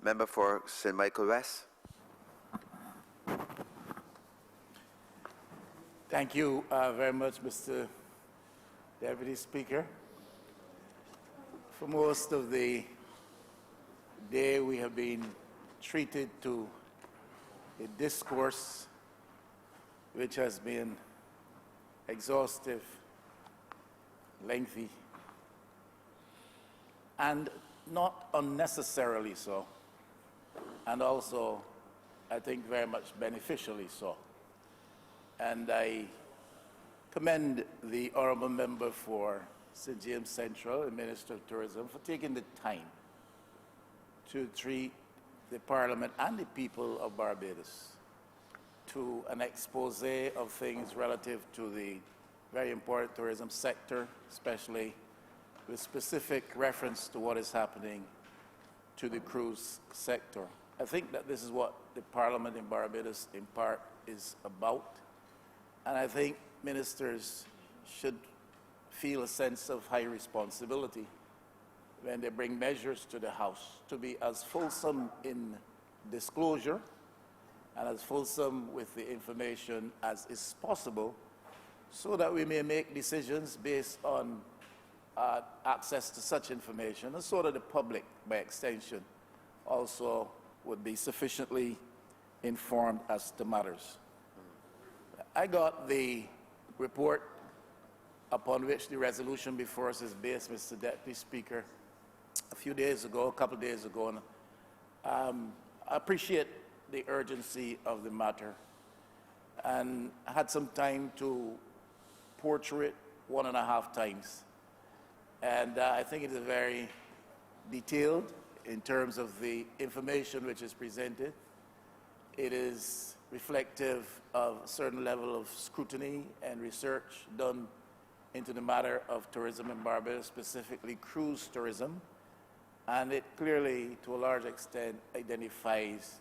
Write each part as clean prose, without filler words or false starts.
Member for St. Michael West. Thank you very much, Mr. Deputy Speaker. For most of the day, we have been treated to a discourse which has been exhaustive, lengthy, and not unnecessarily so, and also, I think, very much beneficially so. And I commend the Honourable Member for St. James Central, the Minister of Tourism, for taking the time to treat the Parliament and the people of Barbados to an expose of things relative to the very important tourism sector, especially with specific reference to what is happening to the cruise sector. I think that this is what the Parliament in Barbados, in part, is about. And I think ministers should feel a sense of high responsibility when they bring measures to the House to be as fulsome in disclosure and as fulsome with the information as is possible, so that we may make decisions based on access to such information, and so that the public, by extension, also would be sufficiently informed as to matters. I got the report upon which the resolution before us is based, Mr. Deputy Speaker, a few days ago, a couple of days ago, and I appreciate the urgency of the matter, and I had some time to pour through it 1.5 times. And I think it is very detailed in terms of the information which is presented. It is reflective of a certain level of scrutiny and research done into the matter of tourism in Barbados, specifically cruise tourism. And it clearly, to a large extent, identifies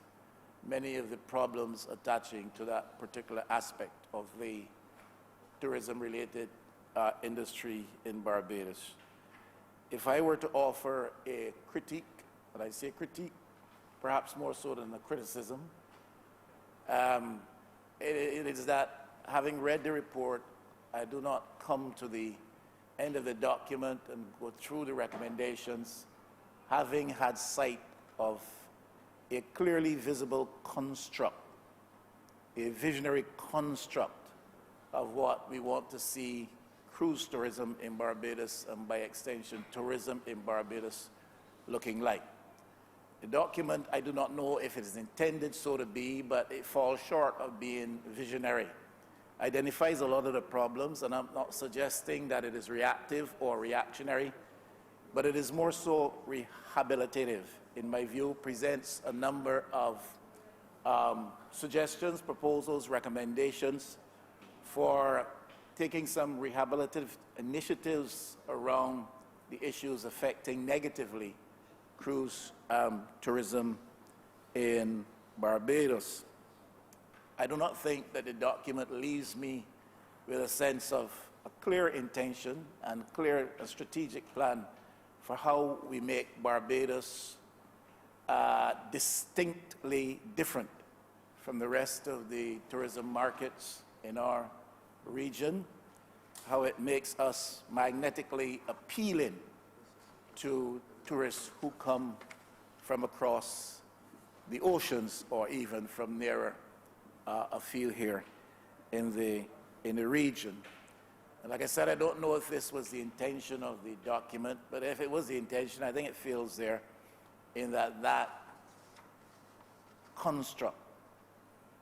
many of the problems attaching to that particular aspect of the tourism-related industry in Barbados. If I were to offer a critique, and I say critique, perhaps more so than a criticism, it is that, having read the report, I do not come to the end of the document and go through the recommendations, having had sight of a clearly visible construct, a visionary construct of what we want to see cruise tourism in Barbados, and by extension tourism in Barbados, looking like. The document, I do not know if it is intended so to be, but it falls short of being visionary. Identifies a lot of the problems, and I'm not suggesting that it is reactive or reactionary, but it is more so rehabilitative. In my view, presents a number of suggestions, proposals, recommendations for taking some rehabilitative initiatives around the issues affecting negatively cruise tourism in Barbados. I do not think that the document leaves me with a sense of a clear intention and clear strategic plan for how we make Barbados distinctly different from the rest of the tourism markets in our region, how it makes us magnetically appealing to tourists who come from across the oceans or even from nearer afield here in the region. And like I said, I don't know if this was the intention of the document, but if it was the intention, I think it feels there in that construct,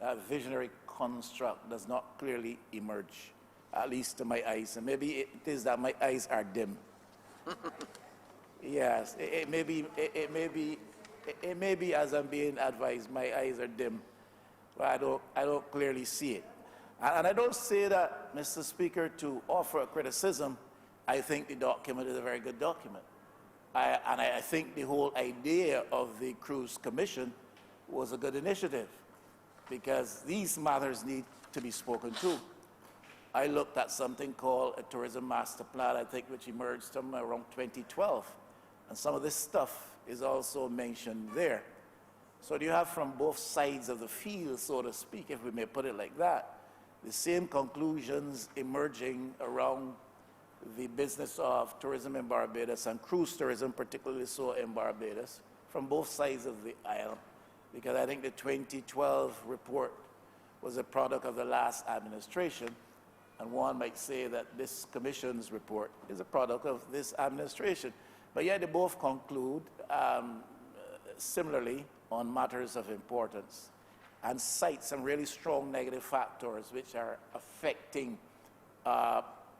that visionary construct, does not clearly emerge, at least to my eyes. And maybe it is that my eyes are dim. Yes, it may be, as I'm being advised, my eyes are dim, but I don't clearly see it. And I don't say that, Mr. Speaker, to offer a criticism. I think the document is a very good document. I think the whole idea of the Cruise Commission was a good initiative, because these matters need to be spoken to. I looked at something called a tourism master plan, I think, which emerged somewhere around 2012. And some of this stuff is also mentioned there. So you have from both sides of the field, so to speak, if we may put it like that, the same conclusions emerging around the business of tourism in Barbados and cruise tourism, particularly so in Barbados, from both sides of the aisle, because I think the 2012 report was a product of the last administration, and one might say that this commission's report is a product of this administration. But yet they both conclude similarly on matters of importance and cite some really strong negative factors which are affecting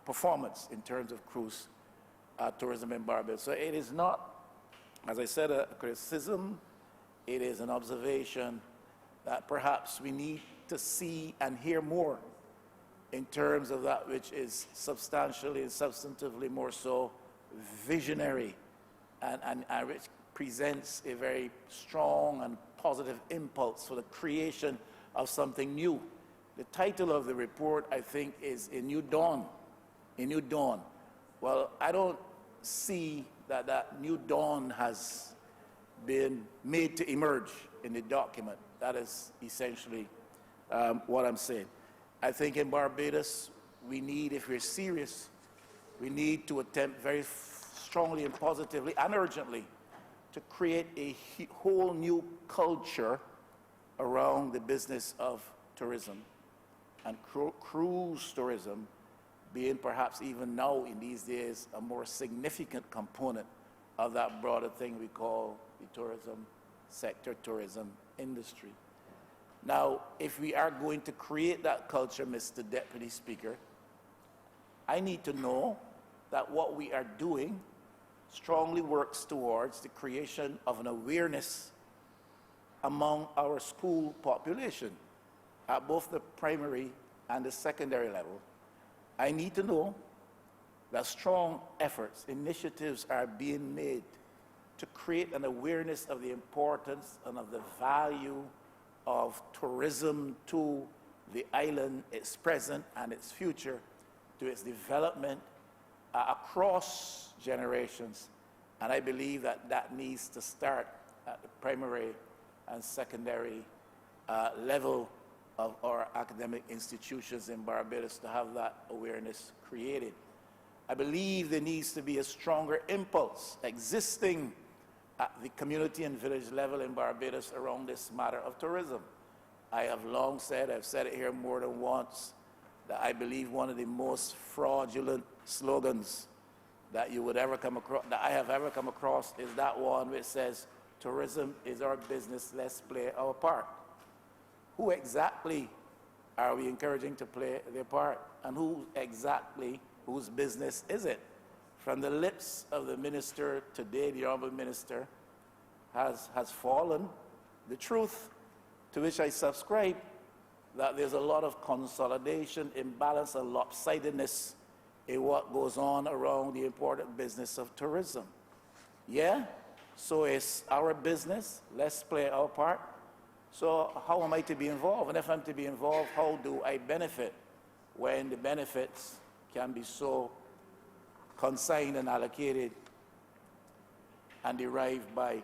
performance in terms of cruise tourism in Barbados. So it is not, as I said, a criticism. It is an observation that perhaps we need to see and hear more in terms of that which is substantially and substantively more so visionary and which presents a very strong and positive impulse for the creation of something new. The title of the report, I think, is A New Dawn. A New Dawn. Well, I don't see that that new dawn has been made to emerge in the document. That is essentially what I'm saying. I think in Barbados, we need, if we're serious, we need to attempt very strongly and positively and urgently to create a whole new culture around the business of tourism, and cruise tourism being perhaps even now in these days a more significant component of that broader thing we call the tourism sector, tourism industry. Now, if we are going to create that culture, Mr. Deputy Speaker, I need to know that what we are doing strongly works towards the creation of an awareness among our school population at both the primary and the secondary level. I need to know that strong efforts, initiatives are being made to create an awareness of the importance and of the value of tourism to the island, its present and its future, to its development across generations. And I believe that that needs to start at the primary and secondary level of our academic institutions in Barbados to have that awareness created. I believe there needs to be a stronger impulse existing at the community and village level in Barbados around this matter of tourism. I have long said, I've said it here more than once, that I believe one of the most fraudulent slogans that you would ever come across, that I have ever come across, is that one which says, tourism is our business, let's play our part. Who exactly are we encouraging to play their part? And who exactly, whose business is it? From the lips of the minister today, the Honourable Minister, has fallen the truth to which I subscribe, that there's a lot of consolidation, imbalance, and lopsidedness in what goes on around the important business of tourism. Yeah, so it's our business, let's play our part. So how am I to be involved? And if I'm to be involved, how do I benefit when the benefits can be so consigned and allocated and derived by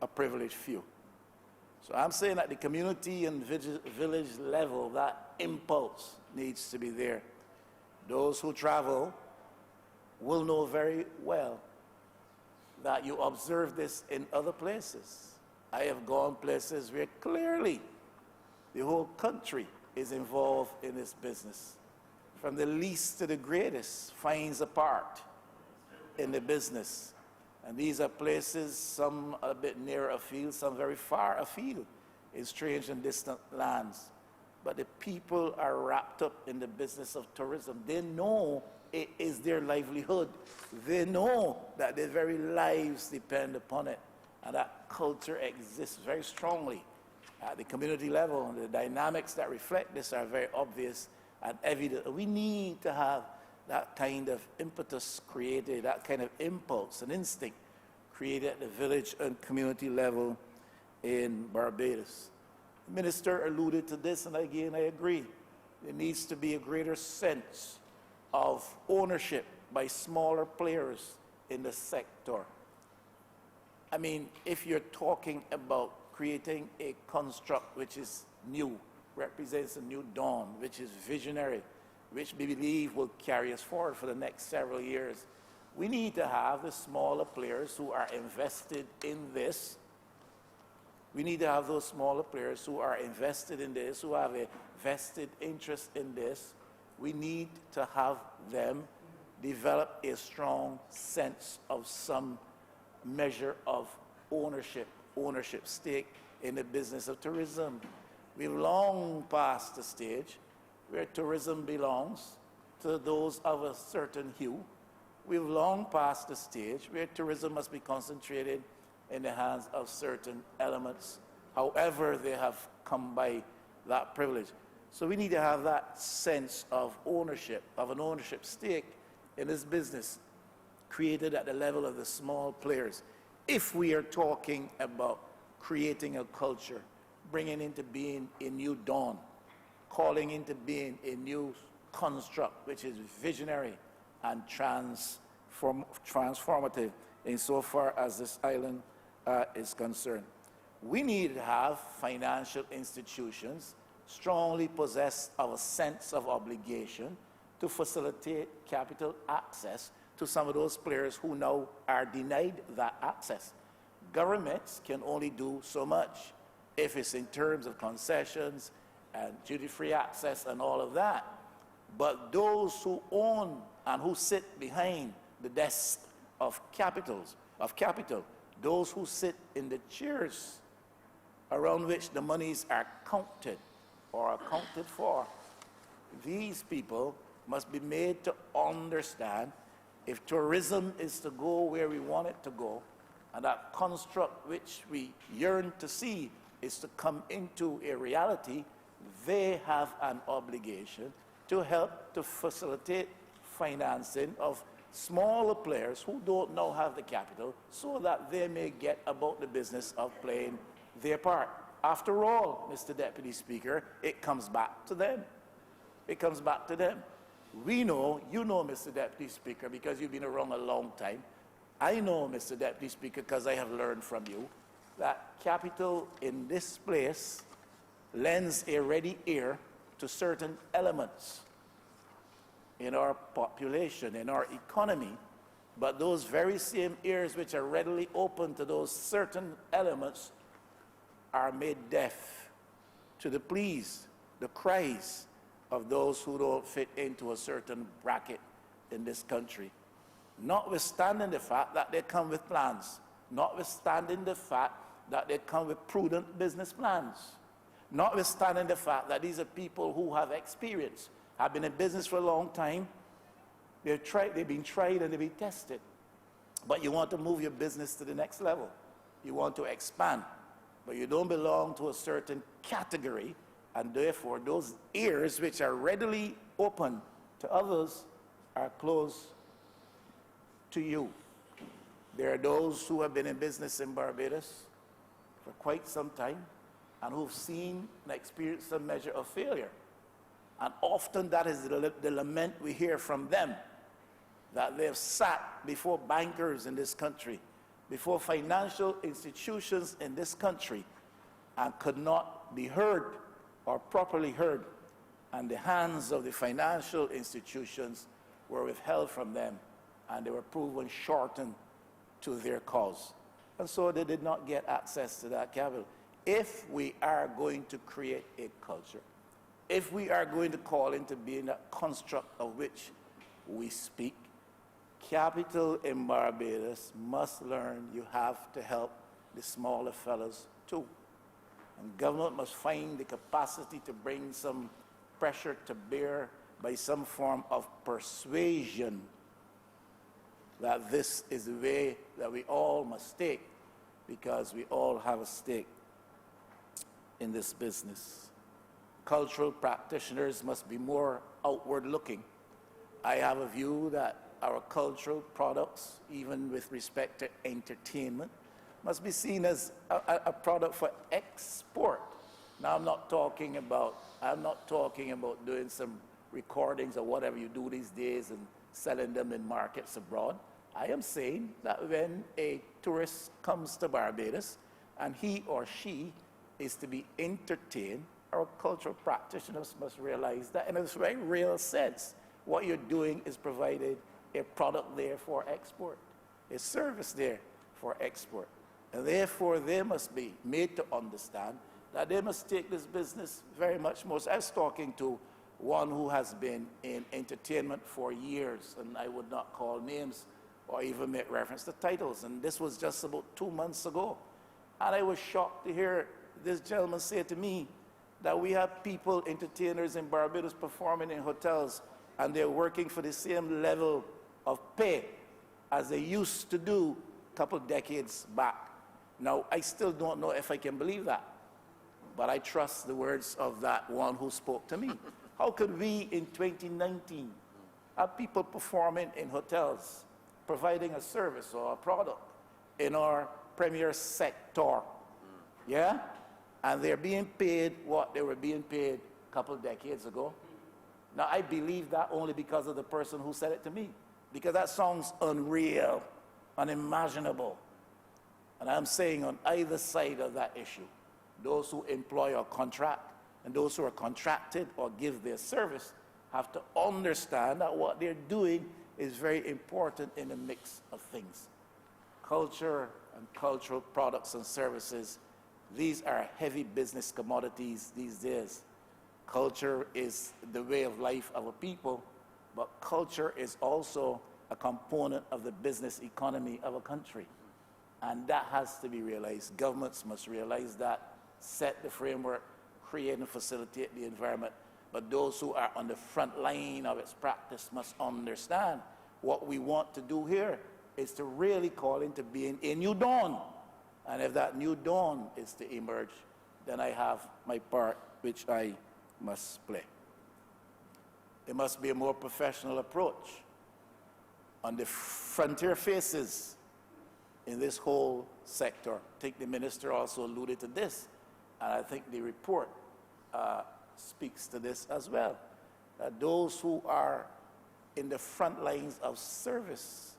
a privileged few? So I'm saying at the community and village level, that impulse needs to be there. Those who travel will know very well that you observe this in other places. I have gone places where clearly the whole country is involved in this business. From the least to the greatest finds a part in the business. And these are places, some a bit nearer afield, some very far afield in strange and distant lands. But the people are wrapped up in the business of tourism. They know it is their livelihood. They know that their very lives depend upon it. And that culture exists very strongly at the community level. And the dynamics that reflect this are very obvious and evident. We need to have that kind of impetus created, that kind of impulse and instinct created at the village and community level in Barbados. The minister alluded to this, and again, I agree. There needs to be a greater sense of ownership by smaller players in the sector. I mean, if you're talking about creating a construct which is new, represents a new dawn, which is visionary, which we believe will carry us forward for the next several years, we need to have the smaller players who are invested in this. We need to have those smaller players who are invested in this, who have a vested interest in this. We need to have them develop a strong sense of some measure of ownership stake in the business of tourism. We've long passed the stage where tourism belongs to those of a certain hue. We've long passed the stage where tourism must be concentrated in the hands of certain elements, however they have come by that privilege. So we need to have that sense of ownership, of an ownership stake in this business created at the level of the small players. If we are talking about creating a culture, bringing into being a new dawn, calling into being a new construct which is visionary and transformative insofar as this island is concerned. We need to have financial institutions strongly possessed of a sense of obligation to facilitate capital access to some of those players who now are denied that access. Governments can only do so much if it's in terms of concessions and duty-free access and all of that. But those who own and who sit behind the desk of capital, those who sit in the chairs around which the monies are counted or accounted for, these people must be made to understand if tourism is to go where we want it to go, and that construct which we yearn to see is to come into a reality, they have an obligation to help to facilitate financing of smaller players who don't now have the capital so that they may get about the business of playing their part. After all, Mr. Deputy Speaker, it comes back to them. It comes back to them. We know, you know, Mr. Deputy Speaker, because you've been around a long time. I know, Mr. Deputy Speaker, because I have learned from you, that capital in this place lends a ready ear to certain elements in our population, in our economy, but those very same ears which are readily open to those certain elements are made deaf to the pleas, the cries of those who don't fit into a certain bracket in this country. Notwithstanding the fact that they come with plans, notwithstanding the fact that they come with prudent business plans, notwithstanding the fact that these are people who have experience, have been in business for a long time, they've been tried and they've been tested. But you want to move your business to the next level. You want to expand, but you don't belong to a certain category, and therefore those ears which are readily open to others are closed to you. There are those who have been in business in Barbados for quite some time and who've seen and experienced some measure of failure. And often that is the lament we hear from them, that they've sat before bankers in this country, before financial institutions in this country, and could not be heard or properly heard, and the hands of the financial institutions were withheld from them, and they were proven shortened to their cause. And so they did not get access to that capital. If we are going to create a culture, if we are going to call into being that construct of which we speak, capital in Barbados must learn you have to help the smaller fellows too. And government must find the capacity to bring some pressure to bear by some form of persuasion that this is the way that we all must take, because we all have a stake in this business. Cultural practitioners must be more outward looking. I have a view that our cultural products, even with respect to entertainment, must be seen as a product for export. Now I'm not talking about doing some recordings or whatever you do these days and selling them in markets abroad. I am saying that when a tourist comes to Barbados and he or she is to be entertained, our cultural practitioners must realize that in a very real sense, what you're doing is providing a product there for export, a service there for export. And therefore, they must be made to understand that they must take this business very much more. I was talking to one who has been in entertainment for years, and I would not call names or even make reference to titles. And this was just about 2 months ago. And I was shocked to hear this gentleman say to me that we have people, entertainers in Barbados, performing in hotels, and they're working for the same level of pay as they used to do a couple decades back. Now, I still don't know if I can believe that, but I trust the words of that one who spoke to me. How could we in 2019 have people performing in hotels, providing a service or a product in our premier sector? Yeah? And they're being paid what they were being paid a couple decades ago. Now, I believe that only because of the person who said it to me, because that sounds unreal, unimaginable. And I'm saying on either side of that issue, those who employ or contract and those who are contracted or give their service have to understand that what they're doing is very important in the mix of things. Culture and cultural products and services, these are heavy business commodities these days. Culture is the way of life of a people, but culture is also a component of the business economy of a country. And that has to be realized. Governments must realize that, set the framework, create and facilitate the environment. But those who are on the front line of its practice must understand what we want to do here is to really call into being a new dawn. And if that new dawn is to emerge, then I have my part which I must play. There must be a more professional approach on the frontier faces in this whole sector. I think the minister also alluded to this, and I think the report speaks to this as well. That those who are in the front lines of service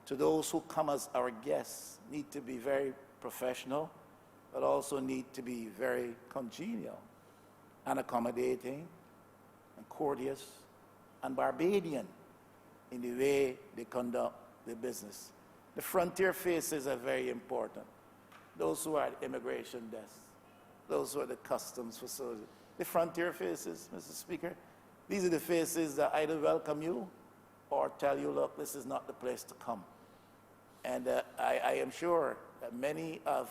to those who come as our guests need to be very professional, but also need to be very congenial and accommodating and courteous and Barbadian in the way they conduct their business. The frontier faces are very important. Those who are at immigration desks, those who are at the customs facility. The frontier faces, Mr. Speaker, these are the faces that either welcome you or tell you, look, this is not the place to come. And I am sure that many of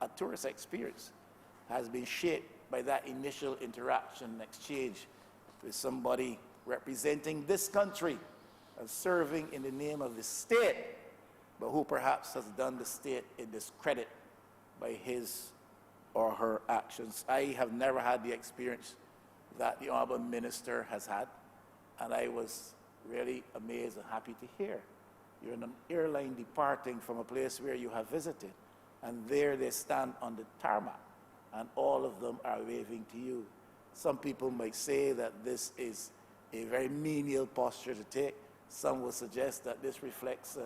a tourist experience has been shaped by that initial interaction and exchange with somebody representing this country and serving in the name of the state, but who perhaps has done the state a discredit by his or her actions. I have never had the experience that the Honourable Minister has had, and I was really amazed and happy to hear. You're in an airline departing from a place where you have visited, and there they stand on the tarmac, and all of them are waving to you. Some people might say that this is a very menial posture to take. Some will suggest that this reflects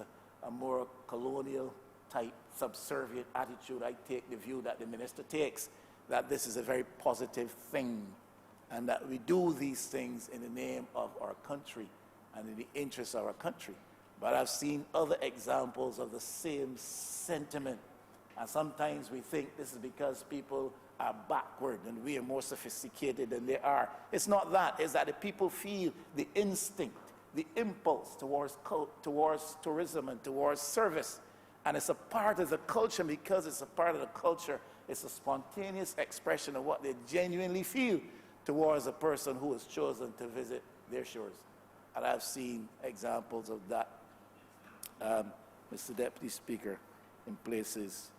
a more colonial type subservient attitude. I take the view that the minister takes, that this is a very positive thing, and that we do these things in the name of our country and in the interests of our country. But I've seen other examples of the same sentiment, and sometimes we think this is because people are backward and we are more sophisticated than they are. It's not that. It's that the people feel the instinct, the impulse towards tourism and towards service. And it's a part of the culture. Because it's a part of the culture, it's a spontaneous expression of what they genuinely feel towards a person who has chosen to visit their shores. And I've seen examples of that, Mr. Deputy Speaker, in places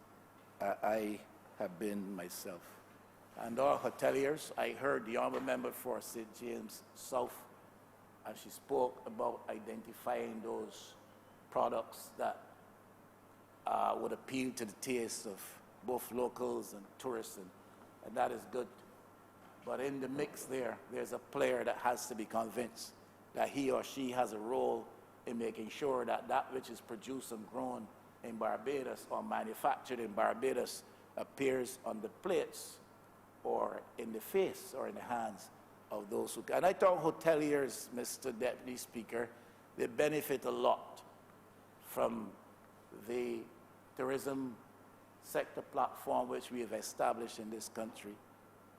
I have been myself. And our hoteliers, I heard the Honourable Member for St. James South, and she spoke about identifying those products that would appeal to the taste of both locals and tourists, and that is good. But in the mix there's a player that has to be convinced that he or she has a role in making sure that that which is produced and grown in Barbados or manufactured in Barbados appears on the plates or in the face or in the hands of those who can. And I thought hoteliers, Mr. Deputy Speaker, they benefit a lot from the tourism sector platform which we have established in this country.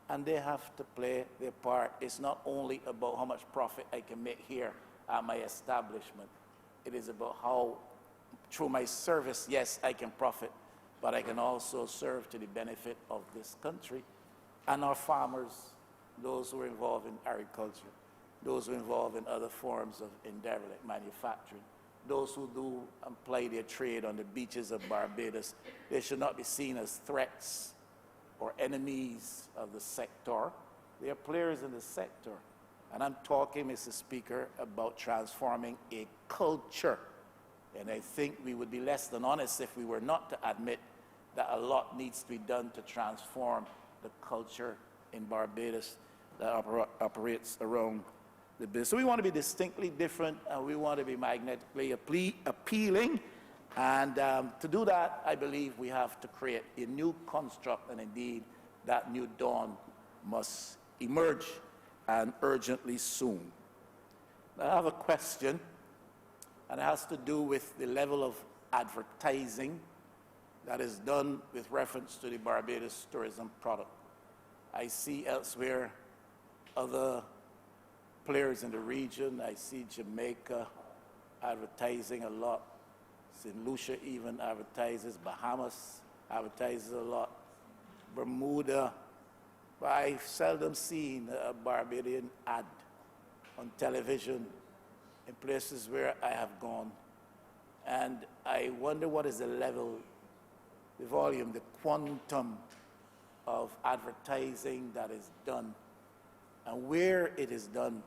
And they have to play their part. It's not only about how much profit I can make here at my establishment. It is about how, through my service, yes, I can profit, but I can also serve to the benefit of this country and our farmers, those who are involved in agriculture, those who are involved in other forms of endeavor like manufacturing, those who do and ply their trade on the beaches of Barbados. They should not be seen as threats or enemies of the sector. They are players in the sector. And I'm talking, Mr. Speaker, about transforming a culture. And I think we would be less than honest if we were not to admit that a lot needs to be done to transform the culture in Barbados that operates around the business. So we want to be distinctly different, and we want to be magnetically appealing. And to do that, I believe we have to create a new construct, and indeed, that new dawn must emerge, and urgently soon. Now, I have a question, and it has to do with the level of advertising that is done with reference to the Barbados tourism product. I see elsewhere other players in the region. I see Jamaica advertising a lot. St. Lucia even advertises. Bahamas advertises a lot. Bermuda. But I've seldom seen a Barbadian ad on television in places where I have gone. And I wonder what is the level, the volume, the quantum of advertising that is done, and where it is done,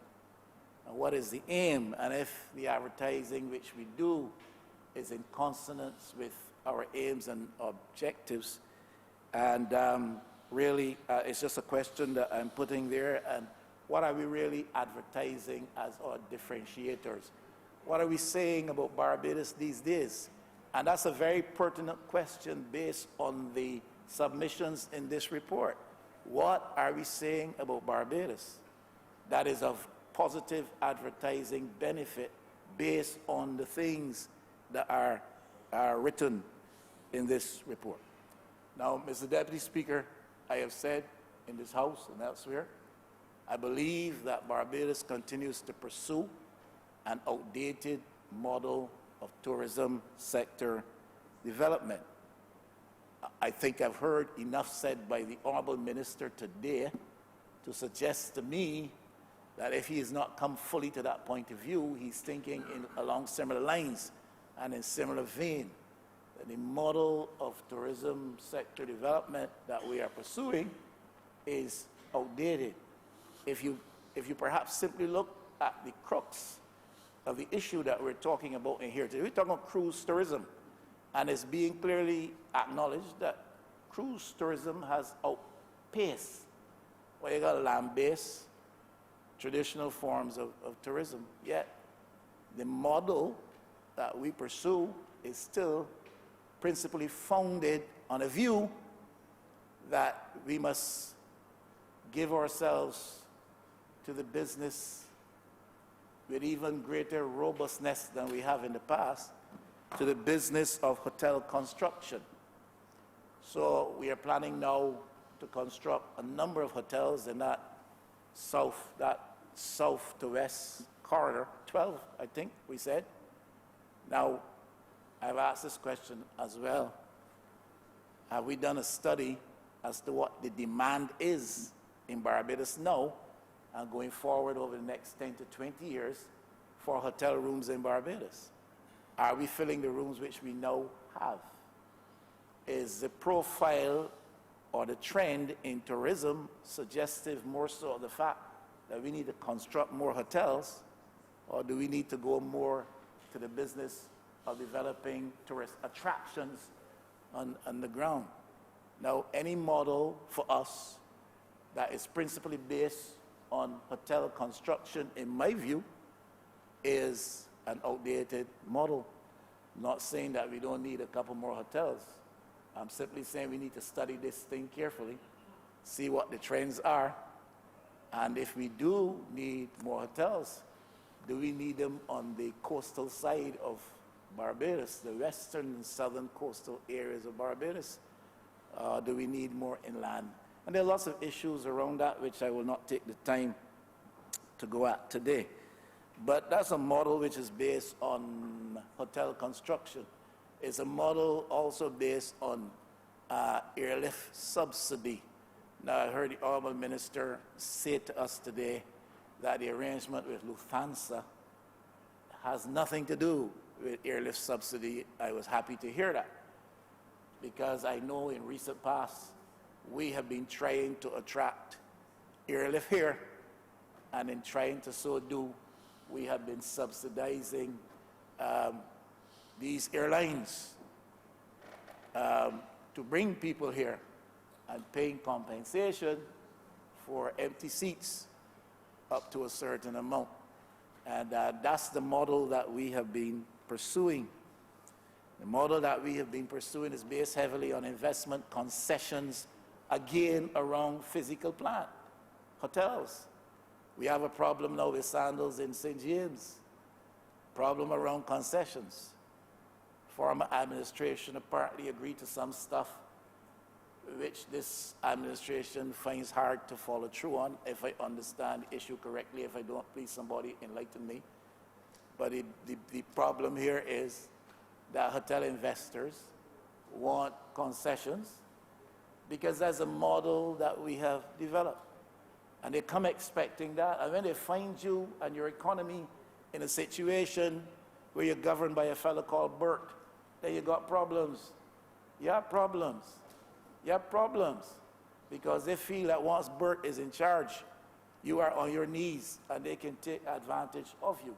and what is the aim, and if the advertising which we do is in consonance with our aims and objectives. And really, it's just a question that I'm putting there, and what are we really advertising as our differentiators? What are we saying about Barbados these days? And that's a very pertinent question based on the submissions in this report. What are we saying about Barbados that is of positive advertising benefit based on the things that are written in this report? Now, Mr. Deputy Speaker, I have said in this House and elsewhere, I believe that Barbados continues to pursue an outdated model of tourism sector development. I think I've heard enough said by the Honourable Minister today to suggest to me that if he has not come fully to that point of view, he's thinking along similar lines and in similar vein. That the model of tourism sector development that we are pursuing is outdated. If you perhaps simply look at the crux of the issue that we're talking about in here today, we're talking about cruise tourism. And it's being clearly acknowledged that cruise tourism has outpaced what you got land-based traditional forms of tourism. Yet the model that we pursue is still principally founded on a view that we must give ourselves to the business with even greater robustness than we have in the past, to the business of hotel construction. So we are planning now to construct a number of hotels in that south to west corridor, 12, I think we said. Now, I've asked this question as well. Have we done a study as to what the demand is in Barbados now and going forward over the next 10 to 20 years for hotel rooms in Barbados? Are we filling the rooms which we now have? Is the profile or the trend in tourism suggestive more so of the fact that we need to construct more hotels, or do we need to go more to the business of developing tourist attractions on the ground? Now, any model for us that is principally based on hotel construction, in my view, is an outdated model. Not saying that we don't need a couple more hotels. I'm simply saying we need to study this thing carefully, see what the trends are, and if we do need more hotels, do we need them on the coastal side of Barbados, the western and southern coastal areas of Barbados? Do we need more inland? And there are lots of issues around that which I will not take the time to go at today. But that's a model which is based on hotel construction. It's a model also based on airlift subsidy. Now, I heard the Honourable Minister say to us today that the arrangement with Lufthansa has nothing to do with airlift subsidy. I was happy to hear that, because I know in recent past we have been trying to attract airlift here, and in trying to so do, we have been subsidizing these airlines to bring people here and paying compensation for empty seats up to a certain amount. And that's the model that we have been pursuing. The model that we have been pursuing is based heavily on investment concessions, again, around physical plant, hotels. We have a problem now with Sandals in St. James, problem around concessions. Former administration apparently agreed to some stuff which this administration finds hard to follow through on, if I understand the issue correctly. If I don't, please somebody enlighten me. But the problem here is that hotel investors want concessions because that's a model that we have developed. And they come expecting that, and when they find you and your economy in a situation where you're governed by a fellow called Bert, then you got problems. You have problems. You have problems. Because they feel that once Bert is in charge, you are on your knees and they can take advantage of you.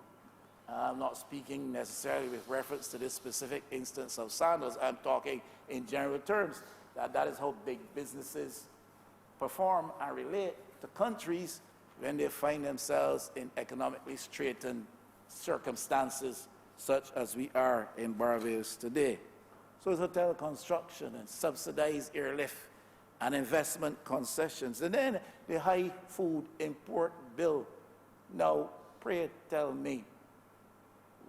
I'm not speaking necessarily with reference to this specific instance of Sandals. I'm talking in general terms, that is how big businesses perform and relate to countries when they find themselves in economically straitened circumstances such as we are in Barbados today. So it's hotel construction and subsidized airlift and investment concessions. And then the high food import bill. Now, pray tell me,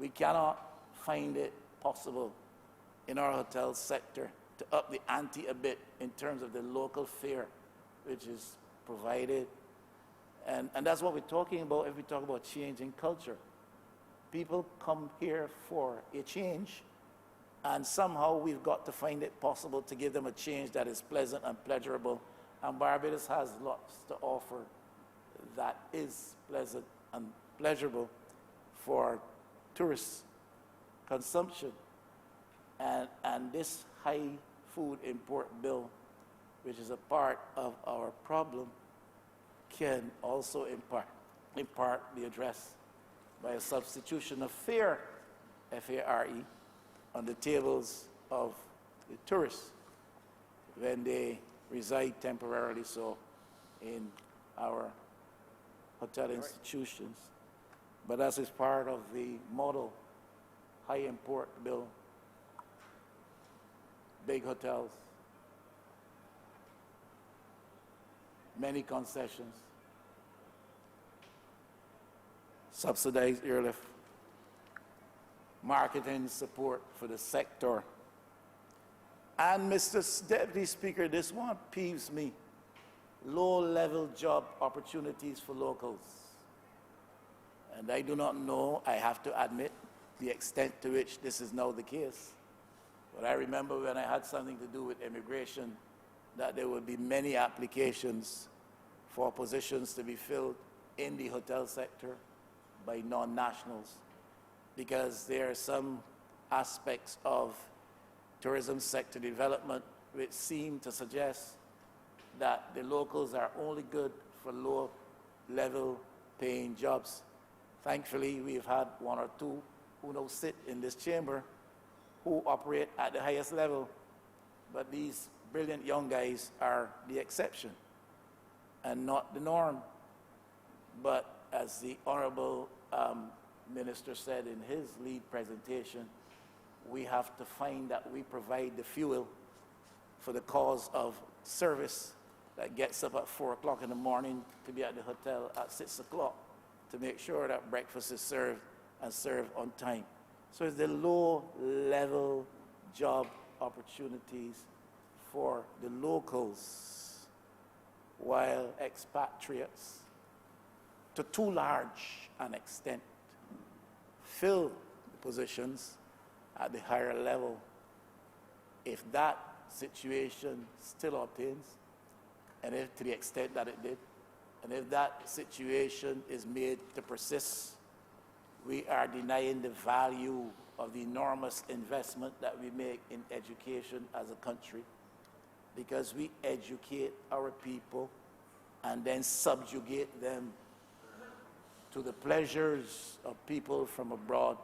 we cannot find it possible in our hotel sector to up the ante a bit in terms of the local fare which is provided. And that's what we're talking about if we talk about changing culture. People come here for a change, and somehow we've got to find it possible to give them a change that is pleasant and pleasurable. And Barbados has lots to offer that is pleasant and pleasurable for tourist consumption. And this high food import bill, which is a part of our problem, can also impart the address by a substitution of fare, F-A-R-E, on the tables of the tourists when they reside temporarily so in our hotel institutions. But as is part of the model high import bill, big hotels, many concessions, subsidized airlift, marketing support for the sector. And Mr. Deputy Speaker, this one peeves me. Low-level job opportunities for locals. And I do not know, I have to admit, the extent to which this is now the case. But I remember when I had something to do with immigration, that there would be many applications for positions to be filled in the hotel sector by non-nationals, because there are some aspects of tourism sector development which seem to suggest that the locals are only good for low-level paying jobs. Thankfully, we've had one or two who now sit in this chamber who operate at the highest level, but these brilliant young guys are the exception and not the norm. But as the Honourable Minister said in his lead presentation, we have to find that we provide the fuel for the cause of service that gets up at 4 o'clock in the morning to be at the hotel at 6 o'clock to make sure that breakfast is served and served on time. So it's the low-level job opportunities for the locals, while expatriates, to too large an extent, fill the positions at the higher level. If that situation still obtains, and if to the extent that it did, and if that situation is made to persist, we are denying the value of the enormous investment that we make in education as a country, because we educate our people and then subjugate them to the pleasures of people from abroad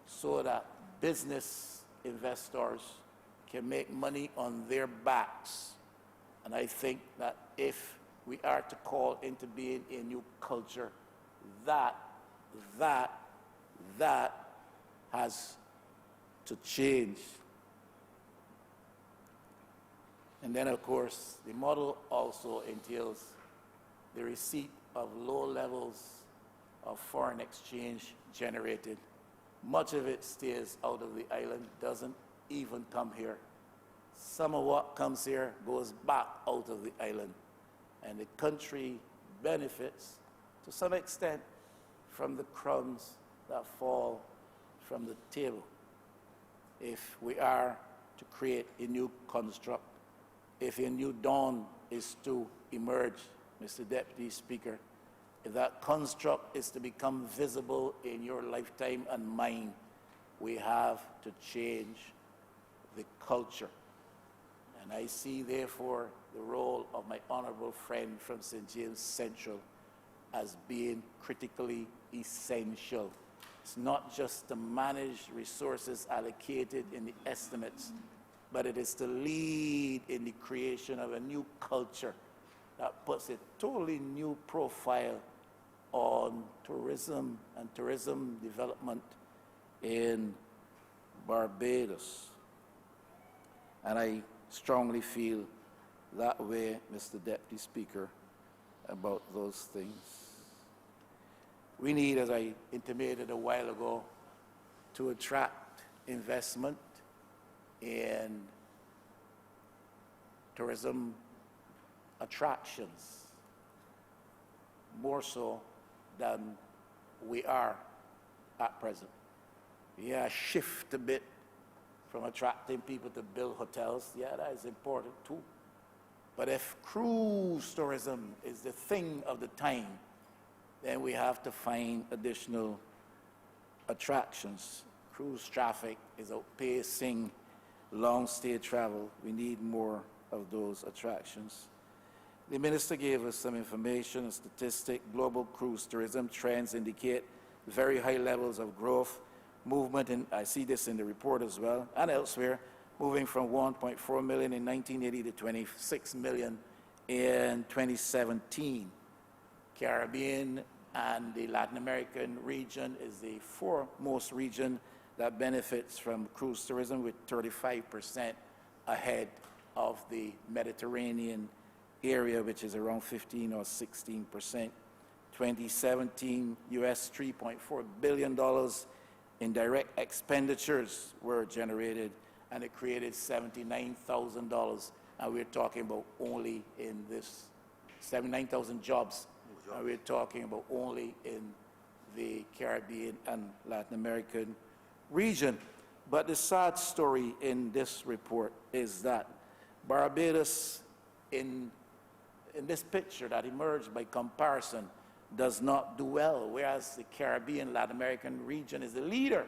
so that business investors can make money on their backs. And I think that if we are to call into being a new culture, that has to change. And then, of course, the model also entails the receipt of low levels of foreign exchange generated. Much of it stays out of the island, doesn't even come here. Some of what comes here goes back out of the island. And the country benefits, to some extent, from the crumbs that fall from the table. If we are to create a new construct, if a new dawn is to emerge, Mr. Deputy Speaker, if that construct is to become visible in your lifetime and mine, we have to change the culture. And I see, therefore, the role of my honourable friend from St. James Central as being critically essential. It's not just to manage resources allocated in the estimates, but it is to lead in the creation of a new culture that puts a totally new profile on tourism and tourism development in Barbados. And I strongly feel that way, Mr. Deputy Speaker, about those things. We need, as I intimated a while ago, to attract investment in tourism attractions, more so than we are at present. Yeah, shift a bit from attracting people to build hotels. Yeah, that is important too. But if cruise tourism is the thing of the time, then we have to find additional attractions. Cruise traffic is outpacing long-stay travel. We need more of those attractions. The minister gave us some information, a statistic. Global cruise tourism trends indicate very high levels of growth, movement, and I see this in the report as well, and elsewhere, moving from 1.4 million in 1980 to 26 million in 2017. Caribbean and the Latin American region is the foremost region that benefits from cruise tourism, with 35% ahead of the Mediterranean area, which is around 15 or 16%. 2017, US $3.4 billion in direct expenditures were generated, and it created $79,000. And we're talking about only in this 79,000 jobs. And we're talking about only in the Caribbean and Latin American region. But the sad story in this report is that Barbados, in this picture that emerged by comparison, does not do well, whereas the Caribbean, Latin American region is the leader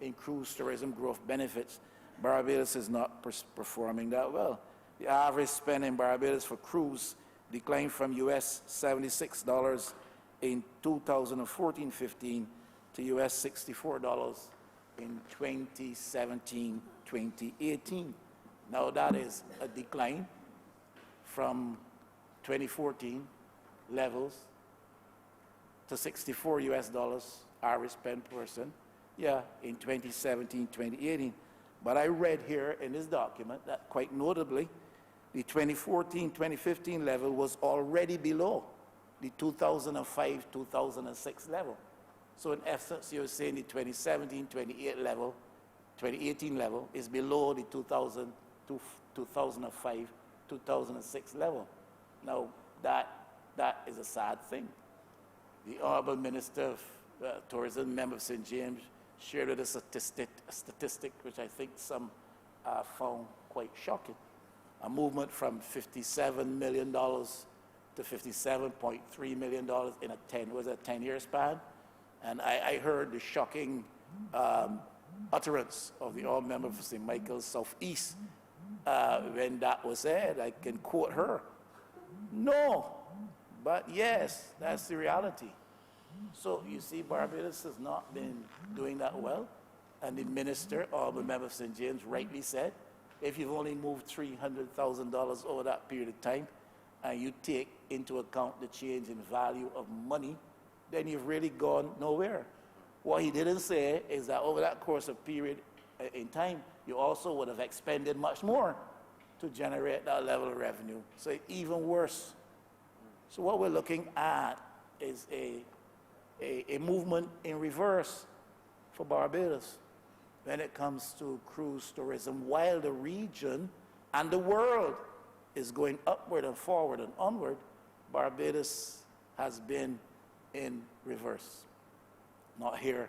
in cruise tourism growth benefits. Barbados is not performing that well. The average spend in Barbados for cruise declined from US $76 in 2014-15 to US $64 in 2017-2018. Now that is a decline from 2014 levels to $64 US average spend person, yeah, in 2017, 2018. But I read here in this document that quite notably, the 2014, 2015 level was already below the 2005, 2006 level. So in essence, you're saying the 2017, 2018 level is below the 2005, 2006 level. Now, that is a sad thing. The Honourable Minister of Tourism, member of St. James, shared with us a statistic which I think some found quite shocking. A movement from $57 million to $57.3 million in a 10-year span. And I heard the shocking utterance of the Honourable Member for St. Michael's Southeast when that was said. I can quote her. No, but yes, that's the reality. So you see, Barbados has not been doing that well. And the minister, Honourable Member of St. James, rightly said, if you've only moved $300,000 over that period of time, and you take into account the change in value of money, then you've really gone nowhere. What he didn't say is that over that course of period in time, you also would have expended much more to generate that level of revenue. So even worse. So what we're looking at is a movement in reverse for Barbados when it comes to cruise tourism, while the region and the world is going upward and forward and onward, Barbados has been in reverse. Not here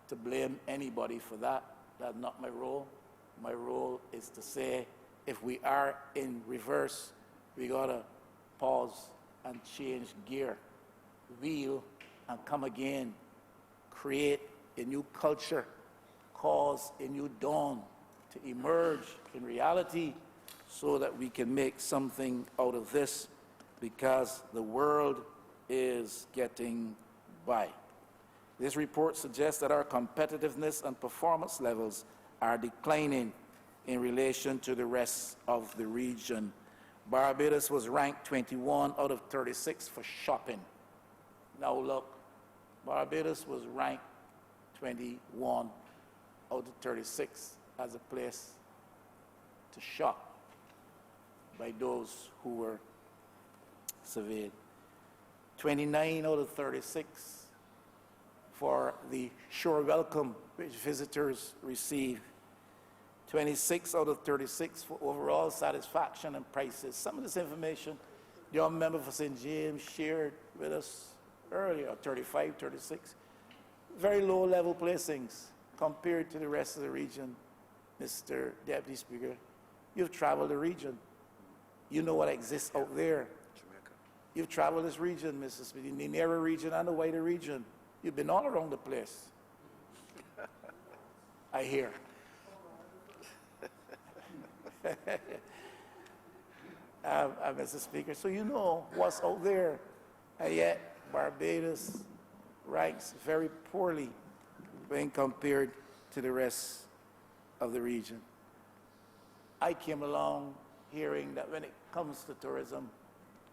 to blame anybody for that. That's not my role. My role is to say, if we are in reverse, we gotta pause and change gear, wheel and come again, create a new culture, cause a new dawn to emerge in reality so that we can make something out of this, because the world is getting by. This report suggests that our competitiveness and performance levels are declining in relation to the rest of the region. Barbados was ranked 21 out of 36 for shopping. Now look, Barbados was ranked 21 out of 36 as a place to shop by those who were surveyed. 29 out of 36 for the shore welcome which visitors receive. 26 out of 36 for overall satisfaction and prices. Some of this information the Honourable Member for St. James shared with us earlier, 35, 36. Very low level placings compared to the rest of the region. Mr. Deputy Speaker, you've traveled the region. You know what exists out there. You've traveled this region, Mr. Speaker, the narrow region and the wider region. You've been all around the place. I hear. Mr. Speaker, so you know what's out there, and yet Barbados ranks very poorly when compared to the rest of the region. I came along hearing that when it comes to tourism,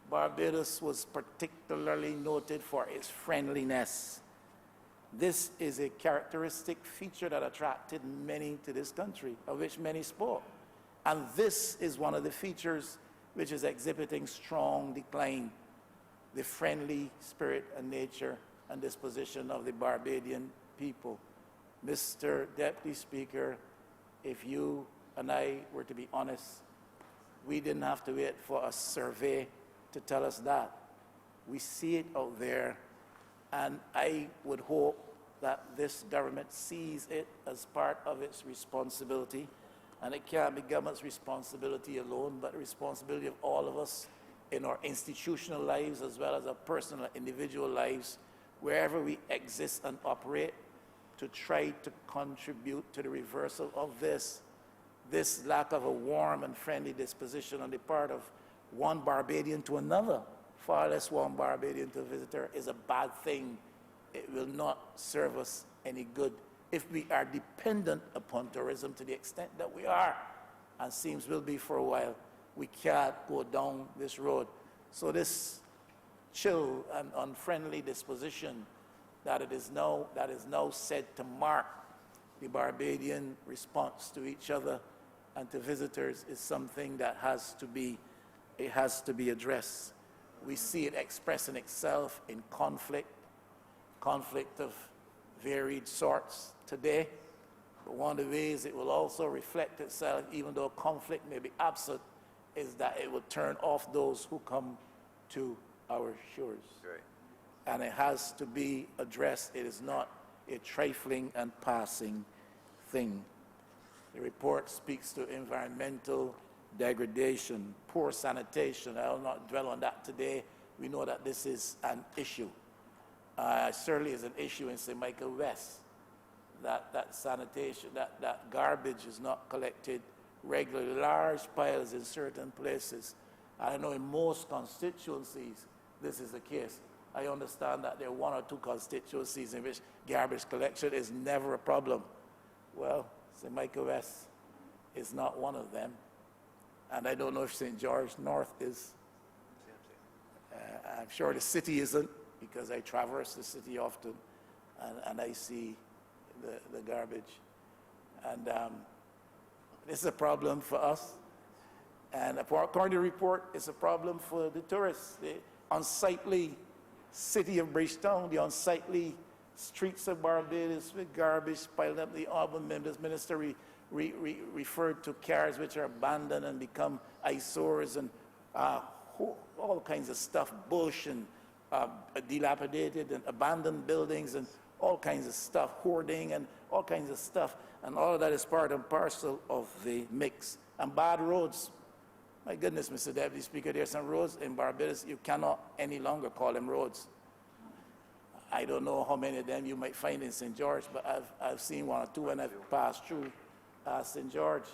Barbados was particularly noted for its friendliness. This is a characteristic feature that attracted many to this country, of which many spoke. And this is one of the features which is exhibiting strong decline, the friendly spirit and nature and disposition of the Barbadian people. Mr. Deputy Speaker, if you and I were to be honest, we didn't have to wait for a survey to tell us that. We see it out there, and I would hope that this government sees it as part of its responsibility. And it can't be government's responsibility alone, but the responsibility of all of us in our institutional lives as well as our personal individual lives, wherever we exist and operate, to try to contribute to the reversal of this lack of a warm and friendly disposition on the part of one Barbadian to another, far less one Barbadian to a visitor, is a bad thing. It will not serve us any good if we are dependent upon tourism to the extent that we are, and seems will be for a while. We can't go down this road. So this chill and unfriendly disposition that is now said to mark the Barbadian response to each other and to visitors is something that has to be addressed. We see it expressing itself in conflict of varied sorts today. But one of the ways it will also reflect itself, even though conflict may be absent, is that it will turn off those who come to our shores. Right. And it has to be addressed. It is not a trifling and passing thing. The report speaks to environmental degradation, poor sanitation. I will not dwell on that today. We know that this is an issue. Certainly is an issue in St. Michael West, that sanitation, that garbage is not collected regularly, large piles in certain places. I know in most constituencies this is the case. I understand that there are one or two constituencies in which garbage collection is never a problem. Well, St. Michael West is not one of them. And I don't know if St. George North is. I'm sure the city isn't, because I traverse the city often and I see the garbage. And this is a problem for us. And according to the report, it's a problem for the tourists. The unsightly city of Bridgetown, the unsightly streets of Barbados with garbage piled up. The Honourable Minister referred to cars which are abandoned and become eyesores and all kinds of stuff, bush and dilapidated and abandoned buildings and all kinds of stuff, hoarding and all kinds of stuff. And all of that is part and parcel of the mix. And bad roads. My goodness, Mr. Deputy Speaker, there are some roads in Barbados you cannot any longer call them roads. I don't know how many of them you might find in St. George, but I've seen one or two when I've passed through St. George.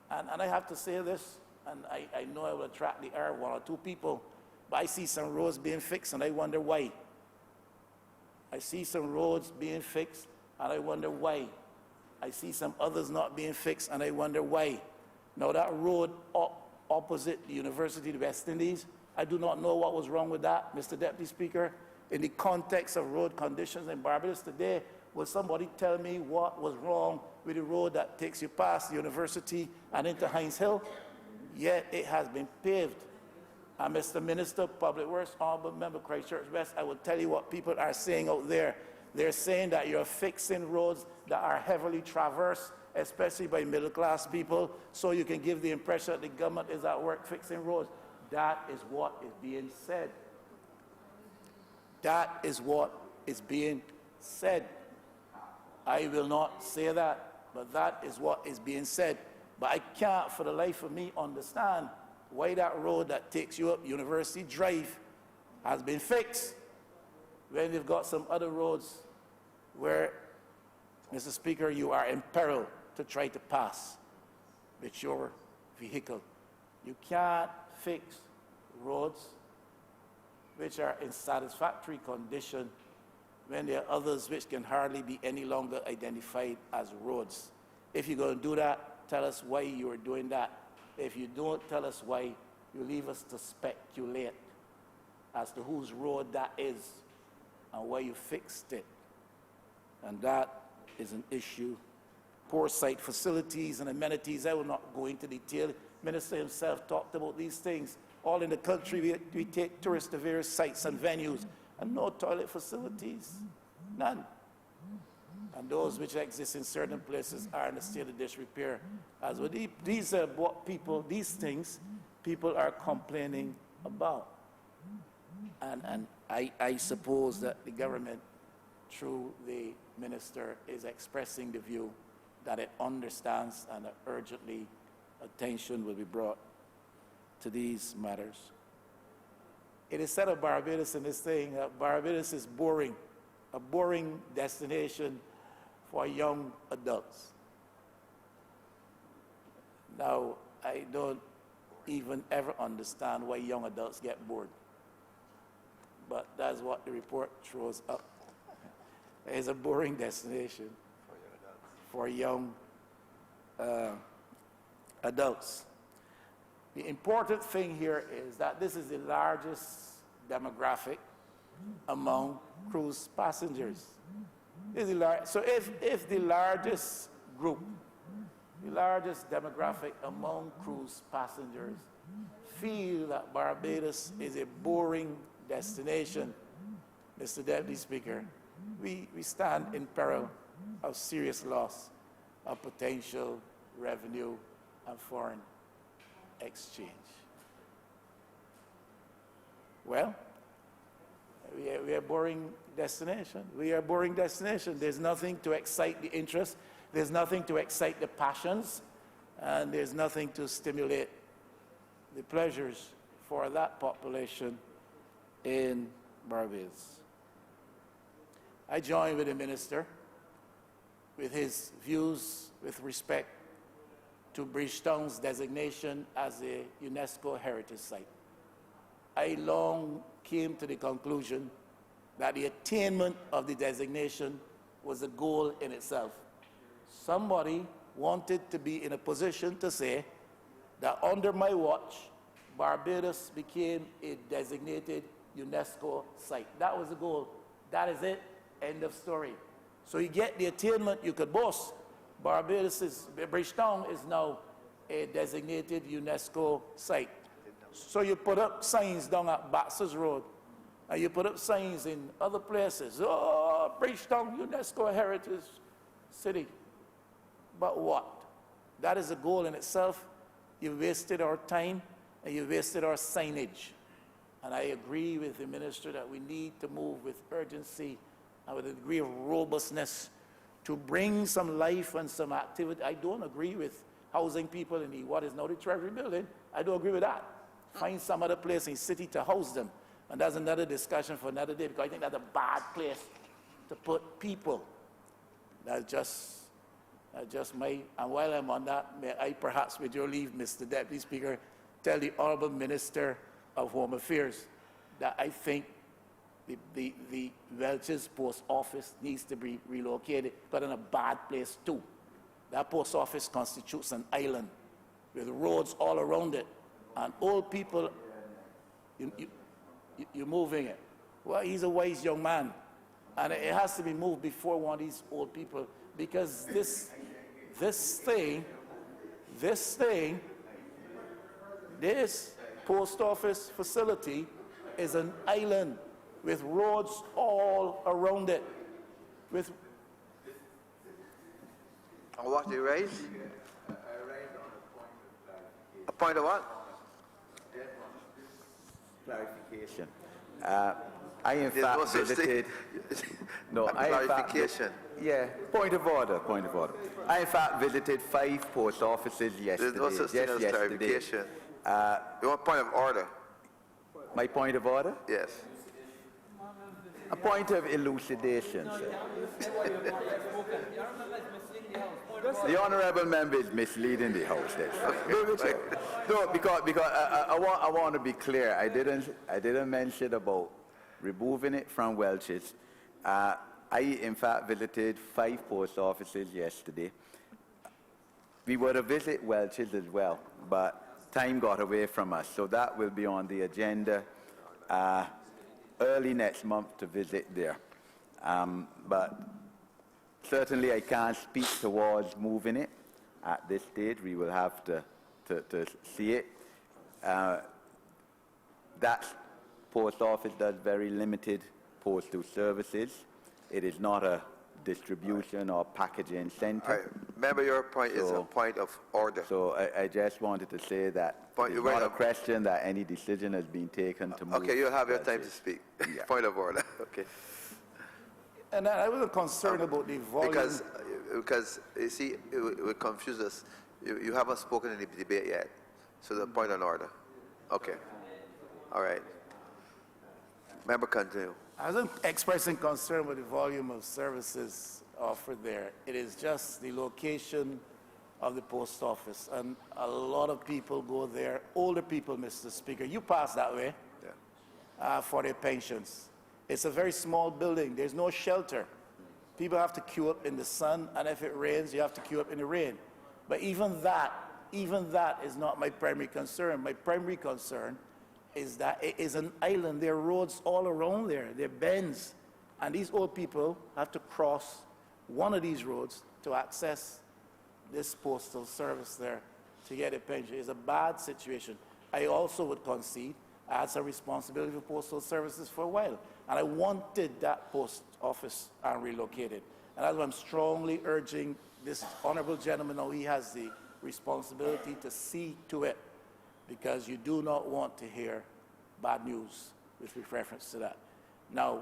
And I have to say this, and I know I will attract the ire of one or two people, but I see some roads being fixed and I wonder why. I see some roads being fixed and I wonder why. I see some others not being fixed and I wonder why. Now that road opposite the University of the West Indies, I do not know what was wrong with that, Mr. Deputy Speaker. In the context of road conditions in Barbados today, will somebody tell me what was wrong with the road that takes you past the university and into Hines Hill? Yet it has been paved. And Mr. Minister of Public Works, Honourable Member Christchurch West, I will tell you what people are saying out there. They're saying that you're fixing roads that are heavily traversed, especially by middle-class people, so you can give the impression that the government is at work fixing roads. That is what is being said. That is what is being said. I will not say that, but that is what is being said. But I can't for the life of me understand why that road that takes you up University Drive has been fixed when they've got some other roads where, Mr. Speaker, you are in peril to try to pass with your vehicle. You can't fix roads which are in satisfactory condition when there are others which can hardly be any longer identified as roads. If you're going to do that, tell us why you are doing that. If you don't tell us why, you leave us to speculate as to whose road that is and why you fixed it. And that is an issue. Poor site facilities and amenities, I will not go into detail. The Minister himself talked about these things. All in the country, we take tourists to various sites and venues, and no toilet facilities, none. And those which exist in certain places are in a state of disrepair. As well, these are what these things people are complaining about. And I suppose that the government, through the minister, is expressing the view that it understands and that urgently attention will be brought to these matters. It is said of Barbados in this thing that Barbados is boring, a boring destination for young adults. Now, I don't even ever understand why young adults get bored, but that's what the report throws up. It's a boring destination for young adults. The important thing here is that this is the largest demographic among cruise passengers. So if the largest group, the largest demographic among cruise passengers feel that Barbados is a boring destination, Mr. Deputy Speaker, we stand in peril of serious loss of potential revenue and foreign exchange. Well, we are a boring destination. We are a boring destination. There's nothing to excite the interest. There's nothing to excite the passions. And there's nothing to stimulate the pleasures for that population in Barbados. I join with the minister with his views with respect to Bridgetown's designation as a UNESCO heritage site. I long came to the conclusion that the attainment of the designation was a goal in itself. Somebody wanted to be in a position to say that under my watch, Barbados became a designated UNESCO site. That was the goal. That is it. End of story. So you get the attainment, you could boast. Bridgetown is now a designated UNESCO site. So you put up signs down at Baxter's Road, and you put up signs in other places. Oh, Bridgetown, UNESCO heritage city. But what? That is a goal in itself. You wasted our time, and you wasted our signage. And I agree with the minister that we need to move with urgency and with a degree of robustness to bring some life and some activity. I don't agree with housing people in what is now the Treasury building. I don't agree with that. Find some other place in the city to house them. And that's another discussion for another day, because I think that's a bad place to put people. That's just my, and while I'm on that, may I perhaps, with your leave, Mr. Deputy Speaker, tell the Honourable Minister of Home Affairs that I think the Welch's post office needs to be relocated, but in a bad place too. That post office constitutes an island with roads all around it, and old people, you're moving it. Well, he's a wise young man, and it has to be moved before one of these old people, because this post office facility is an island with roads all around it. With what do you raise? I raised on A point of what? clarification. I in There's no fact such visited. No, A I in fact. clarification. Yeah, point of order, point of order. I in fact visited 5 post offices yesterday. There's no such thing Just as yesterday. clarification. You want point of order? My point of order? Yes. A point of elucidation, sir. The honourable member is misleading the House. No, because I want to be clear. I didn't mention about removing it from Welch's. I in fact visited 5 post offices yesterday. We were to visit Welch's as well, but time got away from us. So that will be on the agenda early next month to visit there. But certainly I can't speak towards moving it at this stage. We will have to see it. That post office does very limited postal services. It is not a distribution or packaging center. All right. Remember, your point is a point of order. So I just wanted to say that Point- it's not a question that any decision has been taken to move. Okay, you'll have your time to Welch's. speak. Yeah. Point of order. Okay. and I was concerned about the volume. Because you see, it would confuse us. You haven't spoken in the debate yet. So the point on order. Okay. All right. Member, continue. I wasn't expressing concern with the volume of services offered there. It is just the location of the post office. And a lot of people go there, older people, Mr. Speaker. You pass that way for their pensions. It's a very small building. There's no shelter. People have to queue up in the sun, and if it rains, you have to queue up in the rain. But even that is not my primary concern. My primary concern is that it is an island. There are roads all around there. There are bends. And these old people have to cross one of these roads to access this postal service there to get a pension. It's a bad situation. I also would concede I had some responsibility for postal services for a while. And I wanted that post office relocated. And that's why I'm strongly urging this honorable gentleman, now he has the responsibility to see to it, because you do not want to hear bad news with reference to that. Now,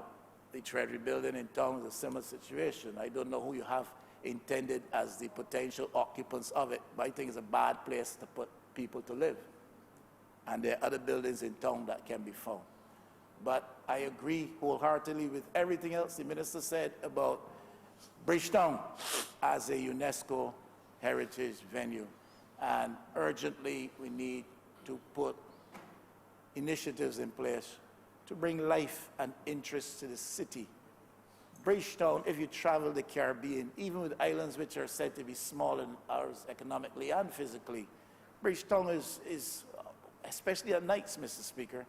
the Treasury building in town is a similar situation. I don't know who you have intended as the potential occupants of it, but I think it's a bad place to put people to live. And there are other buildings in town that can be found. But I agree wholeheartedly with everything else the minister said about Bridgetown as a UNESCO heritage venue. And urgently, we need to put initiatives in place to bring life and interest to the city. Bridgetown, if you travel the Caribbean, even with islands which are said to be small and ours economically and physically, Bridgetown is especially at nights, Mr. Speaker,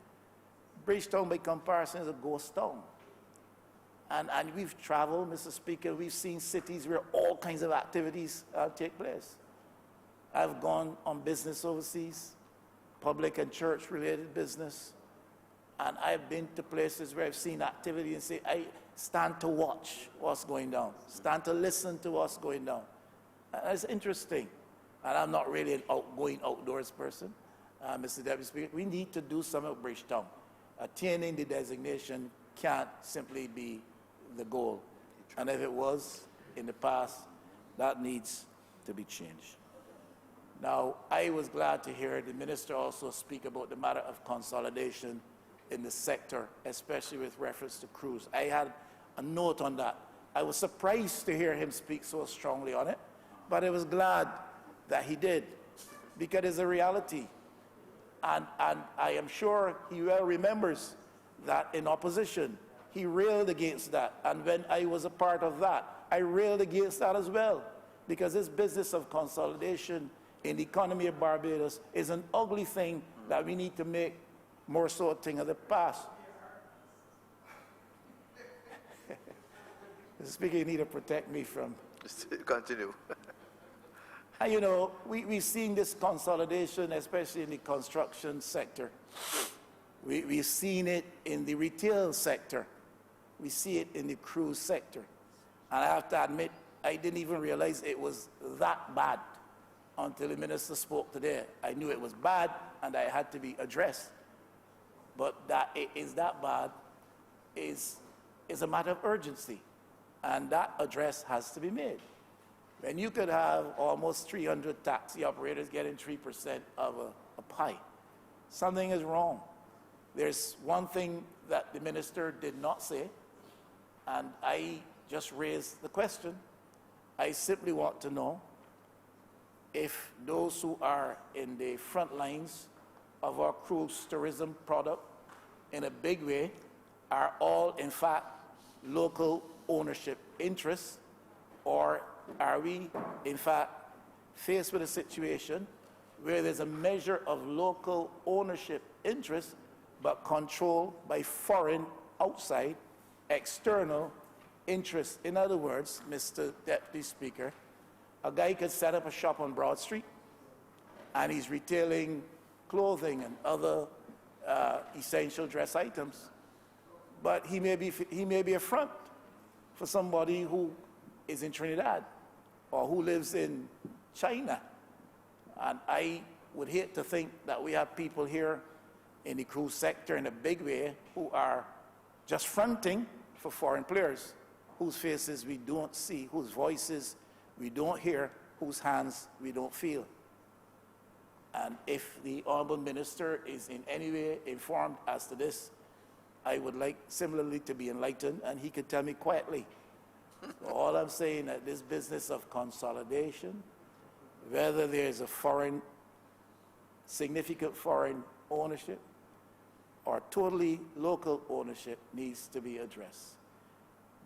Bridgetown by comparison is a ghost town. And we've traveled, Mr. Speaker, we've seen cities where all kinds of activities take place. I've gone on business overseas, public and church-related business, and I've been to places where I've seen activity and say, I stand to watch what's going down, stand to listen to what's going down. And it's interesting. And I'm not really an outdoors person, Mr. Deputy Speaker. We need to do something with Bridgetown. Attaining the designation can't simply be the goal. And if it was in the past, that needs to be changed. Now, I was glad to hear the minister also speak about the matter of consolidation in the sector, especially with reference to cruise. I had a note on that. I was surprised to hear him speak so strongly on it, but I was glad that he did, because it's a reality. And I am sure he well remembers that in opposition, he railed against that. And when I was a part of that, I railed against that as well, because this business of consolidation in the economy of Barbados is an ugly thing that we need to make more so a thing of the past. Mr. Speaker, you need to protect me from... Continue. And you know, we've seen this consolidation, especially in the construction sector. We've seen it in the retail sector. We see it in the cruise sector. And I have to admit, I didn't even realize it was that bad until the minister spoke today. I knew it was bad and I had to be addressed. But that it is that bad is a matter of urgency. And that address has to be made. When you could have almost 300 taxi operators getting 3% of a pie, something is wrong. There's one thing that the minister did not say, and I just raised the question. I simply want to know if those who are in the front lines of our cruise tourism product in a big way are all, in fact, local ownership interests, or are we, in fact, faced with a situation where there's a measure of local ownership interest but controlled by foreign, outside, external interests? In other words, Mr. Deputy Speaker, a guy could set up a shop on Broad Street and he's retailing clothing and other essential dress items, but he may be a front for somebody who is in Trinidad or who lives in China. And I would hate to think that we have people here in the cruise sector in a big way who are just fronting for foreign players, whose faces we don't see, whose voices we don't hear, whose hands we don't feel. And if the Honourable Minister is in any way informed as to this, I would like similarly to be enlightened, and he could tell me quietly. So all I'm saying that this business of consolidation, whether there's a foreign, significant foreign ownership or totally local ownership, needs to be addressed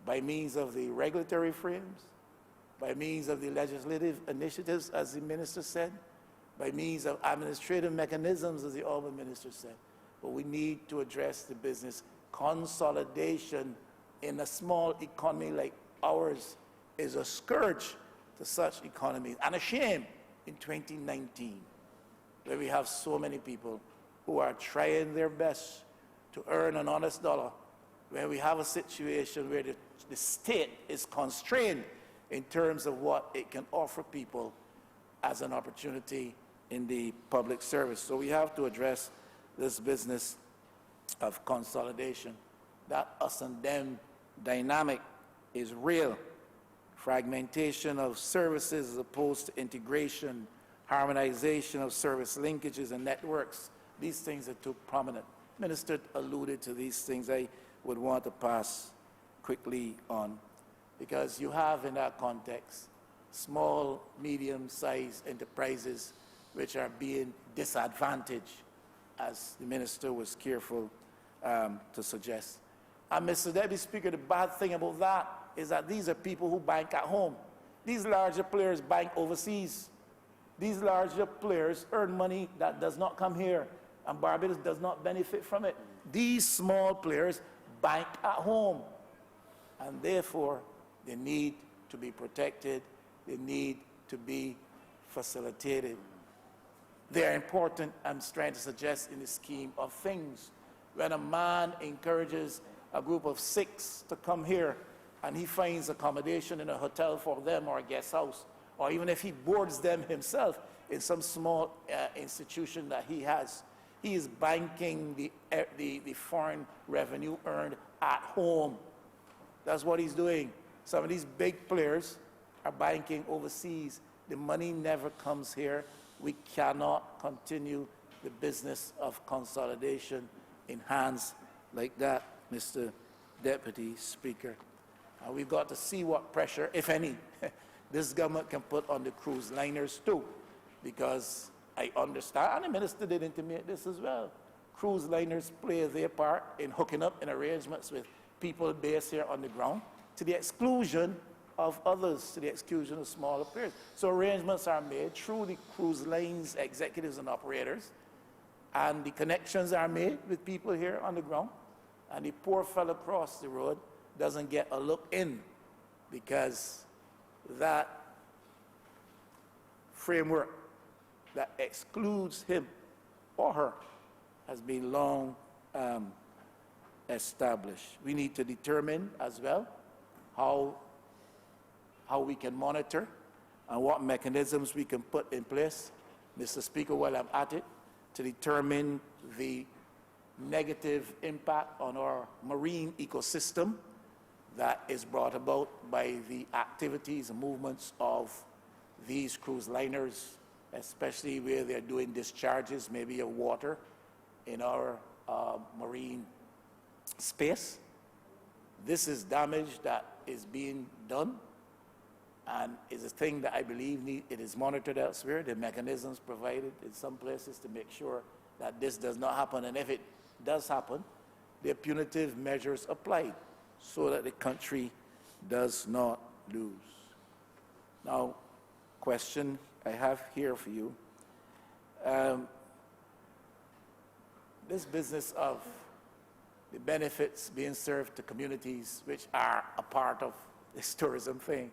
by means of the regulatory frames, by means of the legislative initiatives, as the minister said, by means of administrative mechanisms, as the Honourable Minister said. but we need to address the business. Consolidation in a small economy like ours is a scourge to such economies, and a shame in 2019, where we have so many people who are trying their best to earn an honest dollar, where we have a situation where the state is constrained in terms of what it can offer people as an opportunity in the public service. So we have to address this business of consolidation. That us and them dynamic is real. Fragmentation of services as opposed to integration, harmonization of service linkages and networks. These things are too prominent. Minister alluded to these things. I would want to pass quickly on, because you have in that context small, medium-sized enterprises which are being disadvantaged, as the minister was careful to suggest. And Mr. Deputy Speaker, the bad thing about that is that these are people who bank at home. These larger players bank overseas. These larger players earn money that does not come here, and Barbados does not benefit from it. These small players bank at home, and therefore they need to be protected. They need to be facilitated. They are important, I'm trying to suggest, in the scheme of things. When a man encourages a group of 6 to come here, and he finds accommodation in a hotel for them or a guest house, or even if he boards them himself in some small institution that he has, he is banking the foreign revenue earned at home. That's what he's doing. Some of these big players are banking overseas. The money never comes here. We cannot continue the business of consolidation in hands like that, Mr. Deputy Speaker. And we've got to see what pressure, if any, this government can put on the cruise liners too, because I understand, and the minister did intimate this as well, cruise liners play their part in hooking up in arrangements with people based here on the ground to the exclusion of others, to the exclusion of smaller players. So arrangements are made through the cruise lines executives and operators, and the connections are made with people here on the ground, and the poor fellow across the road doesn't get a look in, because that framework that excludes him or her has been long established. We need to determine as well how we can monitor and what mechanisms we can put in place, Mr. Speaker, while I'm at it, to determine the negative impact on our marine ecosystem that is brought about by the activities and movements of these cruise liners, especially where they're doing discharges, maybe of water in our marine space. This is damage that is being done, and is a thing that I believe it is monitored elsewhere. The mechanisms provided in some places to make sure that this does not happen, and if it does happen, there are punitive measures applied so that the country does not lose. Now, question I have here for you. This business of the benefits being served to communities which are a part of this tourism thing.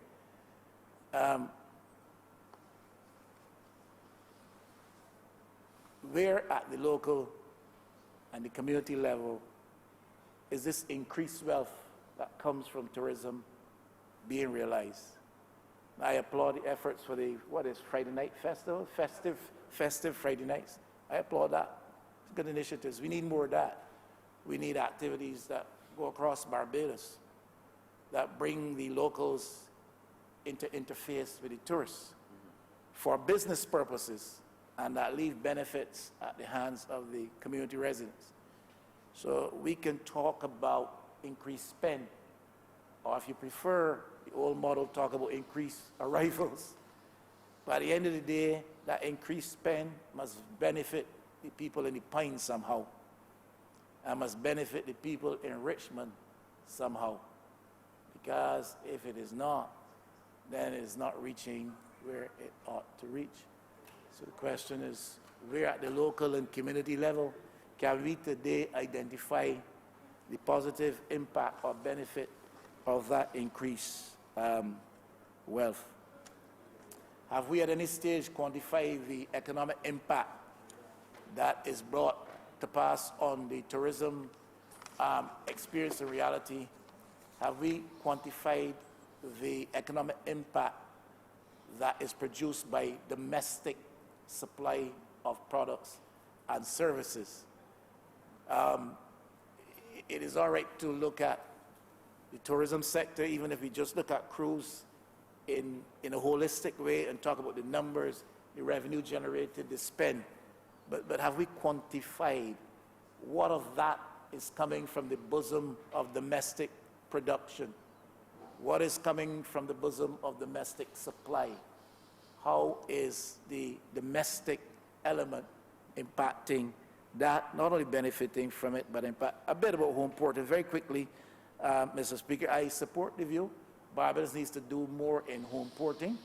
Where at the local and the community level is this increased wealth that comes from tourism being realized? I applaud the efforts for the, Friday Night Festival? Festive Friday nights. I applaud that. It's good initiatives. We need more of that. We need activities that go across Barbados that bring the locals into interface with the tourists for business purposes, and that leave benefits at the hands of the community residents. So we can talk about increased spend, or if you prefer the old model, talk about increased arrivals. But at the end of the day, that increased spend must benefit the people in the Pines somehow, and must benefit the people in Richmond somehow. Because if it is not, then it is not reaching where it ought to reach. So the question is, where at the local and community level can we today identify the positive impact or benefit of that increased wealth? Have we at any stage quantified the economic impact that is brought to pass on the tourism experience and reality? Have we quantified the economic impact that is produced by domestic supply of products and services? It is all right to look at the tourism sector, even if we just look at cruise in a holistic way and talk about the numbers, the revenue generated, the spend. But have we quantified what of that is coming from the bosom of domestic production? What is coming from the bosom of domestic supply? How is the domestic element impacting that, not only benefiting from it, but impact? A bit about home port. And very quickly, Mr. Speaker, I support the view Barbados needs to do more in home porting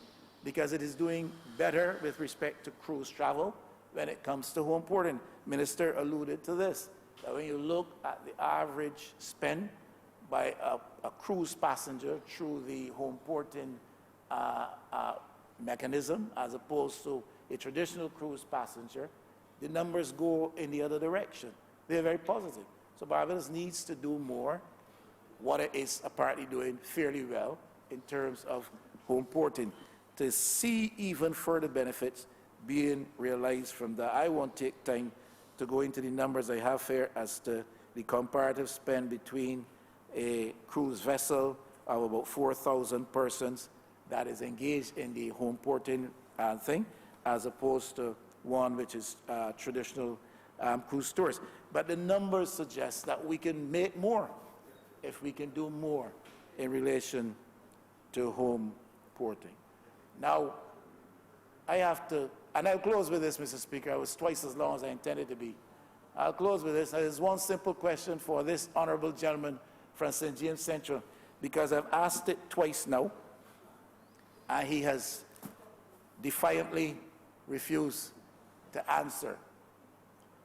because it is doing better with respect to cruise travel when it comes to home porting. Minister alluded to this, that when you look at the average spend by a cruise passenger through the home porting mechanism as opposed to a traditional cruise passenger, the numbers go in the other direction. They're very positive. So Barbados needs to do more. What it is apparently doing fairly well in terms of home porting. To see even further benefits being realized from that, I won't take time to go into the numbers I have here as to the comparative spend between a cruise vessel of about 4,000 persons that is engaged in the home porting thing, as opposed to one which is traditional cruise tours. But the numbers suggest that we can make more if we can do more in relation to home porting. Now, I have to, and I'll close with this, Mr. Speaker. I was twice as long as I intended to be. I'll close with this. There's one simple question for this honourable gentleman from St. James Central, because I've asked it twice now, and he has defiantly refused to answer.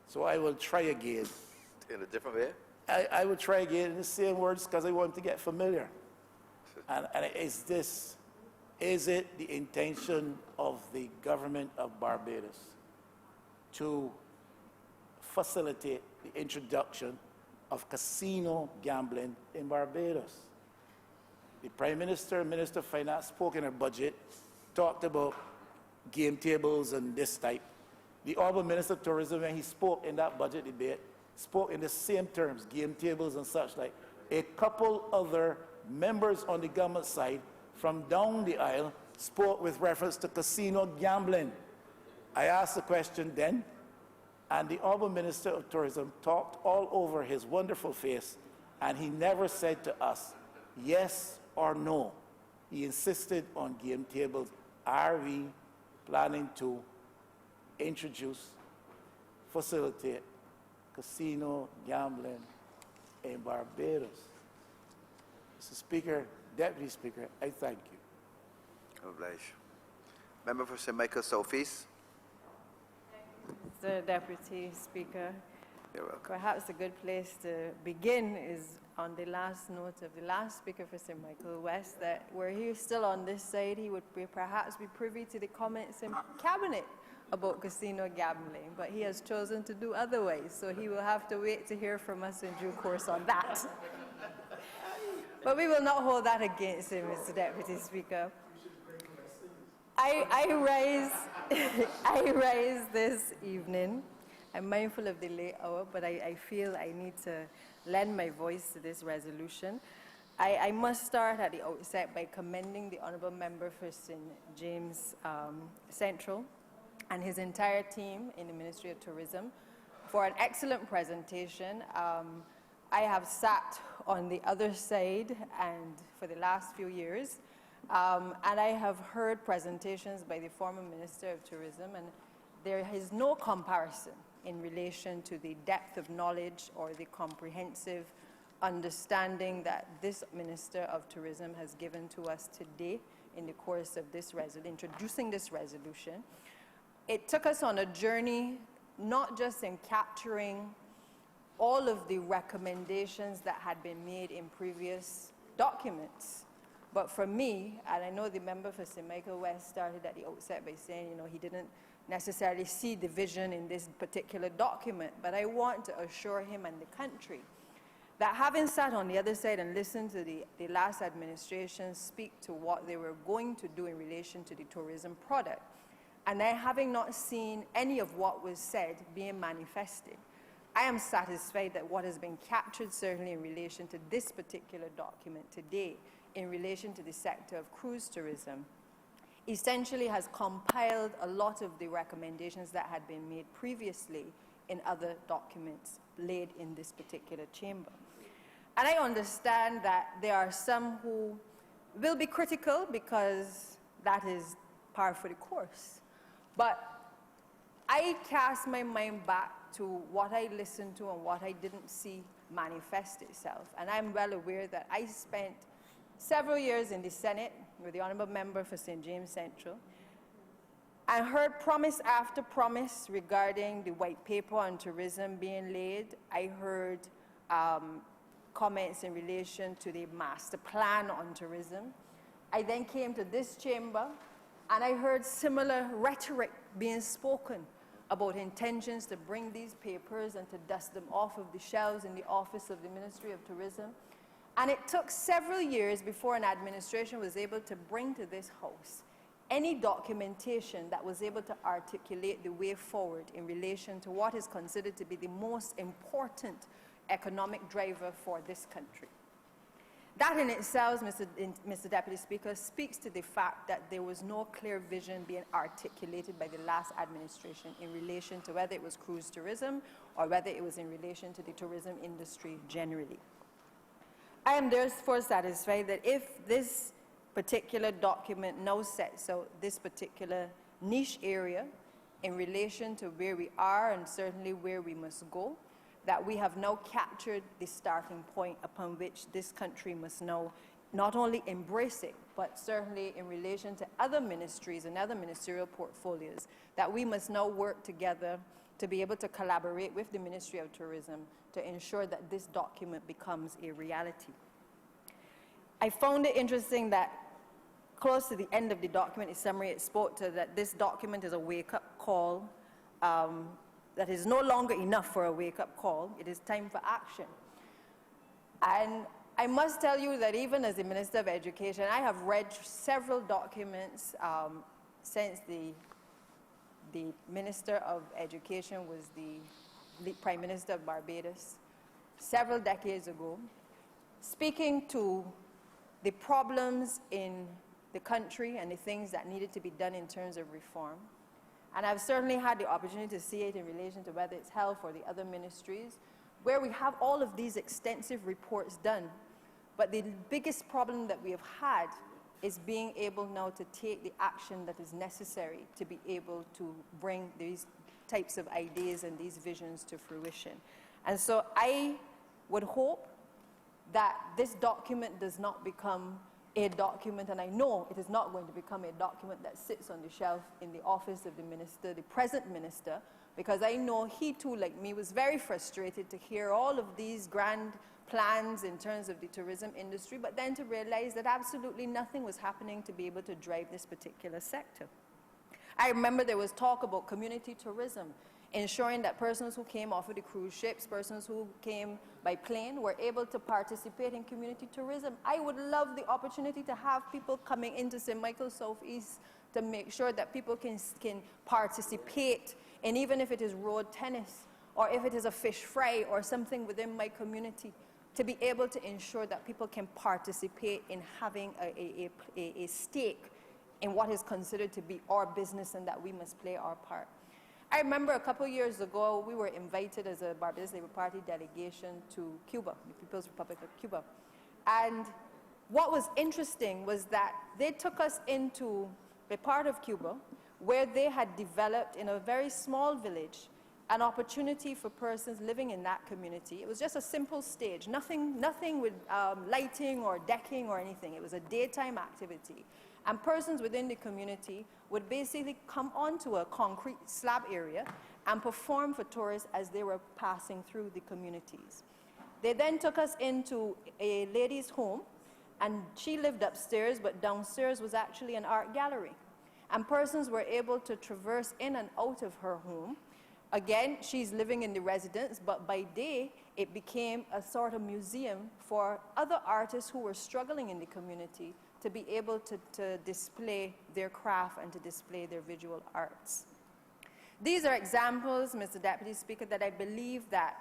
So I will try again. In a different way? I will try again in the same words because I want to get familiar. And is it the intention of the government of Barbados to facilitate the introduction of casino gambling in Barbados? The Prime Minister and Minister of Finance spoke in her budget, talked about game tables and this type. The Honourable Minister of Tourism, when he spoke in that budget debate, spoke in the same terms, game tables and such like. A couple other members on the government side from down the aisle spoke with reference to casino gambling. I asked the question then, and the Honourable Minister of Tourism talked all over his wonderful face, and he never said to us, yes or no. He insisted on game tables. Are we planning to introduce, facilitate casino gambling in Barbados? Mr. Speaker, Deputy Speaker, I thank you. Oblige. Member for St. Michael Southeast. Mr. Deputy Speaker, You're welcome. perhaps a good place to begin is on the last note of the last speaker for St. Michael West, that were he still on this side, he would perhaps be privy to the comments in Cabinet about casino gambling, but he has chosen to do otherwise, so he will have to wait to hear from us in due course on that. But we will not hold that against him, Mr. Deputy Speaker. I rise this evening. I'm mindful of the late hour, but I feel I need to lend my voice to this resolution. I must start at the outset by commending the Honourable Member for St. James Central and his entire team in the Ministry of Tourism for an excellent presentation. I have sat on the other side and for the last few years, and I have heard presentations by the former Minister of Tourism, and there is no comparison in relation to the depth of knowledge or the comprehensive understanding that this Minister of Tourism has given to us today in the course of this introducing this resolution. It took us on a journey, not just in capturing all of the recommendations that had been made in previous documents. But for me, and I know the member for St. Michael West started at the outset by saying, you know, he didn't necessarily see the vision in this particular document, but I want to assure him and the country that having sat on the other side and listened to the last administration speak to what they were going to do in relation to the tourism product, and then having not seen any of what was said being manifested, I am satisfied that what has been captured, certainly in relation to this particular document today, in relation to the sector of cruise tourism, essentially has compiled a lot of the recommendations that had been made previously in other documents laid in this particular chamber. And I understand that there are some who will be critical because that is par for the course. But I cast my mind back to what I listened to and what I didn't see manifest itself. And I'm well aware that I spent several years in the Senate with the Honourable member for St. James Central and heard promise after promise regarding the white paper on tourism being laid. I heard comments in relation to the master plan on tourism. I then came to this chamber and I heard similar rhetoric being spoken about intentions to bring these papers and to dust them off of the shelves in the office of the Ministry of Tourism. And it took several years before an administration was able to bring to this House any documentation that was able to articulate the way forward in relation to what is considered to be the most important economic driver for this country. That in itself, Mr. Deputy Speaker, speaks to the fact that there was no clear vision being articulated by the last administration in relation to whether it was cruise tourism or whether it was in relation to the tourism industry generally. I am therefore satisfied that if this particular document now sets out this particular niche area in relation to where we are and certainly where we must go, that we have now captured the starting point upon which this country must now not only embrace it, but certainly in relation to other ministries and other ministerial portfolios, that we must now work together to be able to collaborate with the Ministry of Tourism to ensure that this document becomes a reality. I found it interesting that close to the end of the document, the summary, it spoke to that this document is a wake-up call, that is no longer enough for a wake-up call. It is time for action. And I must tell you that even as the Minister of Education, I have read several documents since the Minister of Education was the Prime Minister of Barbados several decades ago, speaking to the problems in the country and the things that needed to be done in terms of reform. And I've certainly had the opportunity to see it in relation to whether it's health or the other ministries, where we have all of these extensive reports done. But the biggest problem that we have had is being able now to take the action that is necessary to be able to bring these types of ideas and these visions to fruition. And so I would hope that this document does not become a document, and I know it is not going to become a document that sits on the shelf in the office of the minister, the present minister, because I know he too, like me, was very frustrated to hear all of these grand plans in terms of the tourism industry, but then to realize that absolutely nothing was happening to be able to drive this particular sector. I remember there was talk about community tourism, ensuring that persons who came off of the cruise ships, persons who came by plane, were able to participate in community tourism. I would love the opportunity to have people coming into St. Michael Southeast to make sure that people can participate in, even if it is road tennis, or if it is a fish fry or something within my community, to be able to ensure that people can participate in having a stake in what is considered to be our business and that we must play our part. I remember a couple years ago, we were invited as a Barbados Labour Party delegation to Cuba, the People's Republic of Cuba. And what was interesting was that they took us into a part of Cuba where they had developed in a very small village an opportunity for persons living in that community. It was just a simple stage, nothing with lighting or decking or anything. It was a daytime activity. And persons within the community would basically come onto a concrete slab area and perform for tourists as they were passing through the communities. They then took us into a lady's home, and she lived upstairs, but downstairs was actually an art gallery. And persons were able to traverse in and out of her home. Again, she's living in the residence, but by day, it became a sort of museum for other artists who were struggling in the community to be able to display their craft and to display their visual arts. These are examples, Mr. Deputy Speaker, that I believe that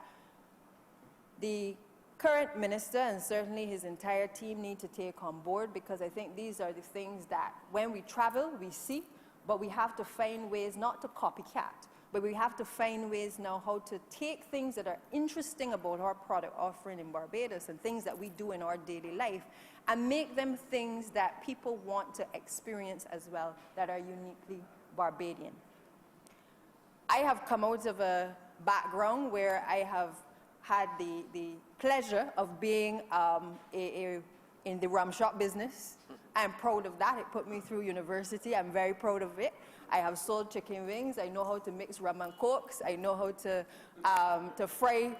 the current minister and certainly his entire team need to take on board, because I think these are the things that when we travel, we see, but we have to find ways not to copycat, but we have to find ways now how to take things that are interesting about our product offering in Barbados and things that we do in our daily life and make them things that people want to experience as well, that are uniquely Barbadian. I have come out of a background where I have had the pleasure of being in the rum shop business. I'm proud of that. It put me through university. I'm very proud of it. I have sold chicken wings. I know how to mix rum and cokes. I know how to fry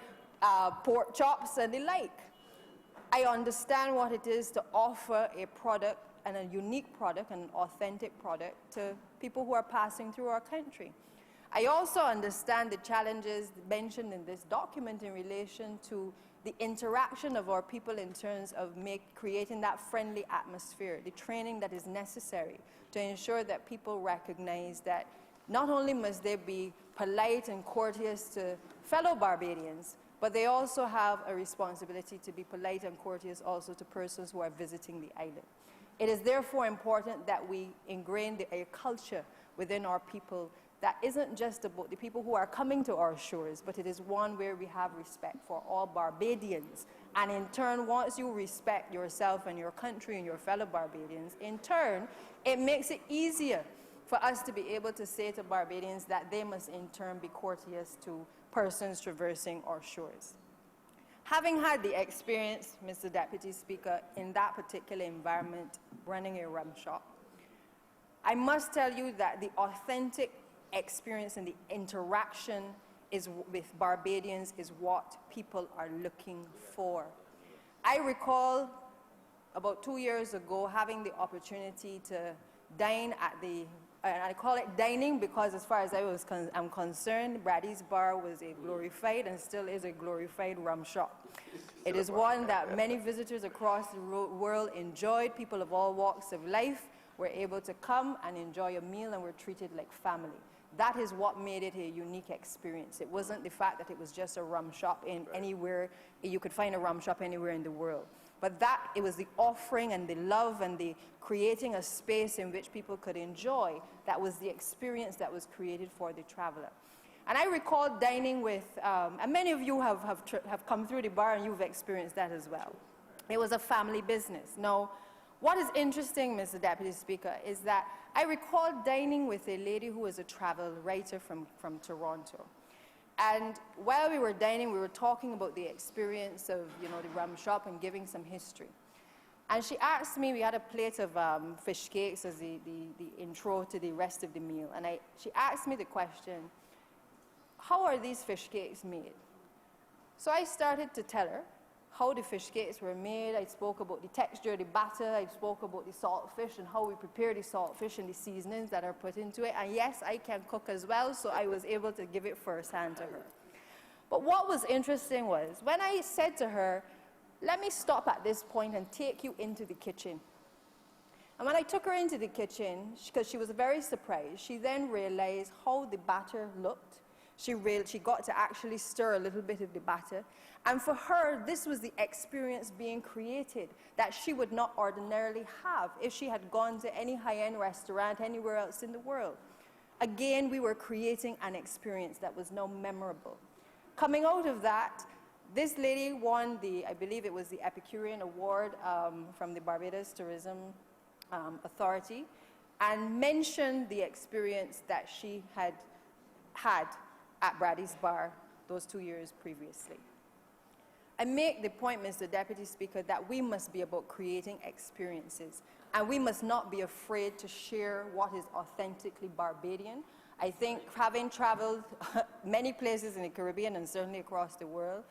pork chops and the like. I understand what it is to offer a product, and a unique product, and an authentic product to people who are passing through our country. I also understand the challenges mentioned in this document in relation to the interaction of our people in terms of creating that friendly atmosphere, the training that is necessary to ensure that people recognize that not only must they be polite and courteous to fellow Barbadians, but they also have a responsibility to be polite and courteous also to persons who are visiting the island. It is therefore important that we ingrain a culture within our people that isn't just about the people who are coming to our shores, but it is one where we have respect for all Barbadians. And in turn, once you respect yourself and your country and your fellow Barbadians, in turn, it makes it easier for us to be able to say to Barbadians that they must in turn be courteous to persons traversing our shores. Having had the experience, Mr. Deputy Speaker, in that particular environment, running a rum shop, I must tell you that the authentic experience and the interaction with Barbadians is what people are looking for. I recall about 2 years ago having the opportunity to dine at and I call it dining because as far as I'm concerned, Brady's Bar was a glorified and still is a glorified rum shop. It is one that many visitors across the world enjoyed. People of all walks of life were able to come and enjoy a meal and were treated like family. That is what made it a unique experience. It wasn't the fact that it was just a rum shop in anywhere, you could find a rum shop anywhere in the world. But that, it was the offering and the love and the creating a space in which people could enjoy. That was the experience that was created for the traveler. And I recall dining with, and many of you have come through the bar and you've experienced that as well. It was a family business. Now, what is interesting, Mr. Deputy Speaker, is that I recall dining with a lady who was a travel writer from Toronto. And while we were dining, we were talking about the experience of, the rum shop and giving some history. And she asked me, we had a plate of fish cakes as the intro to the rest of the meal. And she asked me the question, how are these fish cakes made? So I started to tell her how the fish cakes were made. I spoke about the texture of the batter. I spoke about the saltfish and how we prepare the saltfish and the seasonings that are put into it. And yes, I can cook as well, so I was able to give it firsthand to her. But what was interesting was when I said to her, let me stop at this point and take you into the kitchen. And when I took her into the kitchen, because she was very surprised, she then realized how the batter looked. She got to actually stir a little bit of the batter. And for her, this was the experience being created that she would not ordinarily have if she had gone to any high-end restaurant anywhere else in the world. Again, we were creating an experience that was now memorable. Coming out of that, this lady won I believe it was the Epicurean Award from the Barbados Tourism Authority, and mentioned the experience that she had at Brady's Bar those 2 years previously. I make the point, Mr. Deputy Speaker, that we must be about creating experiences, and we must not be afraid to share what is authentically Barbadian. I think having traveled many places in the Caribbean and certainly across the world,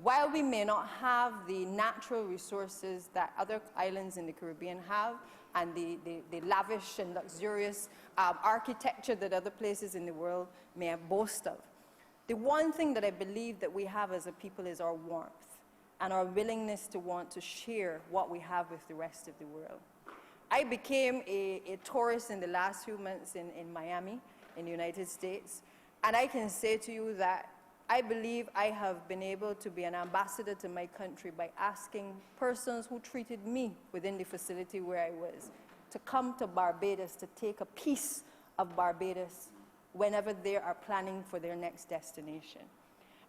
while we may not have the natural resources that other islands in the Caribbean have, and the lavish and luxurious architecture that other places in the world may boast of, the one thing that I believe that we have as a people is our warmth and our willingness to want to share what we have with the rest of the world. I became a tourist in the last few months in Miami, in the United States, and I can say to you that I believe I have been able to be an ambassador to my country by asking persons who treated me within the facility where I was to come to Barbados to take a piece of Barbados whenever they are planning for their next destination.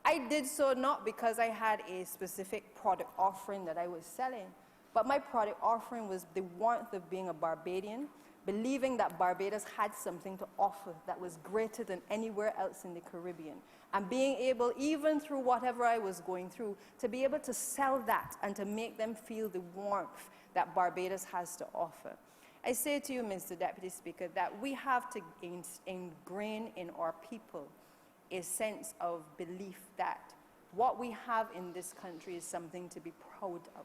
I did so not because I had a specific product offering that I was selling, but my product offering was the warmth of being a Barbadian, believing that Barbados had something to offer that was greater than anywhere else in the Caribbean, and being able, even through whatever I was going through, to be able to sell that and to make them feel the warmth that Barbados has to offer. I say to you, Mr. Deputy Speaker, that we have to ingrain in our people a sense of belief that what we have in this country is something to be proud of.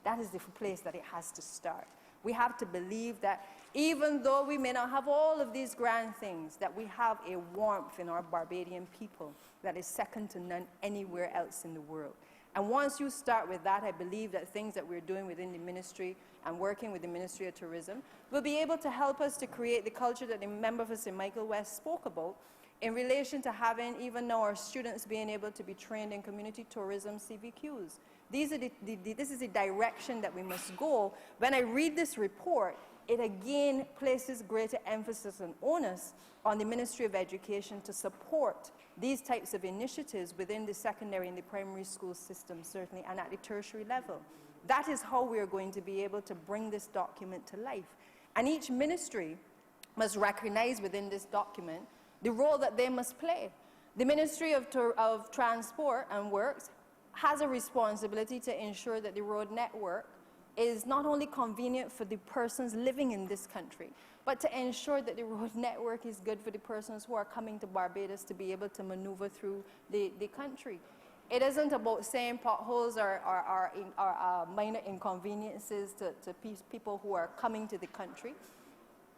That is the place that it has to start. We have to believe that even though we may not have all of these grand things, that we have a warmth in our Barbadian people that is second to none anywhere else in the world. And once you start with that, I believe that things that we're doing within the ministry and working with the Ministry of Tourism will be able to help us to create the culture that the member for St. Michael West spoke about in relation to having even now our students being able to be trained in community tourism CVQs. This is the direction that we must go. When I read this report, it again places greater emphasis and onus on the Ministry of Education to support these types of initiatives within the secondary and the primary school system, certainly, and at the tertiary level. That is how we are going to be able to bring this document to life. And each ministry must recognize within this document the role that they must play. The Ministry of Transport and Works has a responsibility to ensure that the road network is not only convenient for the persons living in this country, but to ensure that the road network is good for the persons who are coming to Barbados to be able to maneuver through the country. It isn't about saying potholes are minor inconveniences to people who are coming to the country.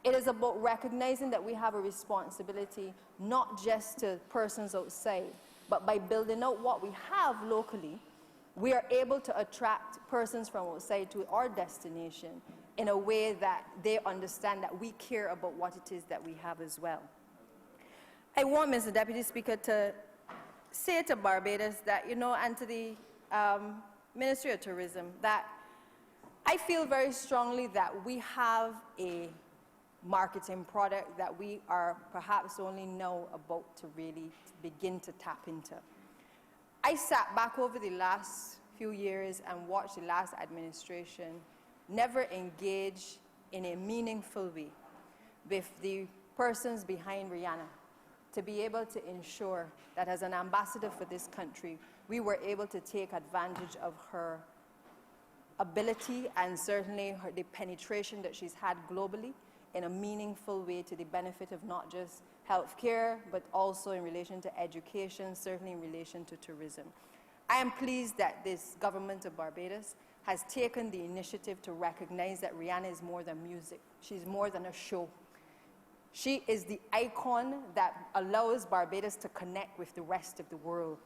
It is about recognizing that we have a responsibility not just to persons outside, but by building out what we have locally, we are able to attract persons from outside to our destination in a way that they understand that we care about what it is that we have as well. I want, Mr. Deputy Speaker, to say to Barbados that, and to the Ministry of Tourism, that I feel very strongly that we have a marketing product that we are perhaps only now about to really begin to tap into. I sat back over the last few years and watched the last administration never engage in a meaningful way with the persons behind Rihanna to be able to ensure that as an ambassador for this country, we were able to take advantage of her ability and certainly the penetration that she's had globally in a meaningful way to the benefit of not just healthcare, but also in relation to education, certainly in relation to tourism. I am pleased that this government of Barbados has taken the initiative to recognize that Rihanna is more than music. She's more than a show. She is the icon that allows Barbados to connect with the rest of the world.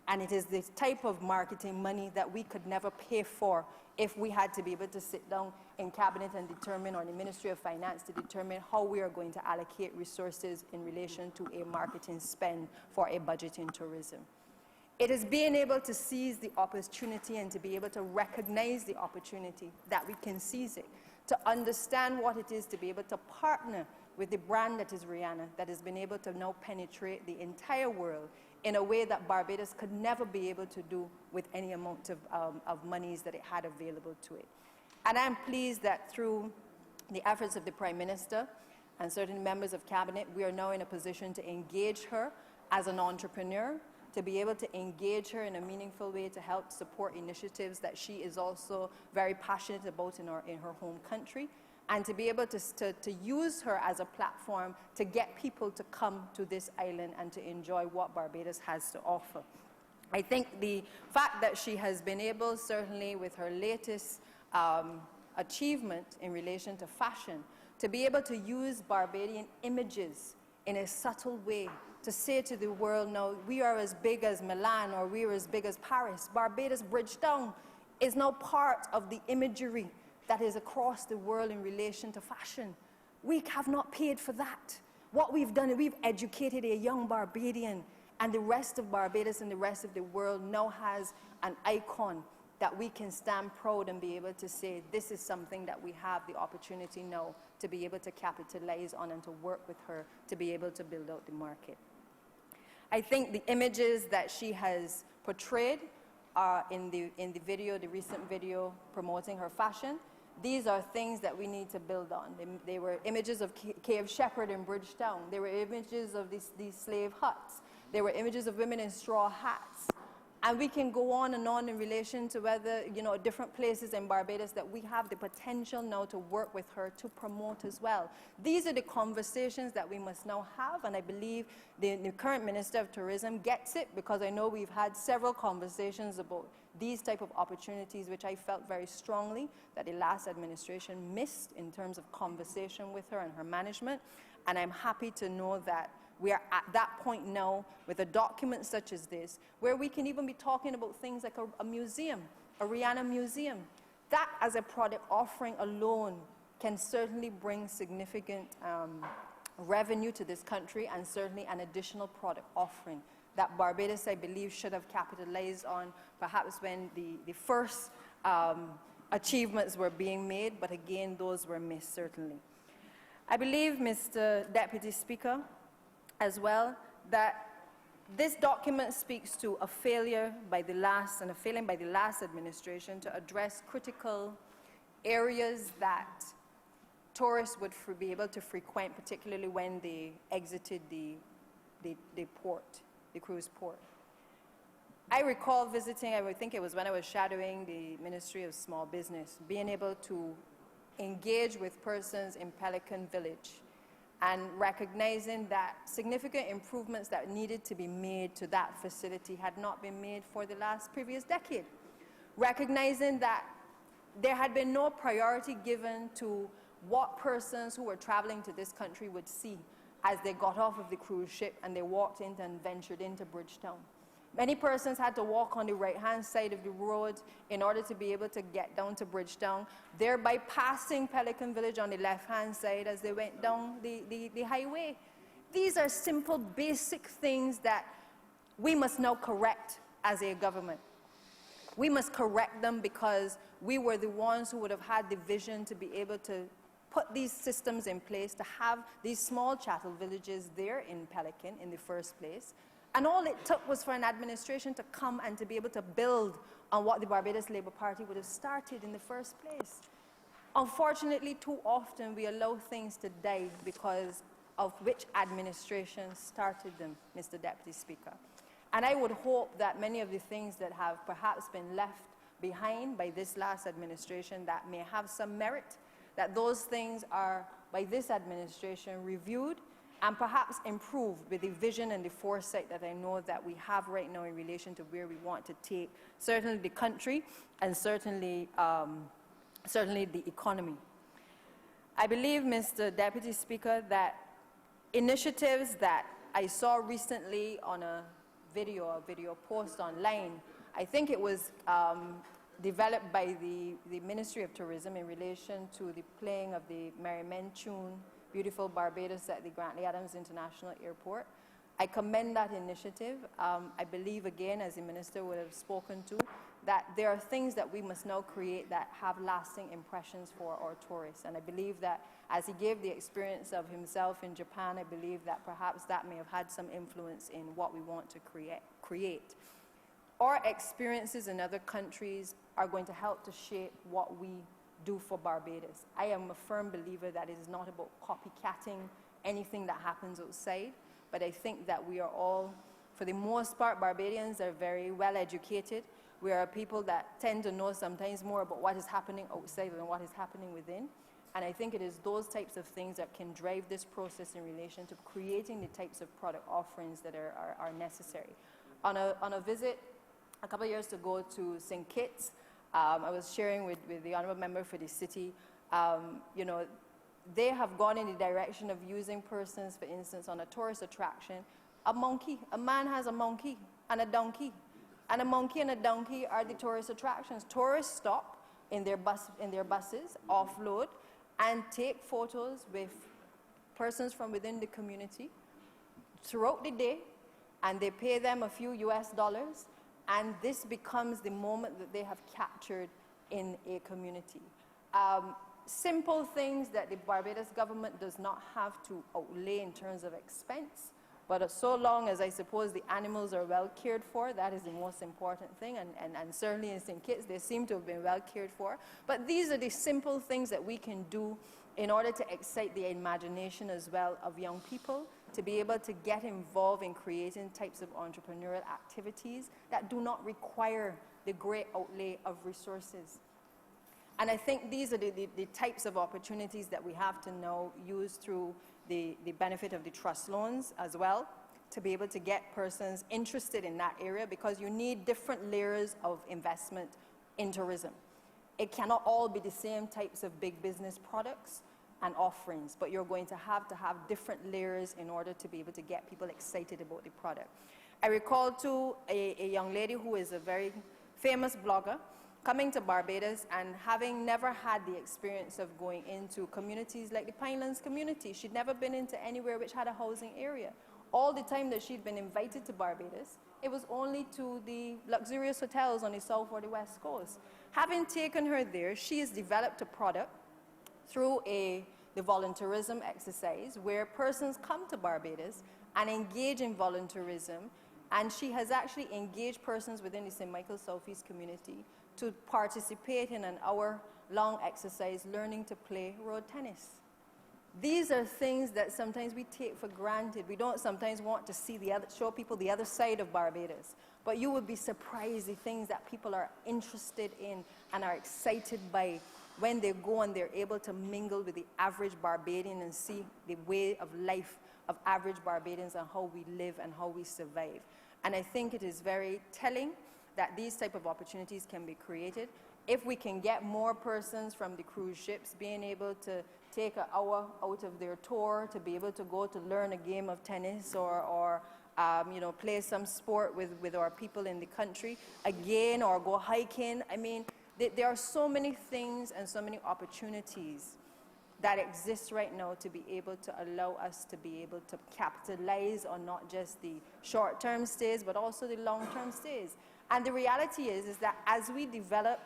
And it is the type of marketing money that we could never pay for if we had to be able to sit down in Cabinet and determine, or the Ministry of Finance to determine how we are going to allocate resources in relation to a marketing spend for a budget in tourism. It is being able to seize the opportunity and to be able to recognize the opportunity that we can seize it, to understand what it is to be able to partner with the brand that is Rihanna, that has been able to now penetrate the entire world in a way that Barbados could never be able to do with any amount of monies that it had available to it. And I'm pleased that through the efforts of the Prime Minister and certain members of Cabinet, we are now in a position to engage her as an entrepreneur, to be able to engage her in a meaningful way to help support initiatives that she is also very passionate about in her home country, and to be able to use her as a platform to get people to come to this island and to enjoy what Barbados has to offer. I think the fact that she has been able, certainly with her latest achievement in relation to fashion, to be able to use Barbadian images in a subtle way to say to the world, no, we are as big as Milan or we are as big as Paris. Barbados Bridgetown is now part of the imagery that is across the world in relation to fashion. We have not paid for that. What we've done is we've educated a young Barbadian, and the rest of Barbados and the rest of the world now has an icon that we can stand proud and be able to say, this is something that we have the opportunity now to be able to capitalize on and to work with her to be able to build out the market. I think the images that she has portrayed in the video, the recent video promoting her fashion, these are things that we need to build on. They were images of Cave Shepherd in Bridgetown. They were images of these slave huts. There were images of women in straw hats. And we can go on in relation to whether, different places in Barbados that we have the potential now to work with her to promote as well. These are the conversations that we must now have, and I believe the current Minister of Tourism gets it, because I know we've had several conversations about these type of opportunities, which I felt very strongly that the last administration missed in terms of conversation with her and her management. And I'm happy to know that we are at that point now with a document such as this, where we can even be talking about things like a museum, a Rihanna museum. That as a product offering alone can certainly bring significant revenue to this country, and certainly an additional product offering that Barbados, I believe, should have capitalized on perhaps when the first achievements were being made, but again, those were missed, certainly. I believe, Mr. Deputy Speaker, as well, that this document speaks to a failure by the last administration to address critical areas that tourists would be able to frequent, particularly when they exited the port, the cruise port. I recall visiting, I think it was when I was shadowing the Ministry of Small Business, being able to engage with persons in Pelican Village, and recognizing that significant improvements that needed to be made to that facility had not been made for the previous decade. Recognizing that there had been no priority given to what persons who were traveling to this country would see as they got off of the cruise ship and they walked into and ventured into Bridgetown. Many persons had to walk on the right-hand side of the road in order to be able to get down to Bridgetown, thereby passing Pelican Village on the left-hand side as they went down the highway. These are simple, basic things that we must now correct as a government. We must correct them because we were the ones who would have had the vision to be able to put these systems in place, to have these small chattel villages there in Pelican in the first place. And all it took was for an administration to come and to be able to build on what the Barbados Labour Party would have started in the first place. Unfortunately, too often we allow things to die because of which administration started them, Mr. Deputy Speaker. And I would hope that many of the things that have perhaps been left behind by this last administration that may have some merit, that those things are, by this administration, reviewed and perhaps improved with the vision and the foresight that I know that we have right now in relation to where we want to take certainly the country and certainly the economy. I believe, Mr. Deputy Speaker, that initiatives that I saw recently on a video post online, I think it was developed by the Ministry of Tourism in relation to the playing of the Merry Men tune, Beautiful Barbados, at the Grantley Adams International Airport. I commend that initiative. I believe, again, as the Minister would have spoken to, that there are things that we must now create that have lasting impressions for our tourists. And I believe that as he gave the experience of himself in Japan, I believe that perhaps that may have had some influence in what we want to create. Our experiences in other countries are going to help to shape what we do for Barbados. I am a firm believer that it is not about copycatting anything that happens outside, but I think that we are all, for the most part, Barbadians are very well educated. We are people that tend to know sometimes more about what is happening outside than what is happening within. And I think it is those types of things that can drive this process in relation to creating the types of product offerings that are necessary. On a visit a couple of years ago to St. Kitts, I was sharing with the Honourable Member for the city, you know, they have gone in the direction of using persons, for instance, on a tourist attraction, a monkey. A man has a monkey and a donkey. And a monkey and a donkey are the tourist attractions. Tourists stop in their buses, offload, and take photos with persons from within the community throughout the day, and they pay them a few US dollars, and this becomes the moment that they have captured in a community. Simple things that the Barbados government does not have to outlay in terms of expense, but so long as I suppose the animals are well cared for, that is the most important thing, and certainly in St. Kitts they seem to have been well cared for. But these are the simple things that we can do in order to excite the imagination as well of young people, to be able to get involved in creating types of entrepreneurial activities that do not require the great outlay of resources. And I think these are the types of opportunities that we have to now use through the benefit of the trust loans as well, to be able to get persons interested in that area, because you need different layers of investment in tourism. It cannot all be the same types of big business products and offerings, but you're going to have different layers in order to be able to get people excited about the product. I recall too a young lady who is a very famous blogger coming to Barbados and having never had the experience of going into communities like the Pinelands community. She'd never been into anywhere which had a housing area. All the time that she'd been invited to Barbados, it was only to the luxurious hotels on the south or the west coast. Having taken her there, she has developed a product through the volunteerism exercise where persons come to Barbados and engage in volunteerism, and she has actually engaged persons within the St. Michael Southeast community to participate in an hour-long exercise learning to play road tennis. These are things that sometimes we take for granted. We don't sometimes want to see show people the other side of Barbados. But you would be surprised the things that people are interested in and are excited by when they go and they're able to mingle with the average Barbadian and see the way of life of average Barbadians and how we live and how we survive. And I think it is very telling that these type of opportunities can be created. If we can get more persons from the cruise ships being able to take an hour out of their tour to be able to go to learn a game of tennis or you know, play some sport with our people in the country again, or go hiking. I mean, there are so many things and so many opportunities that exist right now to be able to allow us to be able to capitalize on not just the short-term stays, but also the long-term stays. And the reality is that as we develop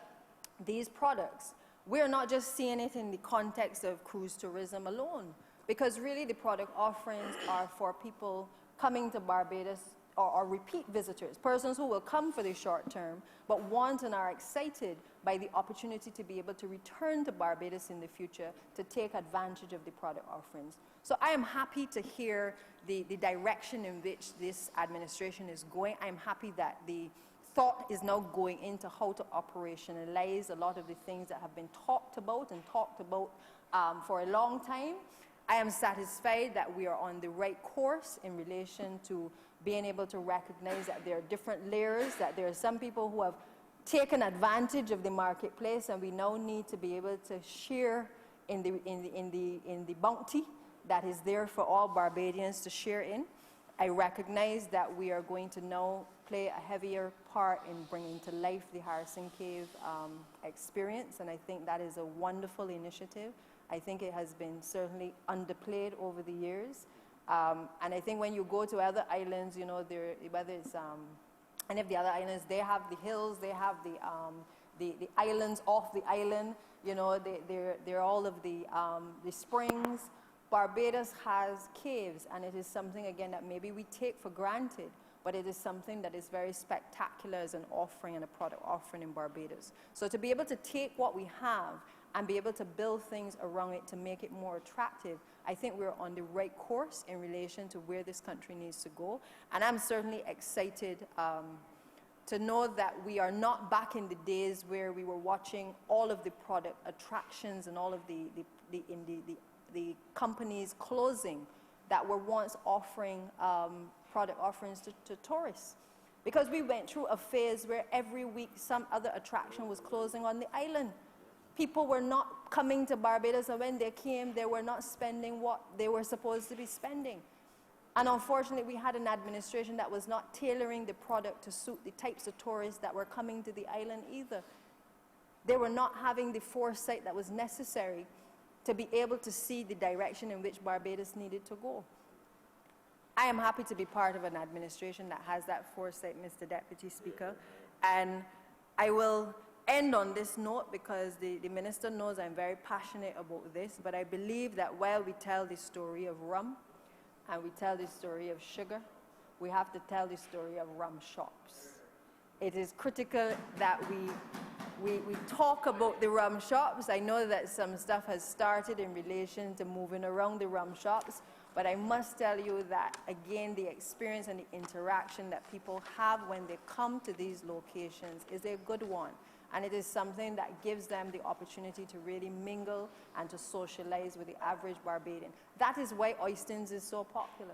these products, we're not just seeing it in the context of cruise tourism alone, because really the product offerings are for people coming to Barbados or repeat visitors, persons who will come for the short term, but want and are excited by the opportunity to be able to return to Barbados in the future to take advantage of the product offerings. So I am happy to hear the direction in which this administration is going. I'm happy that the thought is now going into how to operationalize a lot of the things that have been talked about for a long time. I am satisfied that we are on the right course in relation to being able to recognize that there are different layers, that there are some people who have taken advantage of the marketplace, and we now need to be able to share in the bounty that is there for all Barbadians to share in. I recognize that we are going to now play a heavier part in bringing to life the Harrison Cave experience, and I think that is a wonderful initiative. I think it has been certainly underplayed over the years. And I think when you go to other islands, you know, whether it's any of the other islands, they have the hills, they have the islands off the island, you know, they're all of the springs. Barbados has caves, and it is something, again, that maybe we take for granted, but it is something that is very spectacular as an offering and a product offering in Barbados. So to be able to take what we have and be able to build things around it to make it more attractive, I think we're on the right course in relation to where this country needs to go. And I'm certainly excited to know that we are not back in the days where we were watching all of the product attractions and all of the companies closing that were once offering product offerings to tourists. Because we went through a phase where every week some other attraction was closing on the island. People were not coming to Barbados, and when they came, they were not spending what they were supposed to be spending. And unfortunately, we had an administration that was not tailoring the product to suit the types of tourists that were coming to the island either. They were not having the foresight that was necessary to be able to see the direction in which Barbados needed to go. I am happy to be part of an administration that has that foresight, Mr. Deputy Speaker. And I will end on this note because the Minister knows I'm very passionate about this, but I believe that while we tell the story of rum and we tell the story of sugar, we have to tell the story of rum shops. It is critical that we talk about the rum shops. I know that some stuff has started in relation to moving around the rum shops, but I must tell you that, again, the experience and the interaction that people have when they come to these locations is a good one. And it is something that gives them the opportunity to really mingle and to socialize with the average Barbadian. That is why Oystons is so popular.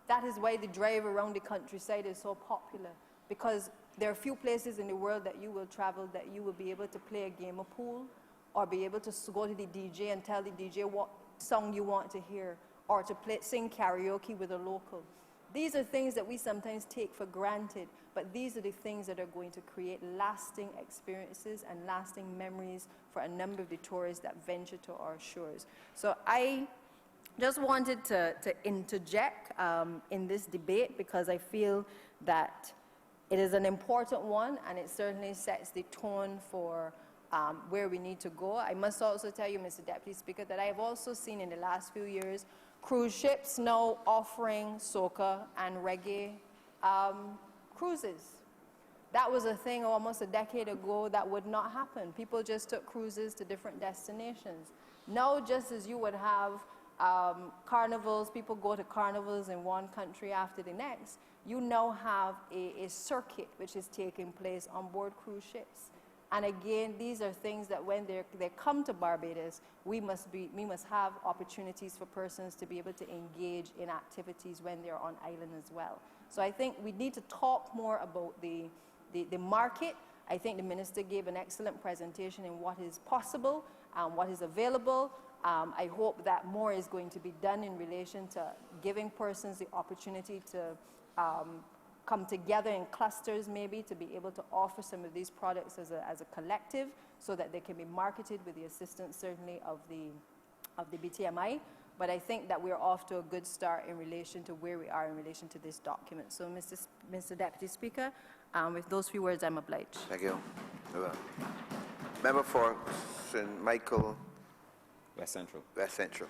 That is why the drive around the countryside is so popular, because there are few places in the world that you will travel that you will be able to play a game of pool or be able to go to the DJ and tell the DJ what song you want to hear, or to sing karaoke with a local. These are things that we sometimes take for granted, but these are the things that are going to create lasting experiences and lasting memories for a number of the tourists that venture to our shores. So I just wanted to interject in this debate because I feel that it is an important one, and it certainly sets the tone for where we need to go. I must also tell you, Mr. Deputy Speaker, that I have also seen in the last few years cruise ships now offering soca and reggae cruises. That was a thing almost a decade ago that would not happen. People just took cruises to different destinations. Now, just as you would have carnivals, people go to carnivals in one country after the next, you now have a circuit which is taking place on board cruise ships. And again, these are things that when they come to Barbados, we must have opportunities for persons to be able to engage in activities when they're on island as well. So I think we need to talk more about the market. I think the Minister gave an excellent presentation in what is possible and what is available. I hope that more is going to be done in relation to giving persons the opportunity to come together in clusters maybe to be able to offer some of these products as a collective so that they can be marketed with the assistance certainly of the BTMI. But I think that we're off to a good start in relation to where we are in relation to this document. So Mr. Deputy Speaker, with those few words, I'm obliged. Thank you. Member for St. Michael, West Central. West Central.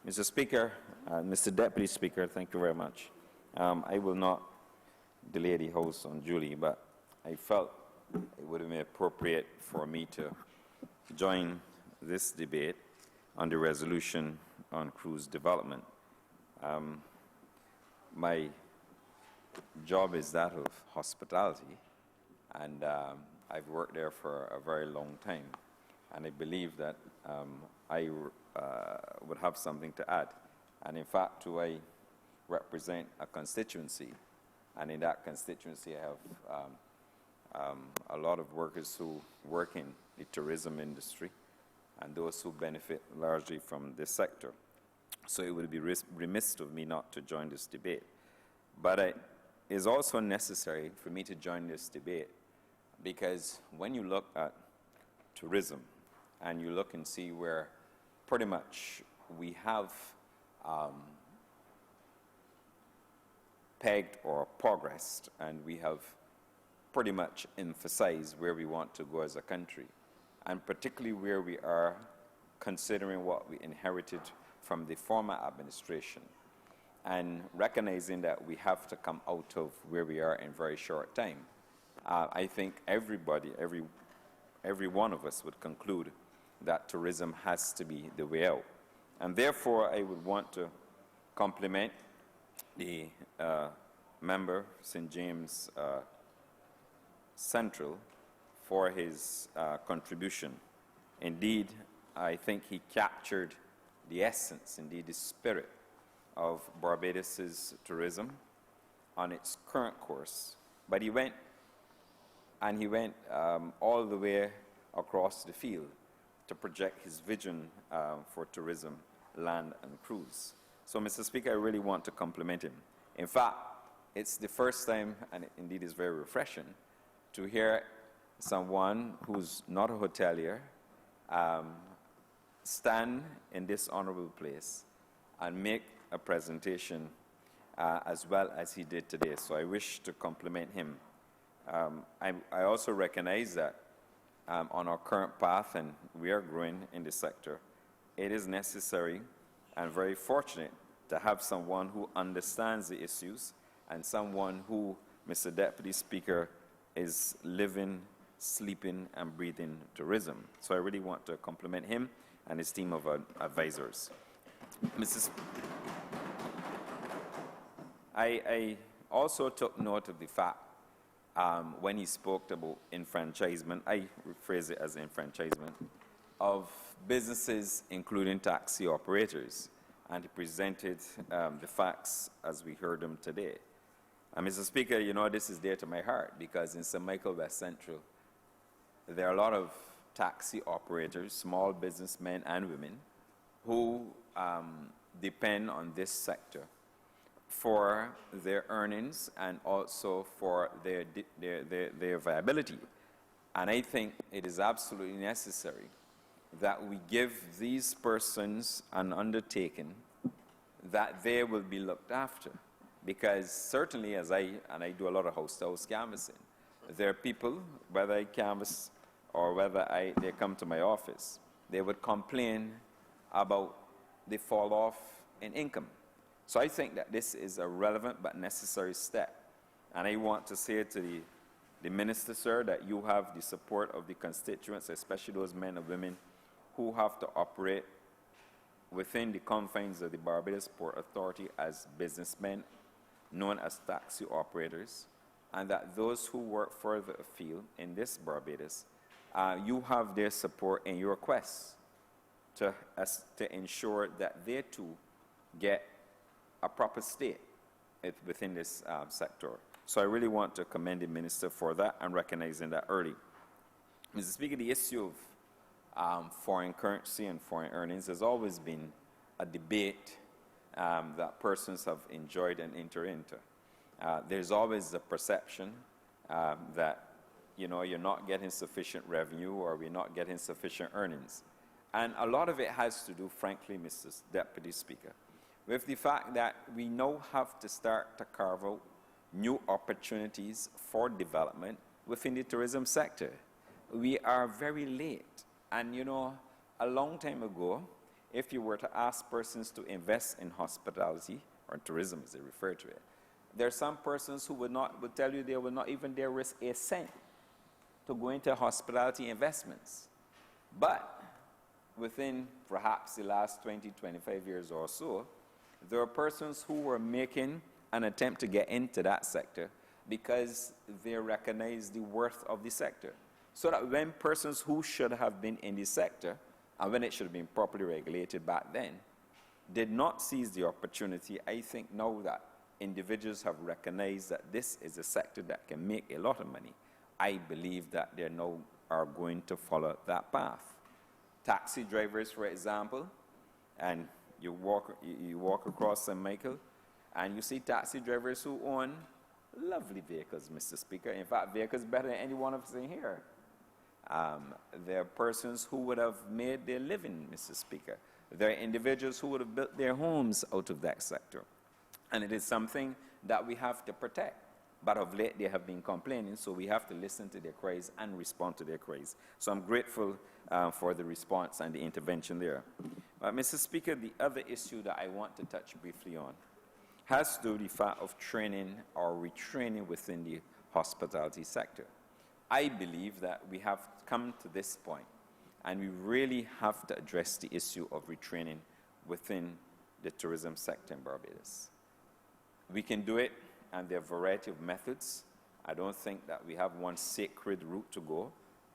Mr. Speaker, Mr. Deputy Speaker, thank you very much. I will not delay the House unduly, but I felt it would have been appropriate for me to join this debate on the resolution on cruise development. My job is that of hospitality, and I've worked there for a very long time, and I believe that I would have something to add. And in fact, I represent a constituency, and in that constituency I have a lot of workers who work in the tourism industry and those who benefit largely from this sector. So it would be remiss of me not to join this debate. But it is also necessary for me to join this debate because when you look at tourism and you look and see where pretty much we have pegged or progressed, and we have pretty much emphasized where we want to go as a country, and particularly where we are considering what we inherited from the former administration, and recognizing that we have to come out of where we are in very short time. I think everybody, every one of us would conclude that tourism has to be the way out. And therefore, I would want to compliment the member, St. James Central for his contribution. Indeed, I think he captured the essence, indeed the spirit of Barbados's tourism on its current course. But he went all the way across the field to project his vision for tourism, land, and cruise. So, Mr. Speaker, I really want to compliment him. In fact, it's the first time, and it indeed is very refreshing, to hear someone who's not a hotelier stand in this honorable place and make a presentation as well as he did today. So I wish to compliment him. I also recognize that on our current path, and we are growing in the sector, it is necessary and very fortunate to have someone who understands the issues and someone who, Mr. Deputy Speaker, is living, sleeping, and breathing tourism. So I really want to compliment him and his team of advisors. I also took note of the fact when he spoke about enfranchisement, I rephrase it as enfranchisement, of businesses, including taxi operators. And he presented the facts as we heard them today. And Mr. Speaker, you know, this is dear to my heart because in St. Michael West Central, there are a lot of taxi operators, small businessmen and women, who depend on this sector for their earnings and also for their viability. And I think it is absolutely necessary that we give these persons an undertaking that they will be looked after. Because certainly, as I do a lot of house-to-house canvassing, there are people, whether I canvass or whether they come to my office, they would complain about the fall off in income. So I think that this is a relevant but necessary step. And I want to say to the Minister, sir, that you have the support of the constituents, especially those men and women who have to operate within the confines of the Barbados Port Authority as businessmen, known as taxi operators, and that those who work further afield in this Barbados, you have their support in your quest to ensure that they too get a proper state within this sector. So I really want to commend the Minister for that and recognizing that early. Mr. Speaker, the issue of foreign currency and foreign earnings has always been a debate that persons have enjoyed and entered into. There's always the perception that, you know, you're not getting sufficient revenue or we're not getting sufficient earnings. And a lot of it has to do, frankly, Mr. Deputy Speaker, with the fact that we now have to start to carve out new opportunities for development within the tourism sector. We are very late. And, you know, a long time ago, if you were to ask persons to invest in hospitality, or tourism as they refer to it, there are some persons who would tell you they would not even dare risk a cent to go into hospitality investments. But within perhaps the last 20, 25 years or so, there are persons who were making an attempt to get into that sector because they recognize the worth of the sector. So that when persons who should have been in the sector, and when it should have been properly regulated back then, did not seize the opportunity, I think now that individuals have recognized that this is a sector that can make a lot of money, I believe that they now are going to follow that path. Taxi drivers, for example, and you walk across St. Michael, and you see taxi drivers who own lovely vehicles, Mr. Speaker. In fact, vehicles better than any one of us in here. There are persons who would have made their living, Mr. Speaker. There are individuals who would have built their homes out of that sector. And it is something that we have to protect. But of late, they have been complaining, so we have to listen to their cries and respond to their cries. So I'm grateful for the response and the intervention there. Mr. Speaker, the other issue that I want to touch briefly on has to do with the fact of training or retraining within the hospitality sector. I believe that we have come to this point, and we really have to address the issue of retraining within the tourism sector in Barbados. We can do it, and there are a variety of methods. I don't think that we have one sacred route to go,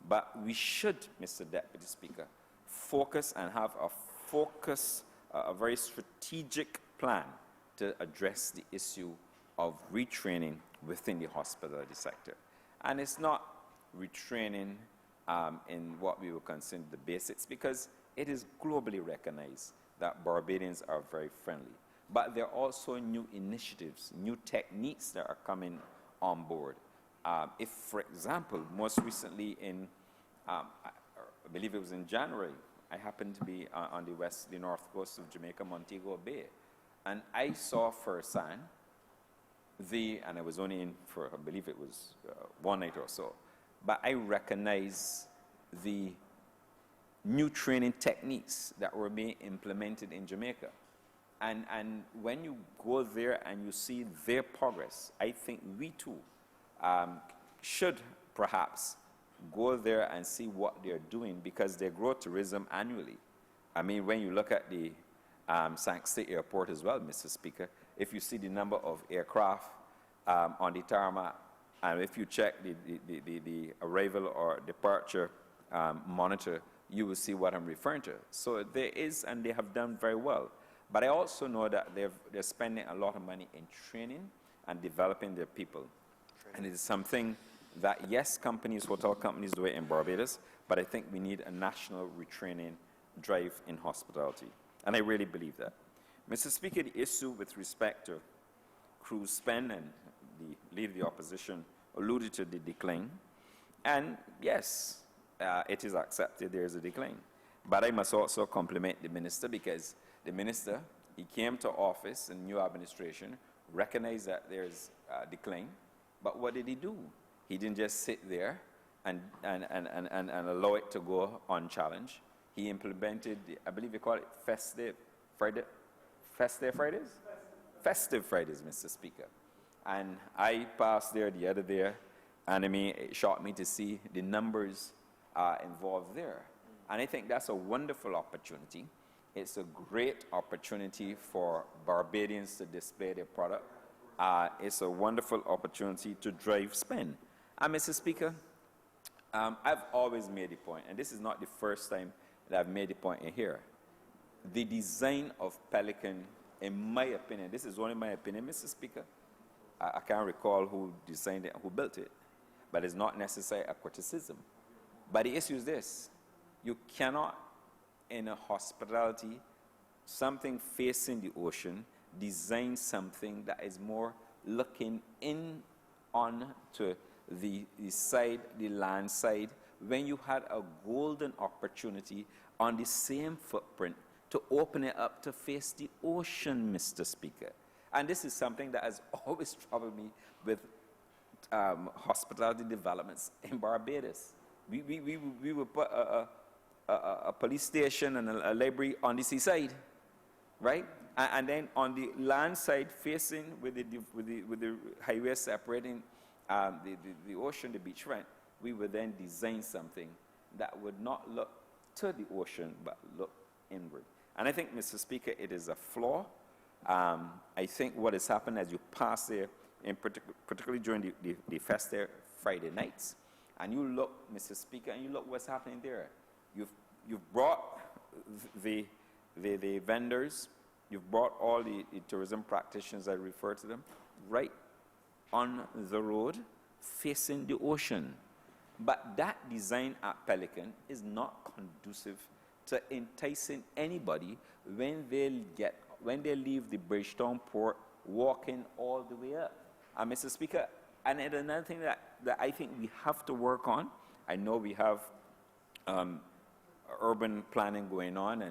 but we should, Mr. Deputy Speaker, focus and have a very strategic plan to address the issue of retraining within the hospitality sector. And it's not retraining in what we would consider the basics, because it is globally recognized that Barbadians are very friendly. But there are also new initiatives, new techniques that are coming on board. If, for example, most recently in, I believe it was in January, I happened to be on the north coast of Jamaica, Montego Bay, and I saw firsthand and I was only in for, I believe it was 1 night or so, but I recognized the new training techniques that were being implemented in Jamaica. And when you go there and you see their progress, I think we too should perhaps go there and see what they're doing, because they grow tourism annually. I mean, when you look at the Saint State Airport as well, Mr. Speaker, if you see the number of aircraft on the tarmac, and if you check the arrival or departure monitor, you will see what I'm referring to. So there is, and they have done very well. But I also know that they're spending a lot of money in training and developing their people. And it is something that, yes, hotel companies do it in Barbados, but I think we need a national retraining drive in hospitality. And I really believe that. Mr. Speaker, the issue with respect to cruise spend, and the Leader of the Opposition alluded to the decline. And yes, it is accepted there is a decline. But I must also compliment the minister, because the minister, he came to office in new administration, recognized that there's a decline, but what did he do? He didn't just sit there and allow it to go unchallenged. He implemented, I believe they call it Festive Fridays, Mr. Speaker. And I passed there the other day, and I mean, it shocked me to see the numbers involved there. And I think that's a wonderful opportunity. It's a great opportunity for Barbadians to display their product. It's a wonderful opportunity to drive spend. And Mr. Speaker, I've always made the point, and this is not the first time that I've made the point in here. The design of Pelican, in my opinion, this is only my opinion, Mr. Speaker, I can't recall who designed it and who built it, but it's not necessarily a criticism. But the issue is this: you cannot, in a hospitality, something facing the ocean, design something that is more looking in on to the side, the land side, when you had a golden opportunity on the same footprint to open it up to face the ocean, Mr. Speaker. And this is something that has always troubled me with hospitality developments in Barbados. We would put a police station and a library on the seaside, right? And then on the land side, facing with the highway separating the ocean, the beachfront, we would then design something that would not look to the ocean, but look inward. And I think, Mr. Speaker, it is a flaw. I think what has happened as you pass there, particularly during the festive Friday nights, and you look, Mr. Speaker, and you look what's happening there. You've brought the vendors, you've brought all the tourism practitioners, I refer to them, right on the road facing the ocean. But that design at Pelican is not conducive to enticing anybody when they leave the Bridgetown port walking all the way up. And Mr. Speaker, and another thing that I think we have to work on, I know we have urban planning going on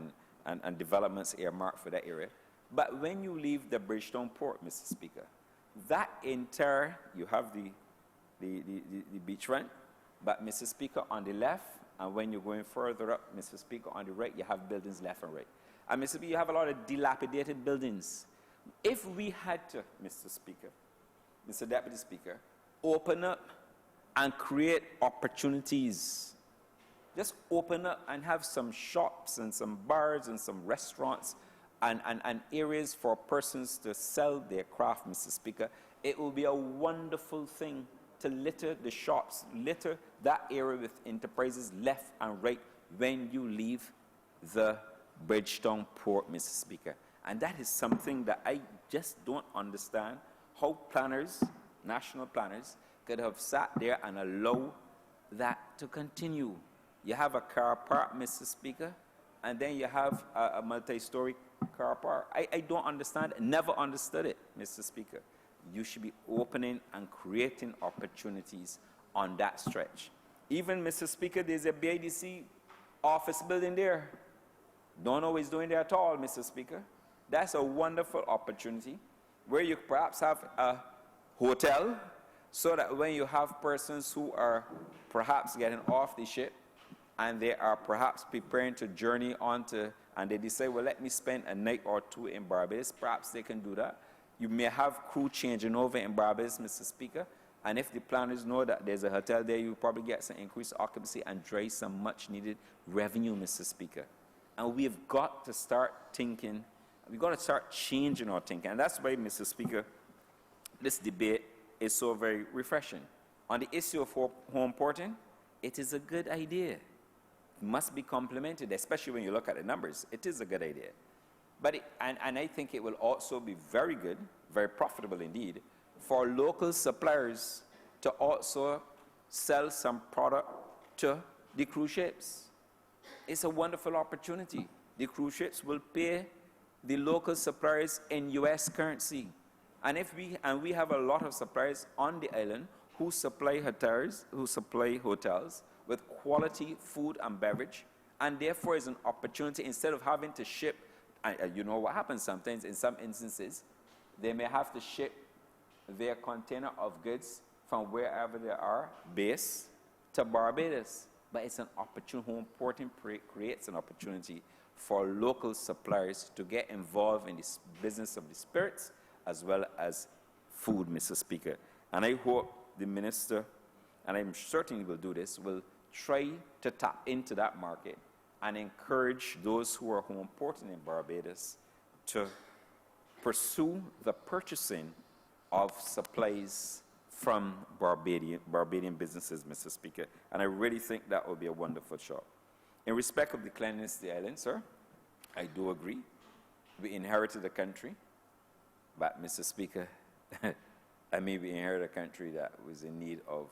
and developments earmarked for that area, but when you leave the Bridgetown port, Mr. Speaker, that entire, you have the beachfront, but Mr. Speaker, on the left, and when you're going further up, Mr. Speaker, on the right, you have buildings left and right. And Mr. Speaker, you have a lot of dilapidated buildings. If we had to, Mr. Speaker, Mr. Deputy Speaker, open up and create opportunities, just open up and have some shops and some bars and some restaurants and areas for persons to sell their craft, Mr. Speaker, it will be a wonderful thing to litter the shops, litter that area with enterprises left and right when you leave the Bridgetown port, Mr. Speaker. And that is something that I just don't understand how planners, national planners, could have sat there and allow that to continue. You have a car park, Mr. Speaker, and then you have a multi-story car park. I don't understand it, never understood it, Mr. Speaker. You should be opening and creating opportunities on that stretch. Even, Mr. Speaker, there's a BIDC office building there. Don't know what it's doing there at all, Mr. Speaker. That's a wonderful opportunity where you perhaps have a hotel so that when you have persons who are perhaps getting off the ship and they are perhaps preparing to journey on to, and they decide, well, let me spend a night or two in Barbados, perhaps they can do that. You may have crew changing over in Barbados, Mr. Speaker, and if the planners know that there's a hotel there, you'll probably get some increased occupancy and drive some much-needed revenue, Mr. Speaker. And we've got to start thinking, we've got to start changing our thinking. And that's why, Mr. Speaker, this debate is so very refreshing. On the issue of home porting, it is a good idea. It must be complemented, especially when you look at the numbers. It is a good idea. But and I think it will also be very good, very profitable indeed, for local suppliers to also sell some product to the cruise ships. It's a wonderful opportunity. The cruise ships will pay the local suppliers in U.S. currency. And we have a lot of suppliers on the island who supply hotels with quality food and beverage, and therefore is an opportunity instead of having to ship. You know what happens sometimes in some instances, they may have to ship their container of goods from wherever they are based to Barbados. But it's an opportunity, home porting creates an opportunity for local suppliers to get involved in this business of the spirits as well as food, Mr. Speaker. And I hope the minister, and I'm certain he will do this, will try to tap into that market and encourage those who are home porting in Barbados to pursue the purchasing of supplies from Barbadian businesses, Mr. Speaker. And I really think that would be a wonderful shot. In respect of the cleanliness of the island, sir, I do agree. We inherited a country, but, Mr. Speaker, I mean, we inherited a country that was in need of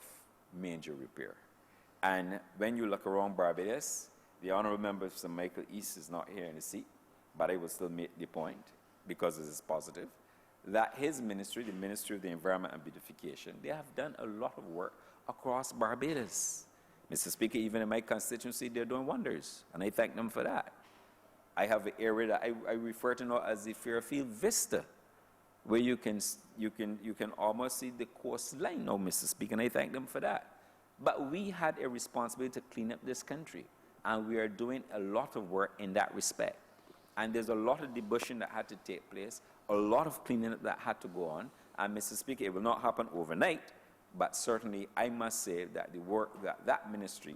major repair. And when you look around Barbados, the Honourable Member Sir Michael East is not here in the seat, but I will still make the point, because it is positive, that his ministry, the Ministry of the Environment and Beautification, they have done a lot of work across Barbados. Mr. Speaker, even in my constituency, they're doing wonders, and I thank them for that. I have an area that I refer to now as the Fairfield Vista, where you can almost see the coastline now, Mr. Speaker, and I thank them for that. But we had a responsibility to clean up this country, and we are doing a lot of work in that respect. And there's a lot of debushing that had to take place, a lot of cleaning up that had to go on, and, Mr. Speaker, it will not happen overnight, but certainly I must say that the work that that ministry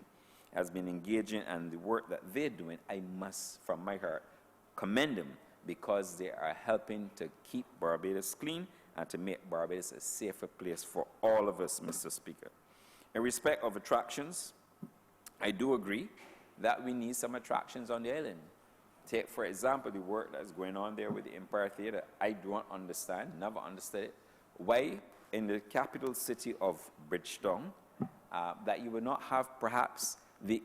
has been engaging and the work that they're doing, I must, from my heart, commend them, because they are helping to keep Barbados clean and to make Barbados a safer place for all of us, Mr. Speaker. In respect of attractions, I do agree that we need some attractions on the island. Take, for example, the work that's going on there with the Empire Theatre. I don't understand, never understood it, why in the capital city of Bridgetown that you would not have perhaps the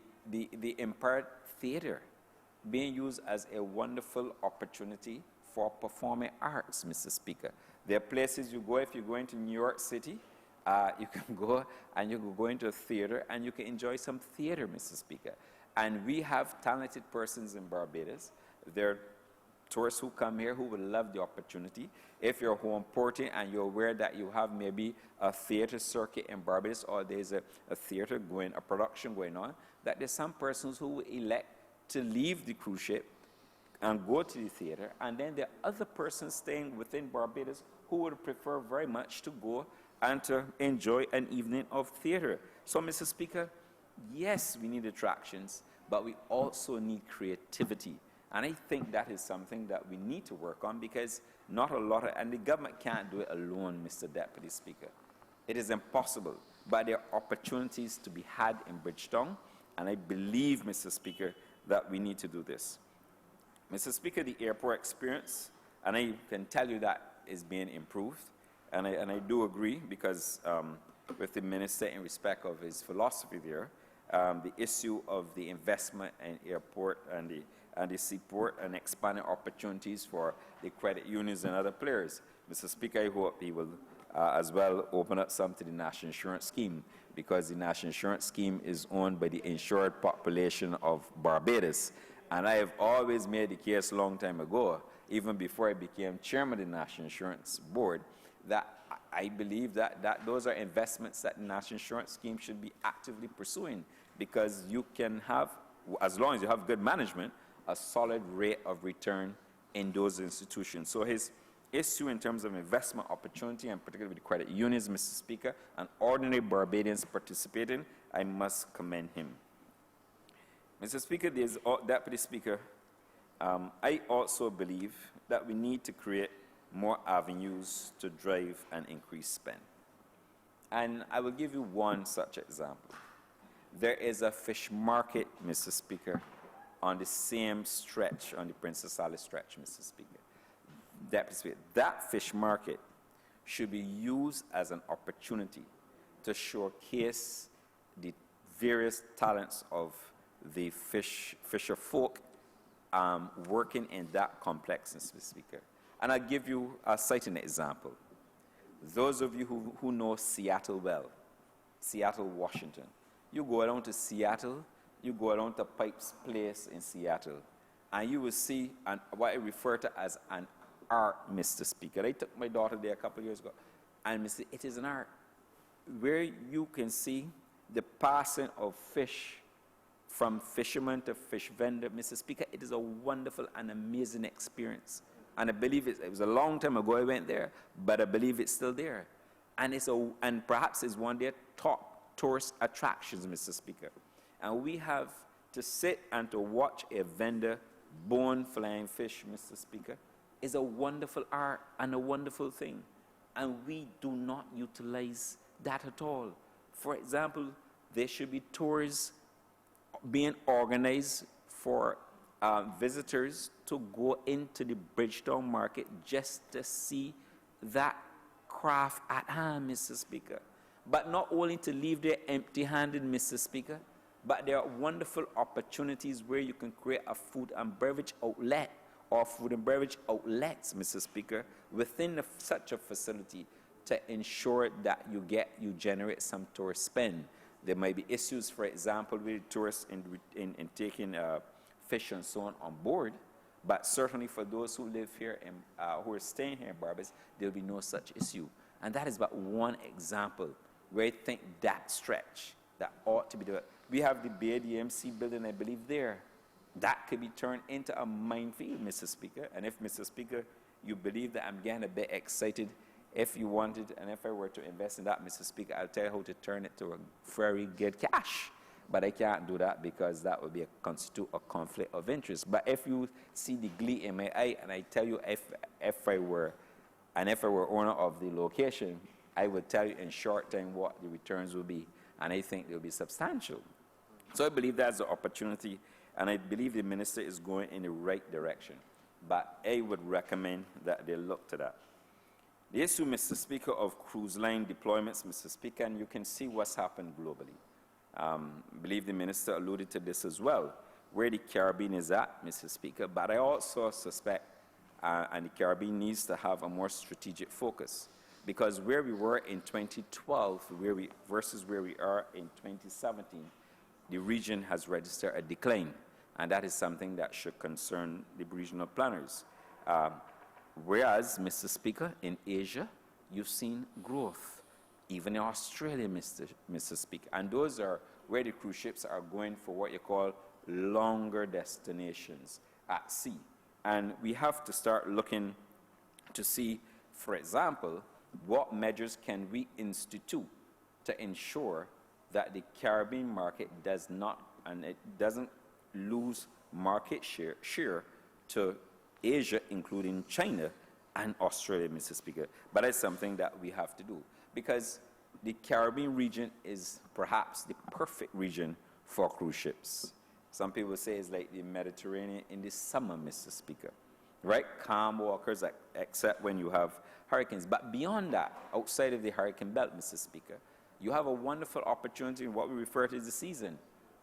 Empire Theatre being used as a wonderful opportunity for performing arts, Mr. Speaker. There are places you go, if you go into New York City, you can go and you can go into a theater and you can enjoy some theater, Mr. Speaker. And we have talented persons in Barbados. There are tourists who come here who would love the opportunity. If you're home porting and you're aware that you have maybe a theater circuit in Barbados, or there's a theater going, a production going on, that there's some persons who will elect to leave the cruise ship and go to the theater, and then there are other persons staying within Barbados who would prefer very much to go and to enjoy an evening of theater. So, Mr. Speaker, yes, we need attractions, but we also need creativity. And I think that is something that we need to work on, because not a lot of, and the government can't do it alone, Mr. Deputy Speaker. It is impossible. but there are opportunities to be had in Bridgetown, and I believe, Mr. Speaker, that we need to do this. Mr. Speaker, the airport experience, and I can tell you that is being improved, and I do agree, because with the minister, in respect of his philosophy there, the issue of the investment in airport and the seaport and expanding opportunities for the credit unions and other players. Mr. Speaker, I hope he will as well open up some to the national insurance scheme, because the national insurance scheme is owned by the insured population of Barbados. And I have always made the case a long time ago, even before I became chairman of the National Insurance Board, that I believe that those are investments that the National Insurance Scheme should be actively pursuing, because you can have, as long as you have good management, a solid rate of return in those institutions. So his issue in terms of investment opportunity, and particularly with the credit unions, Mr. Speaker, and ordinary Barbadians participating, I must commend him. Mr. Speaker, Deputy Speaker, I also believe that we need to create more avenues to drive and increase spend. And I will give you one such example. There is a fish market, Mr. Speaker, on the same stretch, on the Princess Alice stretch, Mr. Speaker. Deputy Speaker, that fish market should be used as an opportunity to showcase the various talents of the fisher folk working in that complex, Mr. Speaker. And I'll give you a citing example. Those of you who know Seattle well, Seattle, Washington, you go down to Seattle, you go down to Pike's Place in Seattle, and you will see what I refer to as an art, Mr. Speaker. I took my daughter there a couple of years ago, and it is an art where you can see the passing of fish from fisherman to fish vendor, Mr. Speaker. It is a wonderful and amazing experience. And I believe it was a long time ago I went there, but I believe it's still there. And and perhaps it's one of their top tourist attractions, Mr. Speaker. And we have to sit and to watch a vendor bone flying fish, Mr. Speaker, is a wonderful art and a wonderful thing. And we do not utilize that at all. For example, there should be tours being organized for visitors to go into the Bridgetown market just to see that craft at hand, Mr. Speaker. But not only to leave there empty-handed, Mr. Speaker, but there are wonderful opportunities where you can create a food and beverage outlet or food and beverage outlets, Mr. Speaker, within such a facility to ensure that you generate some tourist spend. There may be issues, for example, with tourists in taking fish and so on board, but certainly for those who live here and who are staying here in Barbados, there will be no such issue. And that is but one example where I think that stretch, that ought to be done. We have the BADMC building, I believe, there. That could be turned into a minefield, Mr. Speaker. And if, Mr. Speaker, you believe that I'm getting a bit excited, if you wanted, and if I were to invest in that, Mr. Speaker, I'll tell you how to turn it to a very good cash. But I can't do that because that would constitute a conflict of interest. But if you see the glee in my eye, and I tell you if I were owner of the location, I would tell you in short time what the returns will be, and I think they'll be substantial. So I believe that's the opportunity, and I believe the minister is going in the right direction. But I would recommend that they look to that. The issue, Mr. Speaker, of cruise line deployments, Mr. Speaker, and you can see what's happened globally. I believe the minister alluded to this as well, where the Caribbean is at, Mr. Speaker, but I also suspect, and the Caribbean needs to have a more strategic focus, because where we were in 2012 versus where we are in 2017, the region has registered a decline, and that is something that should concern the regional planners. Whereas, Mr. Speaker, in Asia, you've seen growth, even in Australia, Mr. Speaker, and those are where the cruise ships are going for what you call longer destinations at sea. And we have to start looking to see, for example, what measures can we institute to ensure that the Caribbean market does not, and it doesn't lose market share to Asia, including China and Australia, Mr. Speaker. But it's something that we have to do. Because the Caribbean region is perhaps the perfect region for cruise ships. Some people say it's like the Mediterranean in the summer, Mr. Speaker, right? Calm waters, except when you have hurricanes. But beyond that, outside of the hurricane belt, Mr. Speaker, you have a wonderful opportunity in what we refer to as the season.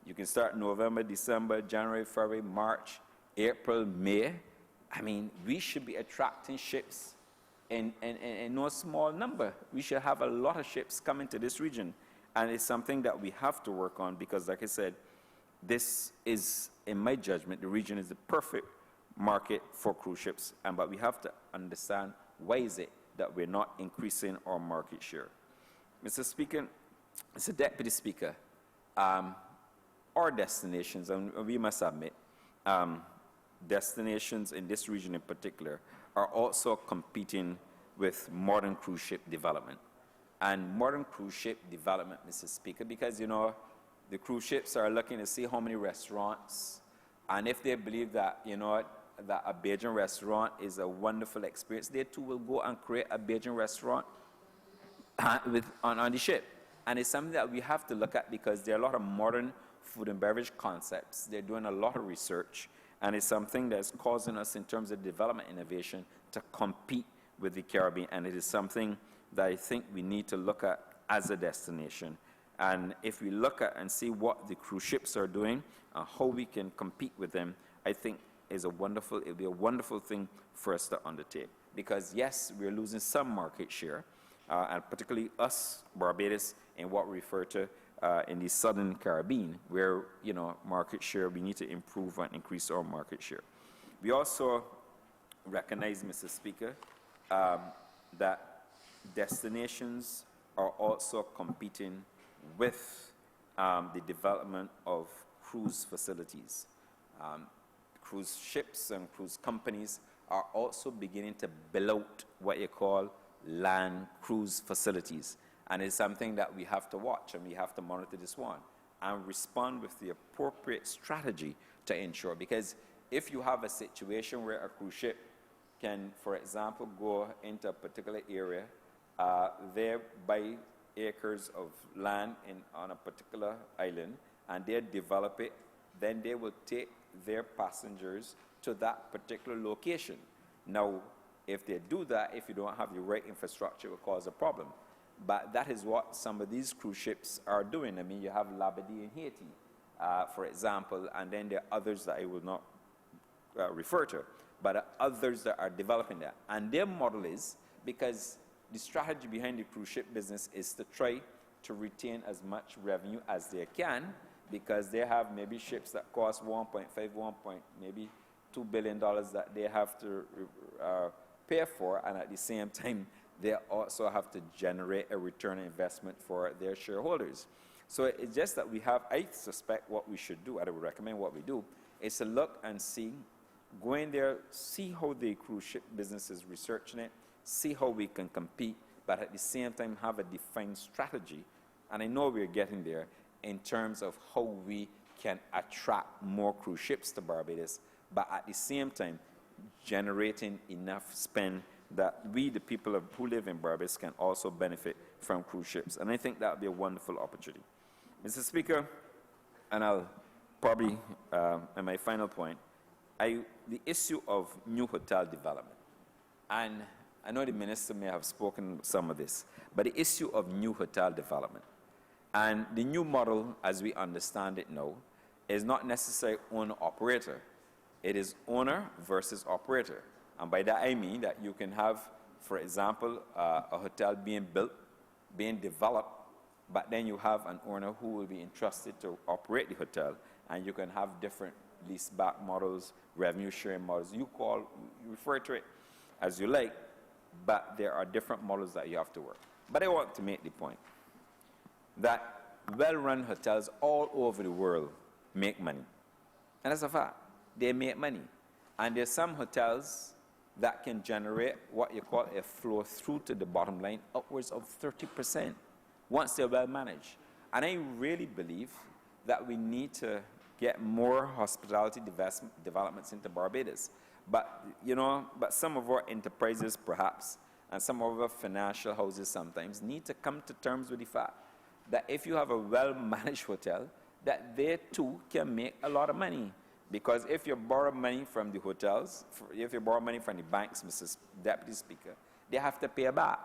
You can start November, December, January, February, March, April, May. I mean, we should be attracting ships in no small number. We should have a lot of ships coming to this region. And it's something that we have to work on because, like I said, this is, in my judgment, the region is the perfect market for cruise ships. But we have to understand why is it that we're not increasing our market share. Mr. Speaker, Mr. Deputy Speaker, our destinations, and we must admit, destinations in this region in particular are also competing with modern cruise ship development. And modern cruise ship development, Mr. Speaker, because, you know, the cruise ships are looking to see how many restaurants, and if they believe that, you know, that a Bajan restaurant is a wonderful experience, they too will go and create a Bajan restaurant on the ship. And it's something that we have to look at because there are a lot of modern food and beverage concepts. They're doing a lot of research, and it's something that's causing us in terms of development innovation to compete with the Caribbean, and it is something that I think we need to look at as a destination. And if we look at and see what the cruise ships are doing and how we can compete with them, I think it'll be a wonderful thing for us to undertake. Because yes, we're losing some market share, and particularly us, Barbados, in what we refer to in the Southern Caribbean, where, you know, market share, we need to improve and increase our market share. We also recognize, Mr. Speaker, that destinations are also competing with the development of cruise facilities. Cruise ships and cruise companies are also beginning to build out what you call land cruise facilities. And it's something that we have to watch, and we have to monitor this one and respond with the appropriate strategy to ensure. Because if you have a situation where a cruise ship can, for example, go into a particular area, there buy acres of land on a particular island, and they develop it, then they will take their passengers to that particular location. Now, if they do that, if you don't have the right infrastructure, it will cause a problem. But that is what some of these cruise ships are doing. I mean, you have Labadee in Haiti, for example, and then there are others that I will not refer to, but others that are developing that. And their model is, because the strategy behind the cruise ship business is to try to retain as much revenue as they can, because they have maybe ships that cost maybe $2 billion that they have to pay for, and at the same time, they also have to generate a return on investment for their shareholders. So it's just that we have, I suspect what we should do, I would recommend what we do, is to look and see, go in there, see how the cruise ship business is researching it, see how we can compete, but at the same time have a defined strategy. And I know we're getting there in terms of how we can attract more cruise ships to Barbados, but at the same time, generating enough spend that we, the people who live in Barbados, can also benefit from cruise ships. And I think that would be a wonderful opportunity. Mr. Speaker, and I'll probably, in my final point, the issue of new hotel development. And I know the minister may have spoken some of this, but the issue of new hotel development. And the new model, as we understand it now, is not necessarily owner-operator. It is owner versus operator. And by that I mean that you can have, for example, a hotel being built, being developed, but then you have an owner who will be entrusted to operate the hotel, and you can have different leaseback models, revenue sharing models. You refer to it as you like, but there are different models that you have to work. But I want to make the point that well-run hotels all over the world make money. And as a fact, they make money. And there's some hotels that can generate what you call a flow through to the bottom line, upwards of 30%, once they're well managed. And I really believe that we need to get more hospitality developments into Barbados. But, you know, but some of our enterprises perhaps and some of our financial houses sometimes need to come to terms with the fact that if you have a well-managed hotel, that they too can make a lot of money. Because if you borrow money from the hotels, if you borrow money from the banks, Mrs. Deputy Speaker, they have to pay back.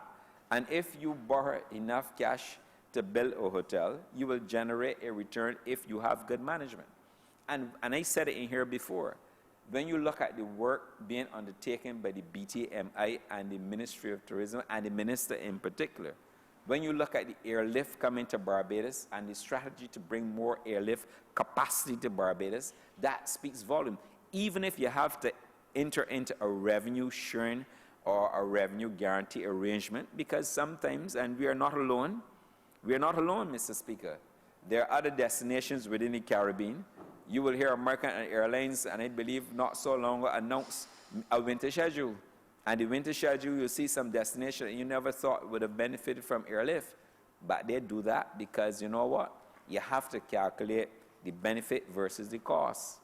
And if you borrow enough cash to build a hotel, you will generate a return if you have good management. And I said it in here before. When you look at the work being undertaken by the BTMI and the Ministry of Tourism and the minister in particular, when you look at the airlift coming to Barbados and the strategy to bring more airlift capacity to Barbados, that speaks volume. Even if you have to enter into a revenue sharing or a revenue guarantee arrangement, because sometimes, and we are not alone, Mr. Speaker. There are other destinations within the Caribbean. You will hear American Airlines, and I believe not so long ago, announce a winter schedule. And the winter schedule, you'll see some destinations you never thought would have benefited from airlift. But they do that because, you know what? You have to calculate the benefit versus the cost.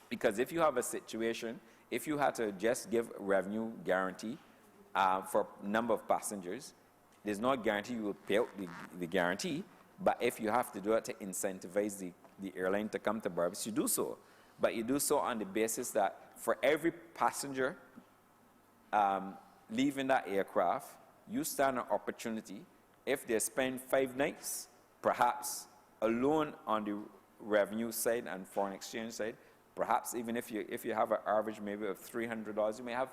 Because if you have a situation, if you had to just give revenue guarantee for number of passengers, there's no guarantee you will pay out the guarantee. But if you have to do it to incentivize the airline to come to Barbados, you do so. But you do so on the basis that for every passenger leaving that aircraft, you stand an opportunity. If they spend 5 nights, perhaps alone on the revenue side and foreign exchange side, perhaps even if you have an average maybe of $300, you may have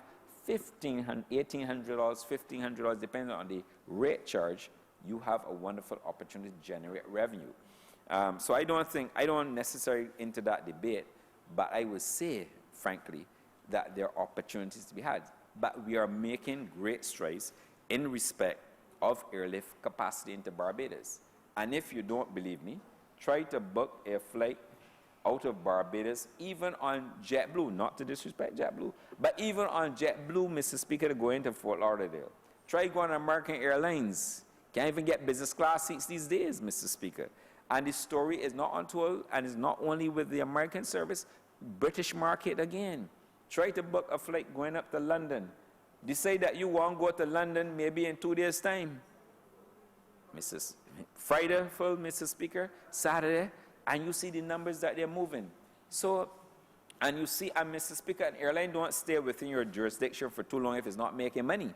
$1,800, $1,500, depending on the rate charge. You have a wonderful opportunity to generate revenue. So I don't necessarily into that debate, but I would say, frankly, that there are opportunities to be had. But we are making great strides in respect of airlift capacity into Barbados. And if you don't believe me, try to book a flight out of Barbados, even on JetBlue, not to disrespect JetBlue, but even on JetBlue, Mr. Speaker, to go into Fort Lauderdale. Try going on American Airlines. Can't even get business class seats these days, Mr. Speaker. And the story is not untold, and it's not only with the American service, British market again. Try to book a flight going up to London. Decide that you won't go to London maybe in 2 days' time. Friday full, Mr. Speaker, Saturday, and you see the numbers that they're moving. So, and you see, and Mr. Speaker, an airline don't stay within your jurisdiction for too long if it's not making money.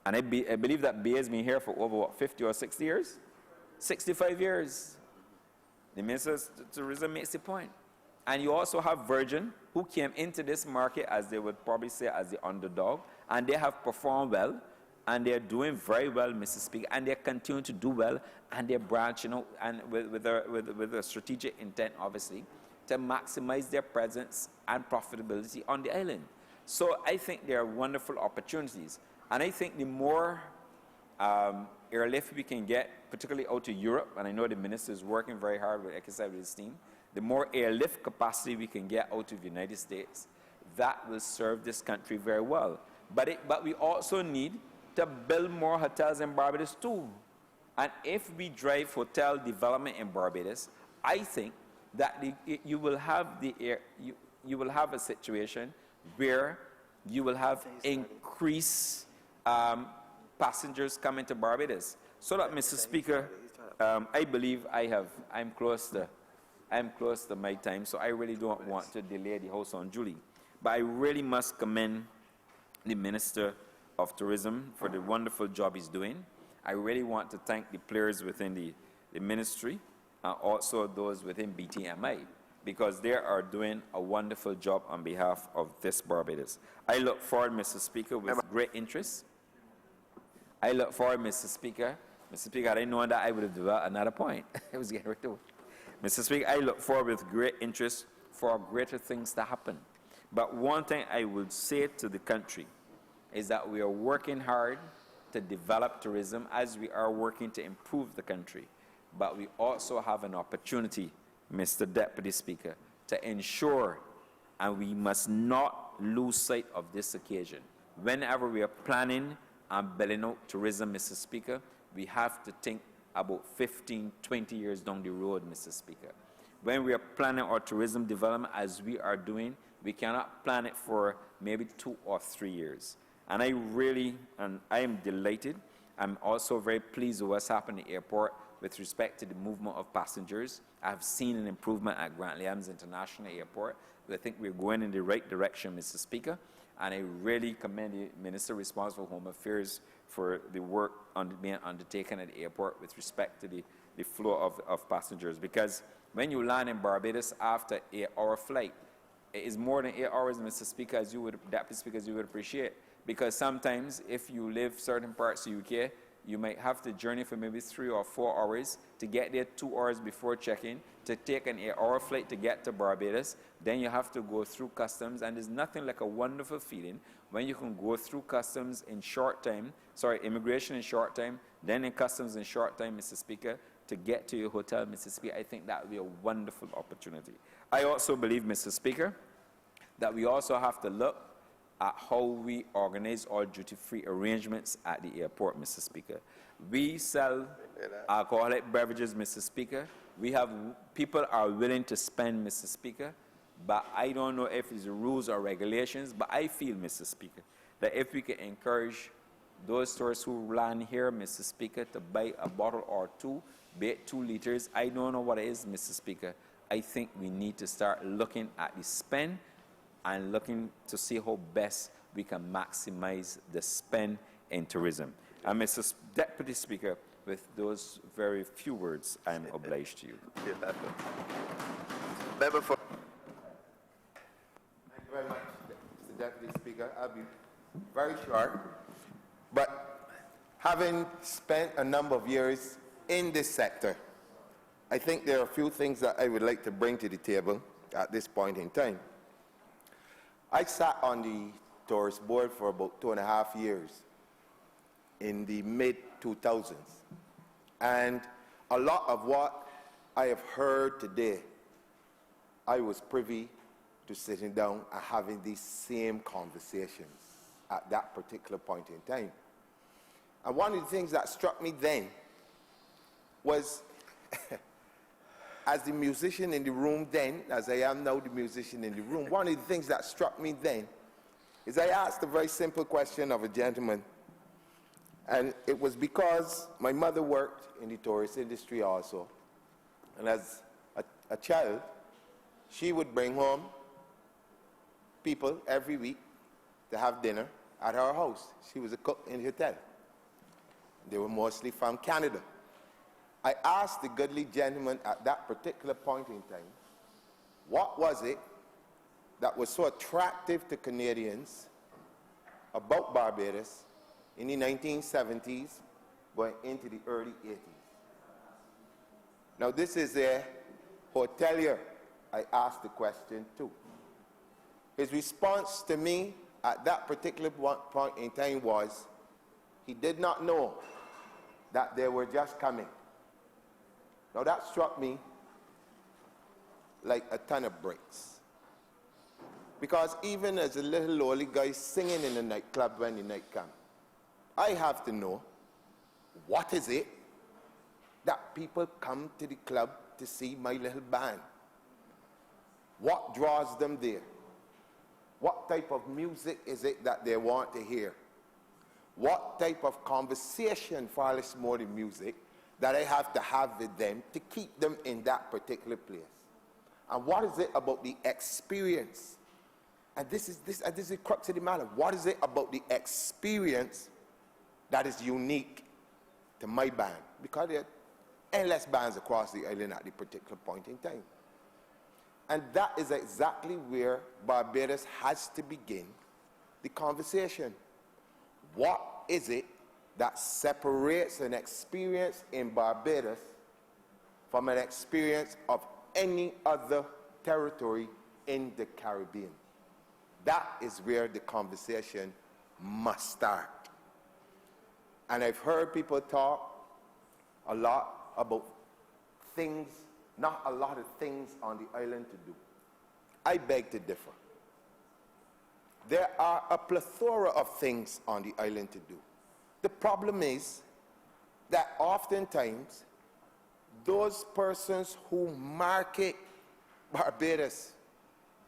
And I believe that BA has been here for over, 50 or 60 years? 65 years. The Minister of Tourism makes the point. And you also have Virgin, who came into this market, as they would probably say, as the underdog, and they have performed well, and they're doing very well, Mr. Speaker, and they continue to do well, and they're branching out, and with a strategic intent, obviously, to maximize their presence and profitability on the island. So I think there are wonderful opportunities. And I think the more airlift we can get, particularly out to Europe, and I know the minister is working very hard with his team, the more airlift capacity we can get out of the United States, that will serve this country very well. But we also need to build more hotels in Barbados too. And if we drive hotel development in Barbados, I think that you will have a situation where you will have increased passengers coming to Barbados. So that, Mr. Speaker, I believe I'm close to my time, so I really don't want to delay the House unduly. But I really must commend the Minister of Tourism for the wonderful job he's doing. I really want to thank the players within the ministry, also those within BTMI, because they are doing a wonderful job on behalf of this Barbados. I look forward, Mr. Speaker, with great interest. I look forward, Mr. Speaker. Mr. Speaker, I didn't know that I would have developed another point. I was getting ready to. Mr. Speaker, I look forward with great interest for greater things to happen. But one thing I would say to the country is that we are working hard to develop tourism as we are working to improve the country. But we also have an opportunity, Mr. Deputy Speaker, to ensure, and we must not lose sight of this occasion. Whenever we are planning and building out tourism, Mr. Speaker, we have to think about 15, 20 years down the road, Mr. Speaker. When we are planning our tourism development, as we are doing, we cannot plan it for maybe 2 or 3 years. And I am delighted. I'm also very pleased with what's happened at the airport with respect to the movement of passengers. I've seen an improvement at Grantley Adams International Airport. I think we're going in the right direction, Mr. Speaker. And I really commend the Minister responsible for Home Affairs for the work being undertaken at the airport with respect to the flow of passengers. Because when you land in Barbados after an 8-hour flight, it is more than 8 hours, Mr. Speaker, Deputy Speaker, as you would appreciate. Because sometimes if you live certain parts of the UK, you might have to journey for maybe 3 or 4 hours to get there 2 hours before check-in, to take an 8-hour flight to get to Barbados. Then you have to go through customs, and there's nothing like a wonderful feeling when you can go through customs in short time, immigration in short time, then in customs in short time, Mr. Speaker, to get to your hotel, Mr. Speaker. I think that would be a wonderful opportunity. I also believe, Mr. Speaker, that we also have to look at how we organize all duty-free arrangements at the airport, Mr. Speaker. We sell alcoholic beverages, Mr. Speaker. People are willing to spend, Mr. Speaker, but I don't know if it's the rules or regulations, but I feel, Mr. Speaker, that if we can encourage those tourists who land here, Mr. Speaker, to buy a bottle or two, be it 2 liters, I don't know what it is, Mr. Speaker. I think we need to start looking at the spend and looking to see how best we can maximize the spend in tourism. And Mr. Deputy Speaker, with those very few words, I'm obliged to you. Member for Thank you very much, Mr. Deputy Speaker. I'll be very short. But having spent a number of years in this sector, I think there are a few things that I would like to bring to the table at this point in time. I sat on the tourist board for about 2.5 years in the mid-2000s. And a lot of what I have heard today, I was privy to sitting down and having these same conversations at that particular point in time. And one of the things that struck me then was, as the musician in the room then, as I am now the musician in the room, one of the things that struck me then is I asked a very simple question of a gentleman. And it was because my mother worked in the tourist industry also. And as a child, she would bring home people every week to have dinner at her house. She was a cook in the hotel. They were mostly from Canada. I asked the goodly gentleman at that particular point in time, what was it that was so attractive to Canadians about Barbados in the 1970s going into the early 80s? Now, this is a hotelier I asked the question to. His response to me at that particular point in time was, he did not know that they were just coming. Now that struck me like a ton of bricks. Because even as a little lowly guy singing in a nightclub when the night comes, I have to know, what is it that people come to the club to see my little band? What draws them there? What type of music is it that they want to hear? What type of conversation, far less more than music, that I have to have with them to keep them in that particular place? And what is it about the experience? And this is the crux of the matter. What is it about the experience that is unique to my band? Because there are endless bands across the island at the particular point in time. And that is exactly where Barbados has to begin the conversation. What is it that separates an experience in Barbados from an experience of any other territory in the Caribbean? That is where the conversation must start. And I've heard people talk a lot about things, not a lot of things on the island to do. I beg to differ. There are a plethora of things on the island to do. The problem is that oftentimes those persons who market Barbados,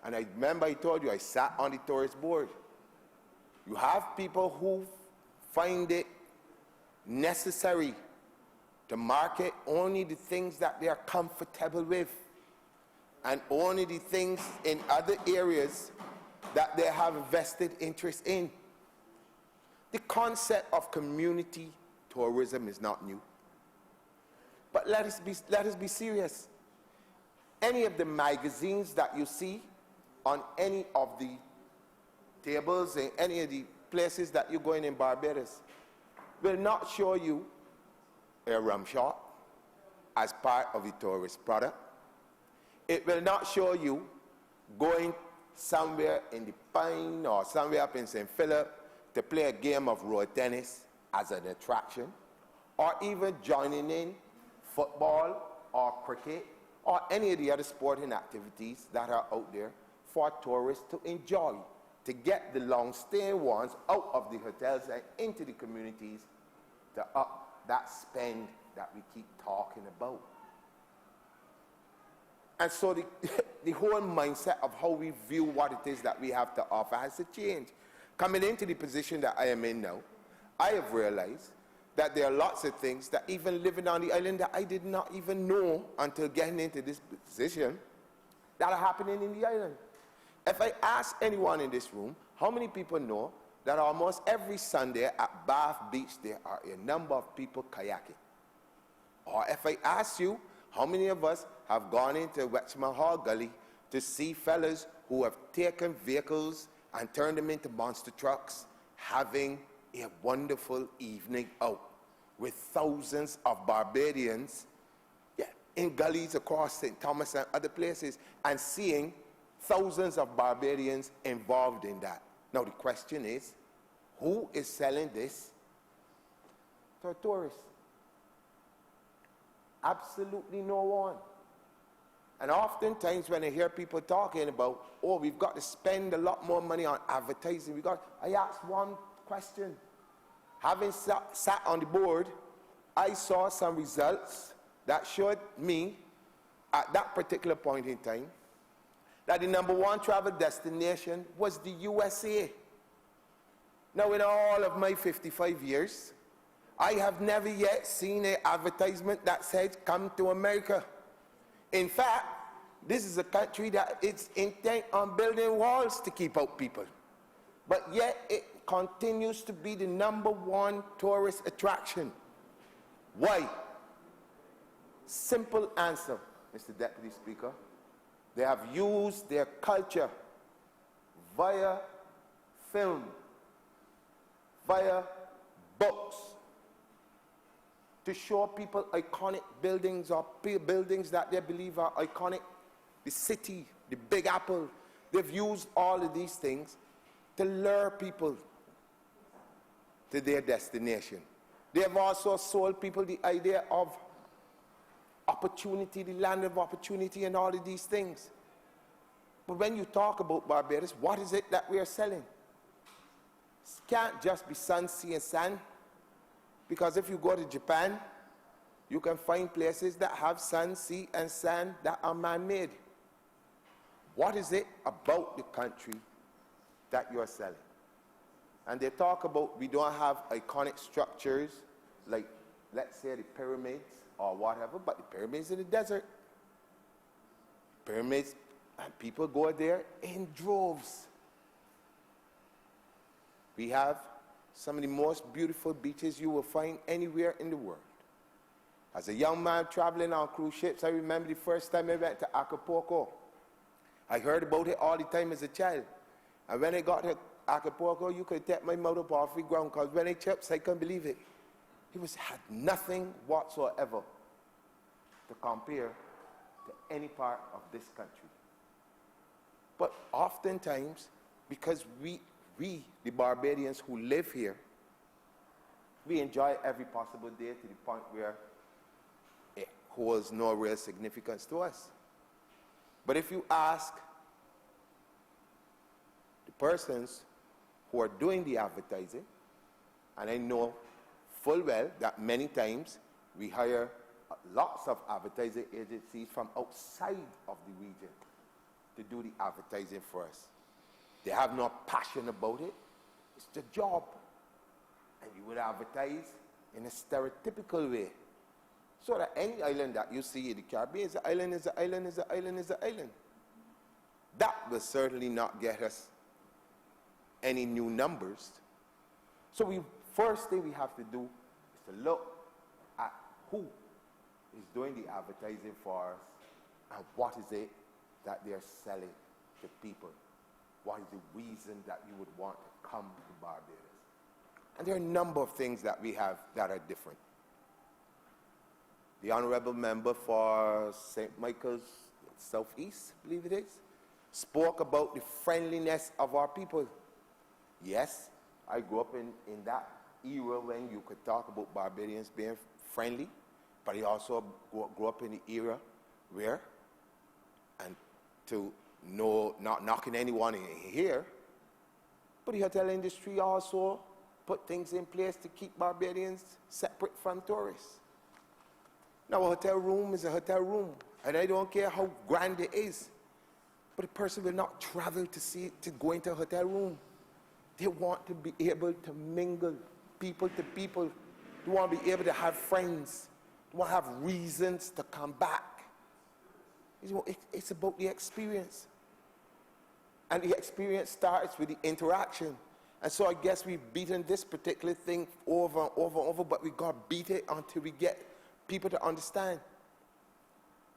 and I remember I told you I sat on the tourist board, You have people who find it necessary to market only the things that they are comfortable with and only the things in other areas that they have a vested interest in. The concept of community tourism is not new. But let us be serious. Any of the magazines that you see on any of the tables in any of the places that you go in Barbados will not show you a rum shop as part of the tourist product. It will not show you going somewhere in the Pine or somewhere up in St. Philip to play a game of road tennis as an attraction, or even joining in football or cricket or any of the other sporting activities that are out there for tourists to enjoy, to get the long-stay ones out of the hotels and into the communities to up that spend that we keep talking about. And so the whole mindset of how we view what it is that we have to offer has to change. Coming into the position that I am in now, I have realized that there are lots of things that even living on the island that I did not even know until getting into this position that are happening in the island. If I ask anyone in this room, how many people know that almost every Sunday at Bath Beach there are a number of people kayaking? Or if I ask you, how many of us have gone into Wexman Hall Gully to see fellas who have taken vehicles and turned them into monster trucks, having a wonderful evening out with thousands of Barbadians in gullies across St. Thomas and other places, and seeing thousands of Barbadians involved in that. Now the question is, who is selling this to tourists? Absolutely no one. And oftentimes when I hear people talking about, oh, we've got to spend a lot more money on advertising, I ask one question. Having sat on the board, I saw some results that showed me at that particular point in time that the #1 travel destination was the USA. Now, in all of my 55 years, I have never yet seen an advertisement that said, come to America. In fact, this is a country that is intent on building walls to keep out people. But yet, it continues to be the #1 tourist attraction. Why? Simple answer, Mr. Deputy Speaker. They have used their culture via film, via books, to show people iconic buildings or buildings that they believe are iconic. The city, the Big Apple. They've used all of these things to lure people to their destination. They have also sold people the idea of opportunity, the land of opportunity, and all of these things. But when you talk about Barbados, what is it that we are selling? It can't just be sun, sea, and sand. Because if you go to Japan, you can find places that have sun, sea, and sand that are man-made. What is it about the country that you are selling? And they talk about we don't have iconic structures like, let's say, the pyramids or whatever, but the pyramids in the desert. Pyramids, and people go there in droves. We have some of the most beautiful beaches you will find anywhere in the world. As a young man traveling on cruise ships, I remember the first time I went to Acapulco. I heard about it all the time as a child. And when I got to Acapulco, you could take my mouth up off the ground, because when I chips, I couldn't believe it. It had nothing whatsoever to compare to any part of this country. But oftentimes, because we, the Barbadians who live here, we enjoy every possible day to the point where it holds no real significance to us. But if you ask the persons who are doing the advertising, and I know full well that many times we hire lots of advertising agencies from outside of the region to do the advertising for us. They have no passion about it. It's the job. And you would advertise in a stereotypical way. So that any island that you see in the Caribbean is an island, is an island, is an island, is an island. That will certainly not get us any new numbers. So first thing we have to do is to look at who is doing the advertising for us and what is it that they're selling to people. What is the reason that you would want to come to Barbados? And there are a number of things that we have that are different. The Honourable Member for St. Michael's Southeast, I believe it is, spoke about the friendliness of our people. Yes, I grew up in that era when you could talk about Barbadians being friendly, but I also grew up in the era where, and to know, not knocking anyone in here, but the hotel industry also put things in place to keep Barbadians separate from tourists. Now, a hotel room is a hotel room, and I don't care how grand it is, but a person will not travel to go into a hotel room. They want to be able to mingle, people to people. They want to be able to have friends. They want to have reasons to come back. It's about the experience. And the experience starts with the interaction. And so I guess we've beaten this particular thing over and over and over, but we got to beat it until we get people to understand.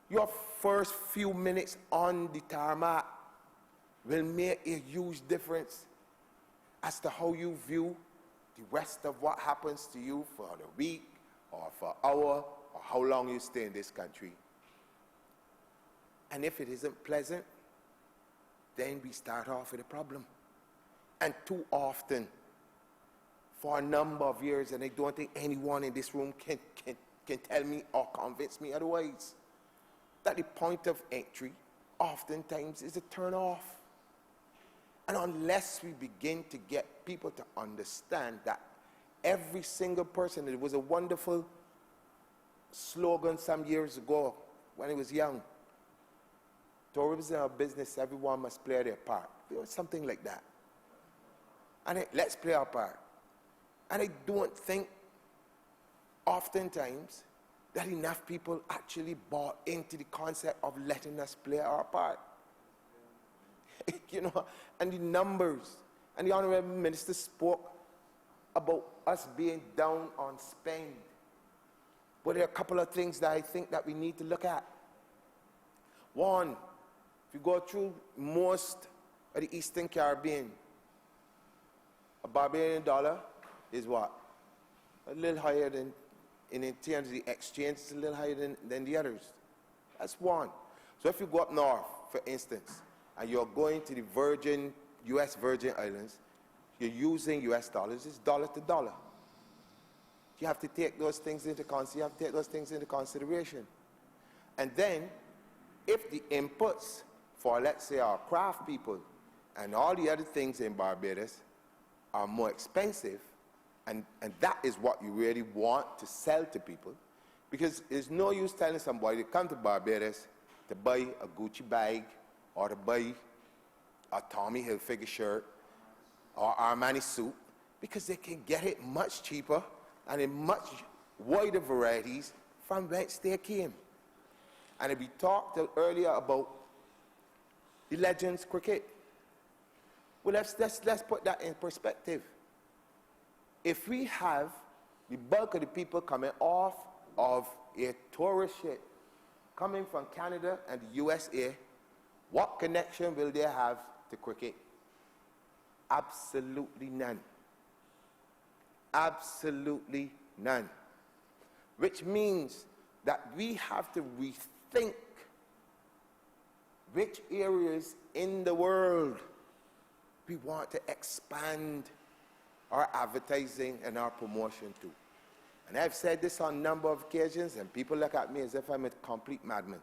Your first few minutes on the tarmac will make a huge difference as to how you view the rest of what happens to you for the week or for an hour or how long you stay in this country. And if it isn't pleasant, then we start off with a problem. And too often, for a number of years, and I don't think anyone in this room can tell me or convince me otherwise, that the point of entry oftentimes is a turn off. And unless we begin to get people to understand that every single person, it was a wonderful slogan some years ago when I was young. Tourism is our business, everyone must play their part. It was something like that. And let's play our part. And I don't think oftentimes that enough people actually bought into the concept of letting us play our part. You know, and the numbers, and the Honourable Minister spoke about us being down on spend. But there are a couple of things that I think that we need to look at. One, if you go through most of the Eastern Caribbean, a Barbadian dollar is what? A little higher than, in terms of the exchange, it's a little higher than the others. That's one. So if you go up north, for instance, and you're going to the U.S. Virgin Islands, you're using U.S. dollars, it's dollar to dollar. You have to take those things into consideration. And then, if the inputs for, let's say, our craft people and all the other things in Barbados are more expensive, and that is what you really want to sell to people, because there's no use telling somebody to come to Barbados to buy a Gucci bag or to buy a Tommy Hilfiger shirt or Armani suit, because they can get it much cheaper and in much wider varieties from whence they came. And we talked earlier about the Legends cricket. Well, let's put that in perspective. If we have the bulk of the people coming off of a tourist ship coming from Canada and the USA, what connection will they have to cricket? Absolutely none. Absolutely none. Which means that we have to rethink which areas in the world we want to expand our advertising and our promotion to. And I've said this on a number of occasions, and people look at me as if I'm a complete madman.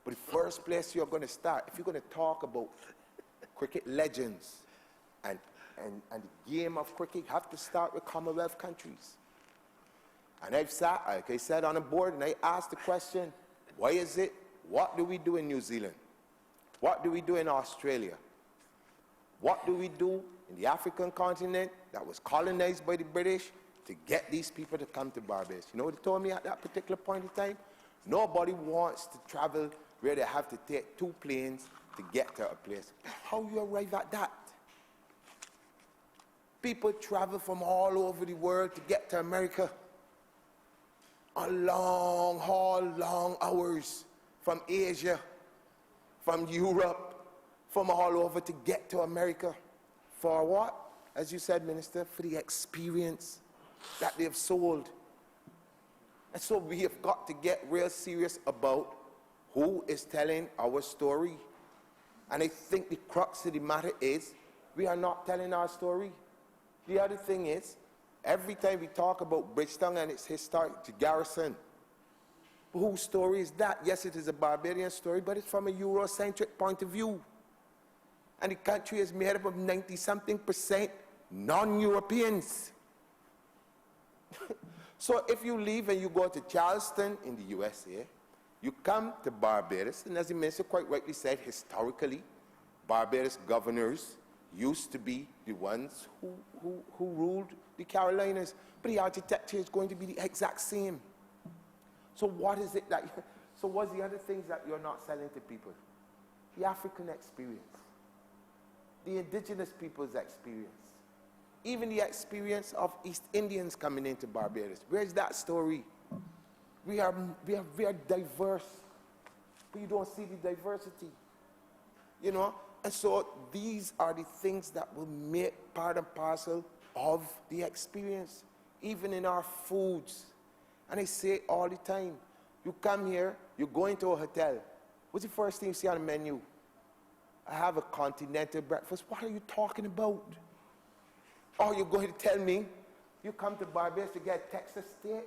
But the first place you're going to start, if you're going to talk about cricket legends and the game of cricket, you have to start with Commonwealth countries. And I've sat, like I said, on a board, and I asked the question, why is it, what do we do in New Zealand? What do we do in Australia? What do we do in the African continent that was colonized by the British to get these people to come to Barbados? You know what they told me at that particular point in time? Nobody wants to travel where they have to take 2 planes to get to a place. How you arrive at that? People travel from all over the world to get to America. A long haul, long hours from Asia, from Europe, from all over to get to America. For what? As you said, Minister, for the experience that they've sold. And so we have got to get real serious about who is telling our story. And I think the crux of the matter is we are not telling our story. The other thing is, every time we talk about Bridgetown and its historic garrison, whose story is that? Yes, it is a Barbadian story, but it's from a Eurocentric point of view. And the country is made up of 90-something% non-Europeans. So if you leave and you go to Charleston in the USA, you come to Barbados, and as the minister quite rightly said, historically, Barbados governors used to be the ones who ruled the Carolinas, but the architecture is going to be the exact same. So what is it that, so what's the other things that you're not selling to people? The African experience, the indigenous people's experience, even the experience of East Indians coming into Barbados. Where's that story? We are diverse, but you don't see the diversity, you know? And so these are the things that will make part and parcel of the experience, even in our foods. And I say all the time, you come here, you go into a hotel, what's the first thing you see on the menu? I have a continental breakfast. What are you talking about? Or you're going to tell me you come to Barbados to get Texas steak?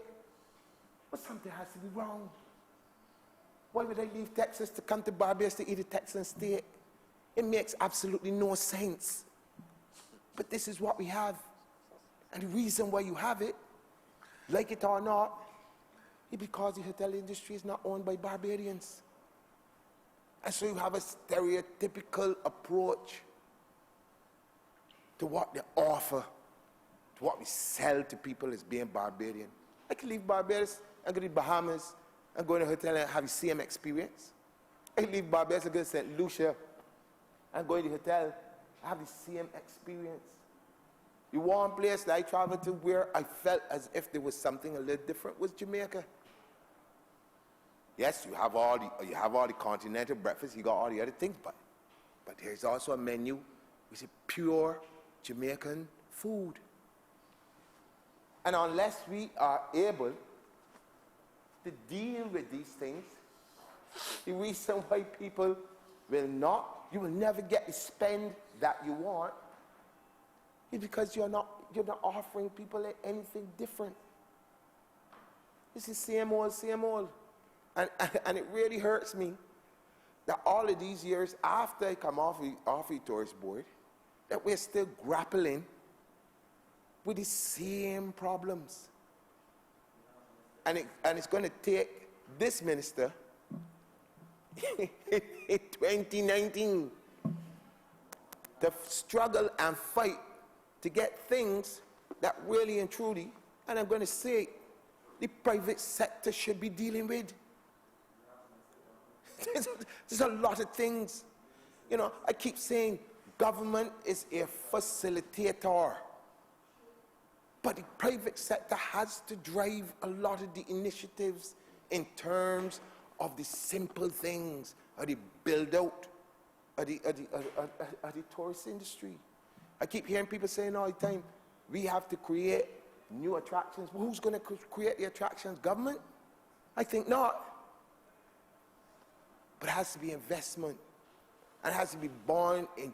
But something has to be wrong. Why would I leave Texas to come to Barbados to eat a Texan steak? It makes absolutely no sense. But this is what we have. And the reason why you have it, like it or not, is because the hotel industry is not owned by Barbadians. And so you have a stereotypical approach to what they offer, to what we sell to people as being Barbadian. I can leave Barbados and go to the Bahamas and go in a hotel and have the same experience. I can leave Barbados and go to St. Lucia and go in the hotel and have the same experience. The one place that I traveled to where I felt as if there was something a little different was Jamaica. Yes, you have all the continental breakfast, you got all the other things, but there's also a menu which is pure Jamaican food. And unless we are able to deal with these things, the reason why people you will never get the spend that you want, is because you're not offering people anything different. It's the same old, same old. And it really hurts me that all of these years after I come off the tourist board, that we're still grappling with the same problems. And it's going to take this minister in 2019 to struggle and fight to get things that really and truly, and I'm going to say, the private sector should be dealing with. There's a lot of things. You know, I keep saying government is a facilitator. But the private sector has to drive a lot of the initiatives in terms of the simple things, of the build-out of the tourist industry. I keep hearing people saying all the time, we have to create new attractions. Well, who's going to create the attractions? Government? I think not. But it has to be investment. And it has to be born in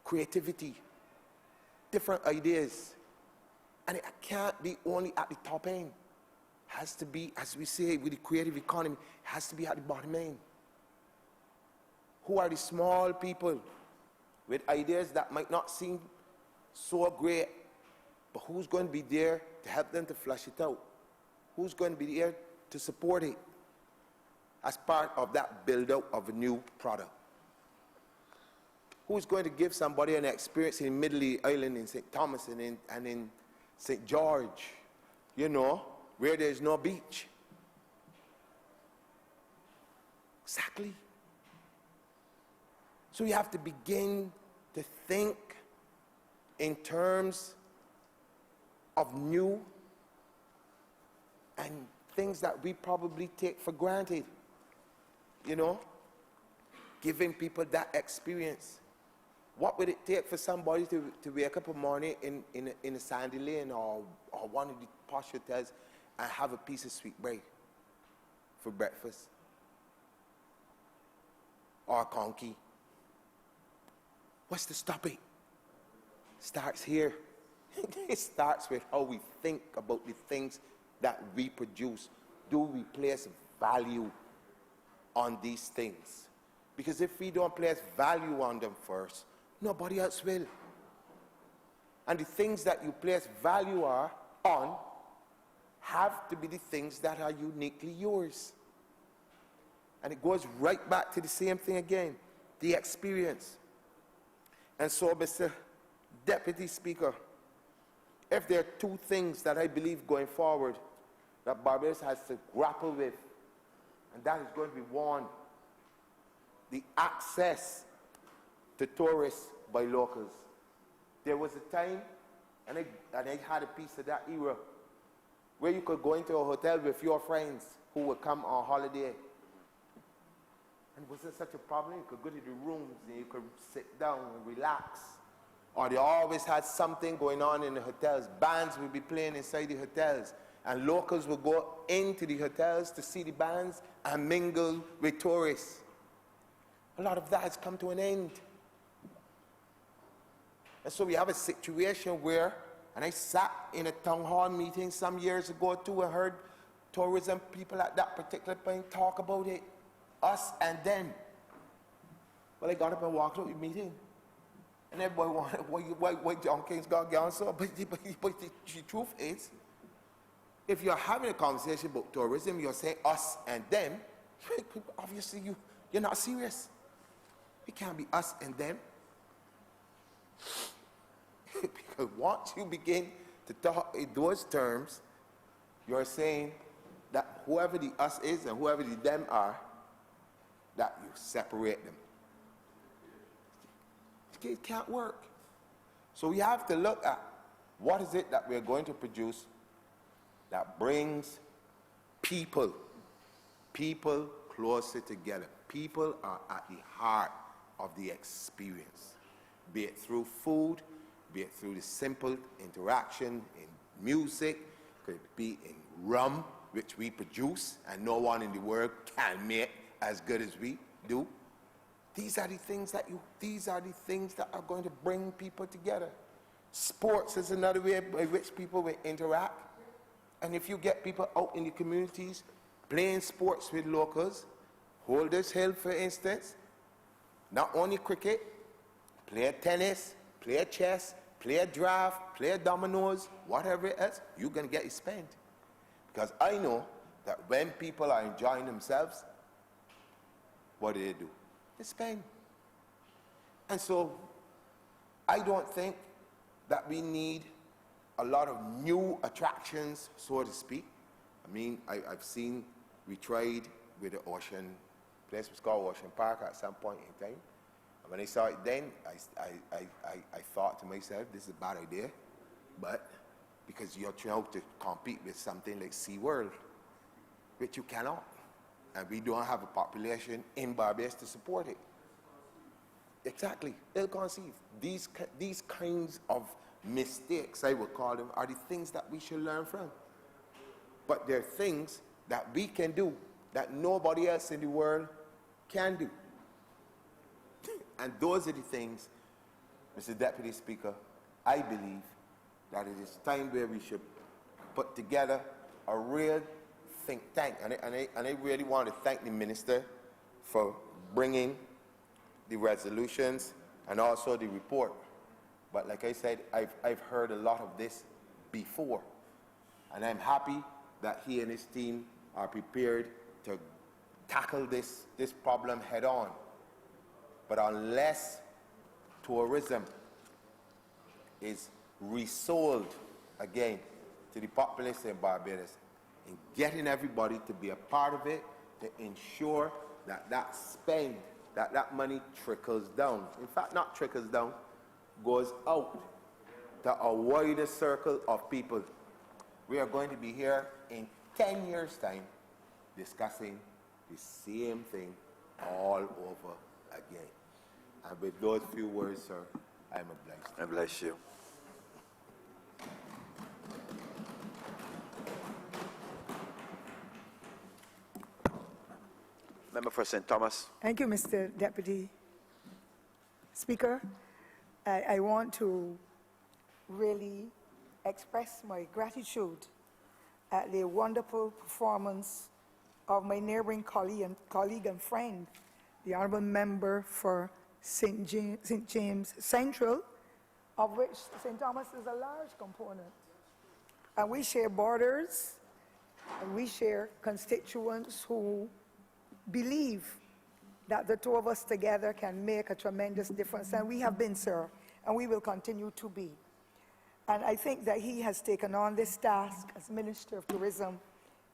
creativity, different ideas. And it can't be only at the top end. It has to be, as we say with the creative economy, it has to be at the bottom end. Who are the small people with ideas that might not seem so great, but who's going to be there to help them to flush it out? Who's going to be there to support it as part of that build-out of a new product? Who's going to give somebody an experience in Middle Island, in St. Thomas, and in St. George, you know, where there's no beach? Exactly. So we have to begin to think in terms of new and things that we probably take for granted, you know, giving people that experience. What would it take for somebody to wake up one morning in a Sandy Lane or one of the posh hotels and have a piece of sweet bread for breakfast? Or a conky? What's to stop it? Starts here. It starts with how we think about the things that we produce. Do we place value on these things? Because if we don't place value on them first, nobody else will. And the things that you place value on have to be the things that are uniquely yours. And it goes right back to the same thing again, the experience. And so, Mr. Deputy Speaker, if there are two things that I believe going forward that Barbados has to grapple with, and that is going to be one, the access to tourists by locals. There was a time, and I had a piece of that era, where you could go into a hotel with your friends who would come on holiday. And it wasn't such a problem. You could go to the rooms and you could sit down and relax. Or they always had something going on in the hotels. Bands would be playing inside the hotels. And locals would go into the hotels to see the bands and mingle with tourists. A lot of that has come to an end. And so we have a situation where, and I sat in a town hall meeting some years ago too and heard tourism people at that particular point talk about it. Us and them. Well, I got up and walked out the meeting. And everybody wanted, why John King's got gone so? But the truth is, if you're having a conversation about tourism, you're saying us and them, obviously you're not serious. It can't be us and them. Because once you begin to talk in those terms, you're saying that whoever the us is and whoever the them are, that you separate them. It can't work. So we have to look at what is it that we're going to produce that brings people closer together. People are at the heart of the experience, be it through food, be it through the simple interaction in music, could it be in rum, which we produce and no one in the world can make as good as we do. These are the things that are going to bring people together. Sports is another way by which people will interact. And if you get people out in the communities playing sports with locals, Holders Hill, for instance, not only cricket, play tennis, play chess, play draft, play dominoes, whatever it is, you're going to get it spent. Because I know that when people are enjoying themselves, what do? They spend. And so I don't think that we need a lot of new attractions, so to speak. I mean, I've seen, we tried with the ocean, place was called Ocean Park at some point in time. And when I saw it then, I thought to myself, this is a bad idea. But because you're trying to compete with something like SeaWorld, which you cannot. And we don't have a population in Barbados to support it. Exactly, ill-conceived. These kinds of mistakes, I would call them, are the things that we should learn from. But they're things that we can do that nobody else in the world can do. And those are the things, Mr. Deputy Speaker, I believe that it is time where we should put together a real think tank. And I really want to thank the Minister for bringing the resolutions and also the report. But like I said, I've heard a lot of this before. And I'm happy that he and his team are prepared to tackle this problem head on. But unless tourism is resold again to the population in Barbados, and getting everybody to be a part of it to ensure that that spend, that money trickles down. In fact, not trickles down, goes out to a wider circle of people. We are going to be here in 10 years' time discussing the same thing all over again. And with those few words, sir, I'm obliged. I bless you. Member for St. Thomas. Thank you, Mr. Deputy Speaker. I want to really express my gratitude at the wonderful performance of my neighboring colleague and friend, the Honourable Member for St. James Central, of which St. Thomas is a large component. And we share borders, and we share constituents who believe that the two of us together can make a tremendous difference. And we have been, sir, and we will continue to be. And I think that he has taken on this task as Minister of Tourism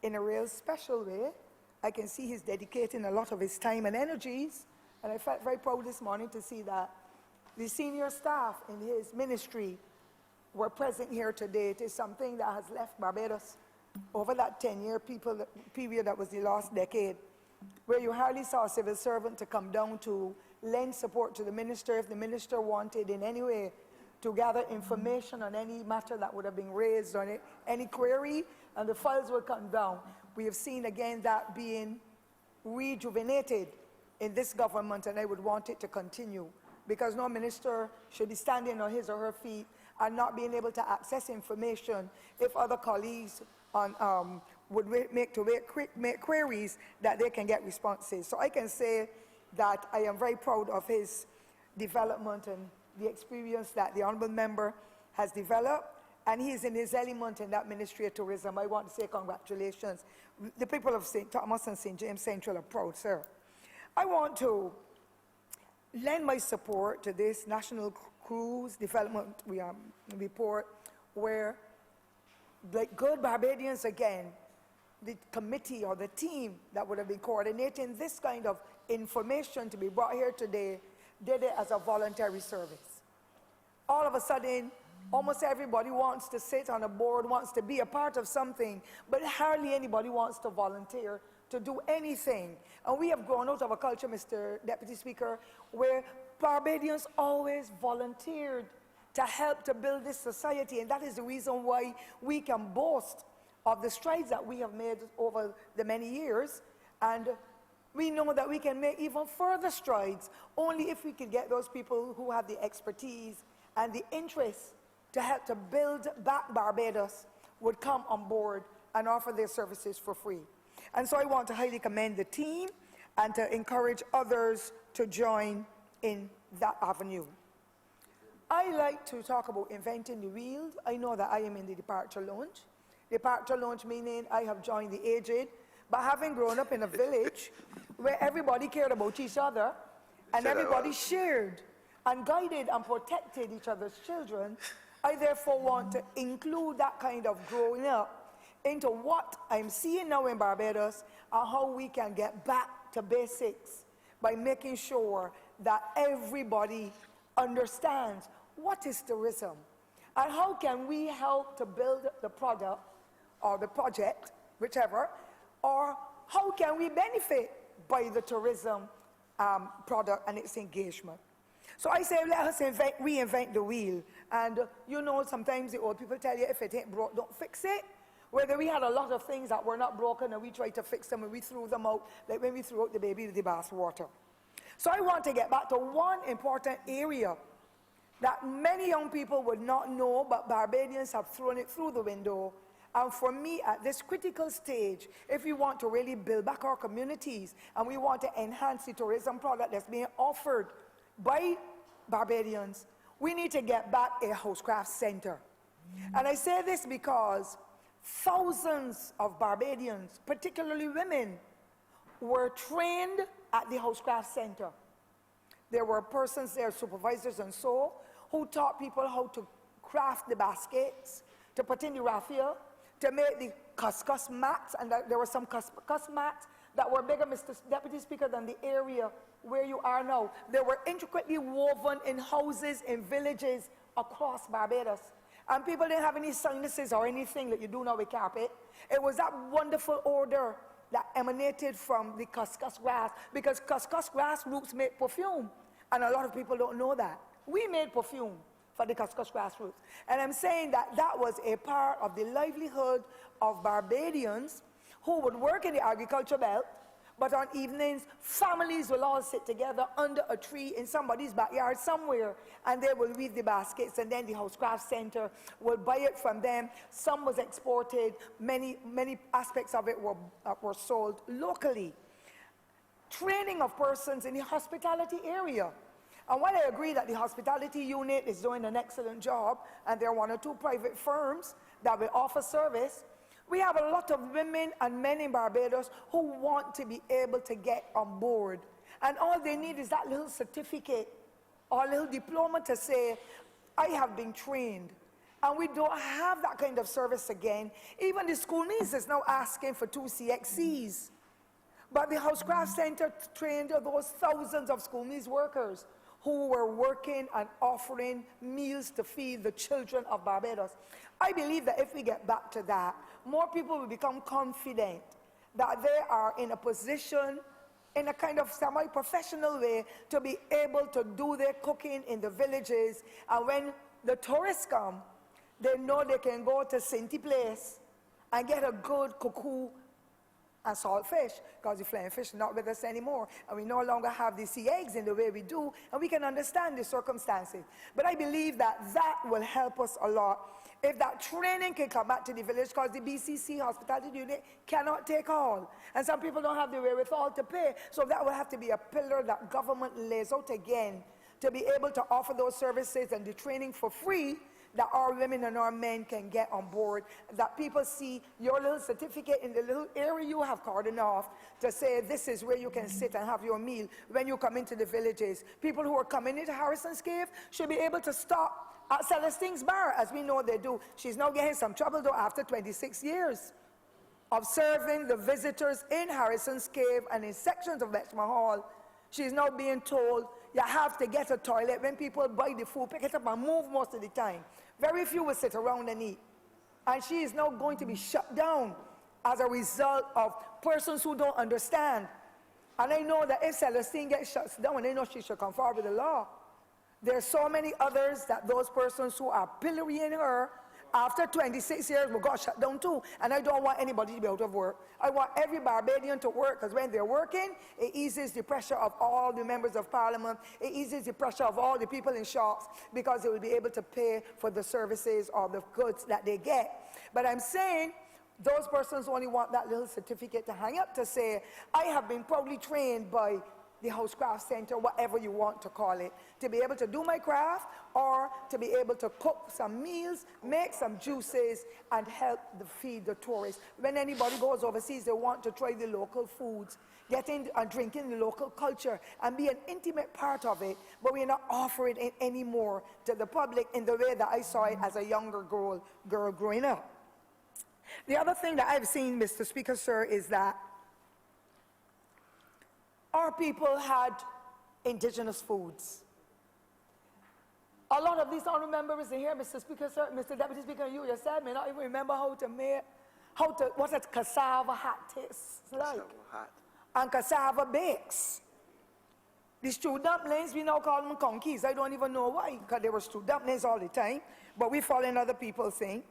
in a real special way. I can see he's dedicating a lot of his time and energies, and I felt very proud this morning to see that the senior staff in his ministry were present here today. It is something that has left Barbados over that 10-year period that was the last decade, where you hardly saw a civil servant to come down to lend support to the minister if the minister wanted in any way to gather information on any matter that would have been raised, on any query, and the files would come down. We have seen again that being rejuvenated in this government, and I would want it to continue, because no minister should be standing on his or her feet and not being able to access information if other colleagues would make queries, that they can get responses. So I can say that I am very proud of his development and the experience that the Honourable Member has developed, and he is in his element in that Ministry of Tourism. I want to say congratulations. The people of St. Thomas and St. James Central are proud, sir. I want to lend my support to this National Cruise Development report, where, like good Barbadians again, the committee or the team that would have been coordinating this kind of information to be brought here today did it as a voluntary service. All of a sudden, almost everybody wants to sit on a board, wants to be a part of something, but hardly anybody wants to volunteer to do anything. And we have grown out of a culture, Mr. Deputy Speaker, where Barbadians always volunteered to help to build this society, and that is the reason why we can boast of the strides that we have made over the many years, and we know that we can make even further strides only if we can get those people who have the expertise and the interest to help to build back Barbados would come on board and offer their services for free. And so I want to highly commend the team and to encourage others to join in that avenue. I like to talk about inventing the wheel. I know that I am in the departure lounge. Departure lounge meaning I have joined the aged, but having grown up in a village where everybody cared about each other and everybody shared and guided and protected each other's children, I therefore want to include that kind of growing up into what I'm seeing now in Barbados and how we can get back to basics by making sure that everybody understands what is tourism and how can we help to build the product or the project, whichever, or how can we benefit by the tourism product and its engagement. So I say, let us reinvent the wheel. And you know, sometimes the old people tell you, if it ain't broke, don't fix it. Whether we had a lot of things that were not broken and we tried to fix them and we threw them out, like when we threw out the baby with the bath water. So I want to get back to one important area that many young people would not know, but Barbadians have thrown it through the window. And for me, at this critical stage, if we want to really build back our communities and we want to enhance the tourism product that's being offered by Barbadians, we need to get back a housecraft center. And I say this because thousands of Barbadians, particularly women, were trained at the housecraft center. There were persons there, supervisors and so, who taught people how to craft the baskets, to put in the raffia, to make the couscous mats, and there were some couscous mats that were bigger, Mr. Deputy Speaker, than the area where you are now. They were intricately woven in houses, in villages across Barbados. And people didn't have any sinuses or anything that you do now with carpet. It was that wonderful odor that emanated from the couscous grass, because couscous grass roots make perfume, and a lot of people don't know that. We made perfume for the couscous grass roots. And I'm saying that that was a part of the livelihood of Barbadians who would work in the agriculture belt, but on evenings, families will all sit together under a tree in somebody's backyard somewhere, and they will weave the baskets, and then the Housecraft Center will buy it from them. Some was exported. Many aspects of it were sold locally. Training of persons in the hospitality area. And while I agree that the hospitality unit is doing an excellent job, and there are 1 or 2 private firms that will offer service, we have a lot of women and men in Barbados who want to be able to get on board. And all they need is that little certificate or a little diploma to say, I have been trained. And we don't have that kind of service again. Even the school meals is now asking for 2 CXCs. But the Housecraft Center trained those thousands of school meals workers who were working and offering meals to feed the children of Barbados. I believe that if we get back to that, more people will become confident that they are in a position, in a kind of semi-professional way, to be able to do their cooking in the villages. And when the tourists come, they know they can go to Sinti Place and get a good cuckoo and salt fish, because the flying fish is not with us anymore, and we no longer have the sea eggs in the way we do, and we can understand the circumstances. But I believe that that will help us a lot if that training can come back to the village, because the BCC hospitality unit cannot take all, and some people don't have the wherewithal to pay, so that will have to be a pillar that government lays out again to be able to offer those services and the training for free, that our women and our men can get on board, that people see your little certificate in the little area you have cordoned off to say this is where you can sit and have your meal when you come into the villages. People who are coming into Harrison's Cave should be able to stop at Celestine's Bar, as we know they do. She's now getting some trouble though after 26 years of serving the visitors in Harrison's Cave and in sections of Betchma Hall. She's now being told you have to get a toilet. When people buy the food, pick it up and move most of the time. Very few will sit around and eat. And she is now going to be shut down as a result of persons who don't understand. And I know that if Celestine gets shut down, and I know she should come forward with the law. There are so many others that those persons who are pillorying her after 26 years will got shut down too. And I don't want anybody to be out of work. I want every Barbadian to work, because when they're working, it eases the pressure of all the members of parliament. It eases the pressure of all the people in shops, because they will be able to pay for the services or the goods that they get. But I'm saying those persons only want that little certificate to hang up to say, I have been proudly trained by the Housecraft Center, whatever you want to call it, to be able to do my craft, or to be able to cook some meals, make some juices, and help feed the tourists. When anybody goes overseas, they want to try the local foods, get in and drink in the local culture, and be an intimate part of it, but we're not offering it anymore to the public in the way that I saw it as a younger girl growing up. The other thing that I've seen, Mr. Speaker, sir, is that our people had indigenous foods. A lot of these honorable members in here, Mr. Speaker, sir, Mr. Deputy Speaker, you yourself may not even remember how to make, what a cassava hat tastes like. And cassava bakes. The stew dumplings, we now call them conkeys. I don't even know why, because they were stew dumplings all the time, but we follow in other people's thing.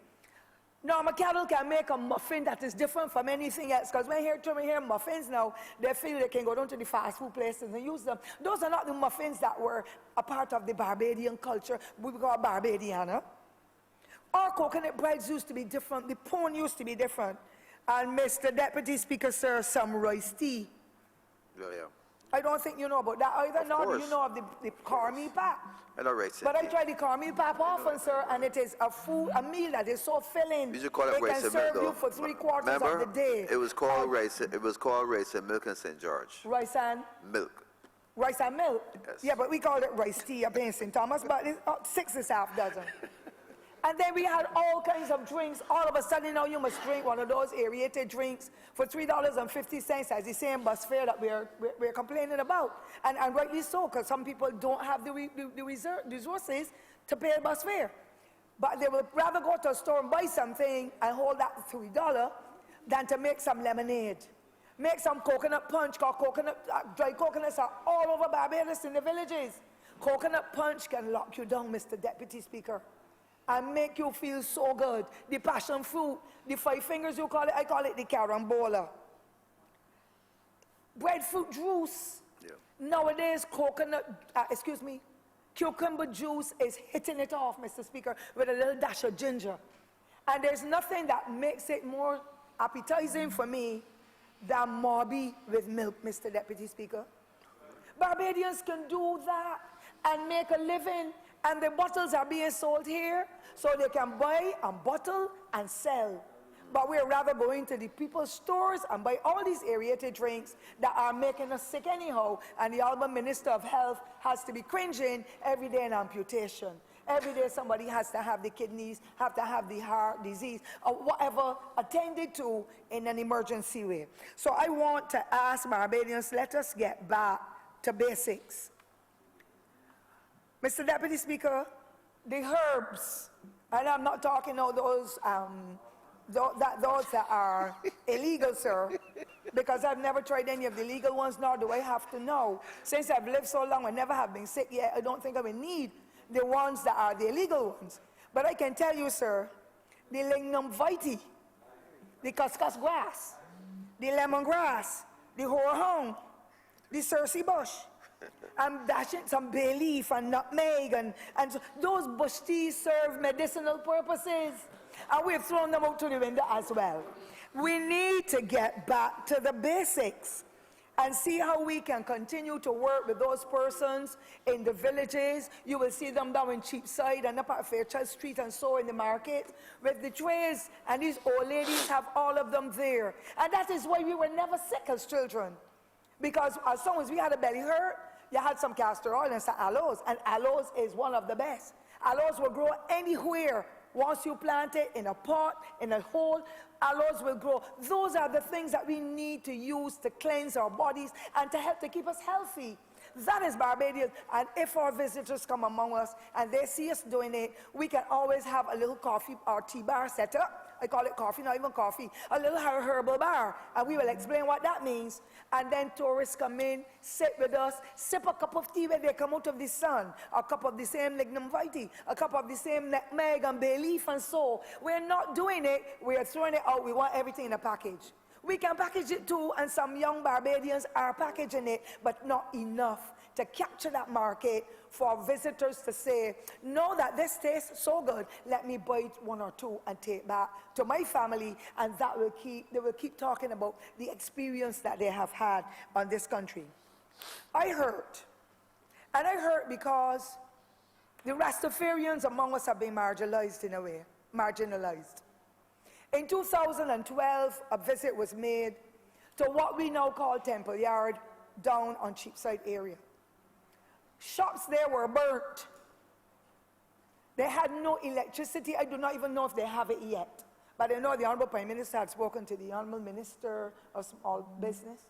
Now, a cattle can make a muffin that is different from anything else, because when we hear muffins now, they feel they can go down to the fast food places and use them. Those are not the muffins that were a part of the Barbadian culture, we call Barbadiana. Our coconut breads used to be different, the pone used to be different. And Mr. Deputy Speaker, sir, some rice tea. Yeah. I don't think you know about that either, nor do you course. know of the cornmeal pap. I know rice and But I tea. try the cornmeal pap often, sir, and it is a meal that is so filling. We should call it They rice can and milk, serve though. you for 3/4 Remember? of the day. It was called rice and milk in St. George. Rice and Milk. Rice and milk? Yes. Yeah, but we call it rice tea up in St. Thomas, but it's, 6 is half dozen. And then we had all kinds of drinks. All of a sudden now you must drink one of those aerated drinks for $3.50 as the same bus fare that we're complaining about. And rightly so, because some people don't have the resources to pay a bus fare. But they would rather go to a store and buy something and hold that $3 than to make some lemonade. Make some coconut punch, because dry coconuts are all over Barbados in the villages. Coconut punch can lock you down, Mr. Deputy Speaker, and make you feel so good. The passion fruit, the 5 fingers you call it, I call it the carambola. Breadfruit juice. Yeah. Nowadays, cucumber juice is hitting it off, Mr. Speaker, with a little dash of ginger. And there's nothing that makes it more appetizing for me than Morby with milk, Mr. Deputy Speaker. Barbadians can do that and make a living, and the bottles are being sold here, so they can buy and bottle and sell. But we're rather going to the people's stores and buy all these aerated drinks that are making us sick anyhow, and the Honourable Minister of Health has to be cringing every day in amputation. Every day somebody has to have the kidneys, have to have the heart disease, or whatever attended to in an emergency way. So I want to ask Barbadians, let us get back to basics. Mr. Deputy Speaker, the herbs, and I'm not talking about those that are illegal, sir, because I've never tried any of the legal ones, nor do I have to know. Since I've lived so long and never have been sick yet, I don't think I will need the ones that are the illegal ones. But I can tell you, sir, the lignum vitae, the cuscus grass, the lemongrass, the horehound, the Circe bush, I'm dashing some bay leaf and nutmeg, and so those bush teas serve medicinal purposes. And we've thrown them out to the window as well. We need to get back to the basics and see how we can continue to work with those persons in the villages. You will see them down in Cheapside and up at Fairchild Street and so in the market with the trays, and these old ladies have all of them there. And that is why we were never sick as children, because as soon as we had a belly hurt, you had some castor oil and some aloes, and aloes is one of the best. Aloes will grow anywhere. Once you plant it in a pot, in a hole, aloes will grow. Those are the things that we need to use to cleanse our bodies and to help to keep us healthy. That is Barbadians. And if our visitors come among us and they see us doing it, we can always have a little coffee or tea bar set up. I call it coffee, not even coffee, a little herbal bar. And we will explain what that means. And then tourists come in, sit with us, sip a cup of tea when they come out of the sun, a cup of the same lignum vitae, a cup of the same nutmeg and bay leaf and so. We're not doing it, we're throwing it out. We want everything in a package. We can package it too, and some young Barbadians are packaging it, but not enough to capture that market for visitors to say, know that this tastes so good, let me bite 1 or 2 and take back to my family, and that will they will keep talking about the experience that they have had on this country. I hurt, and I hurt because the Rastafarians among us have been marginalized in a way, marginalized. In 2012, a visit was made to what we now call Temple Yard, down on Cheapside area. Shops there were burnt. They had no electricity. I do not even know if they have it yet. But I know the Honourable Prime Minister had spoken to the Honourable Minister of Small Business.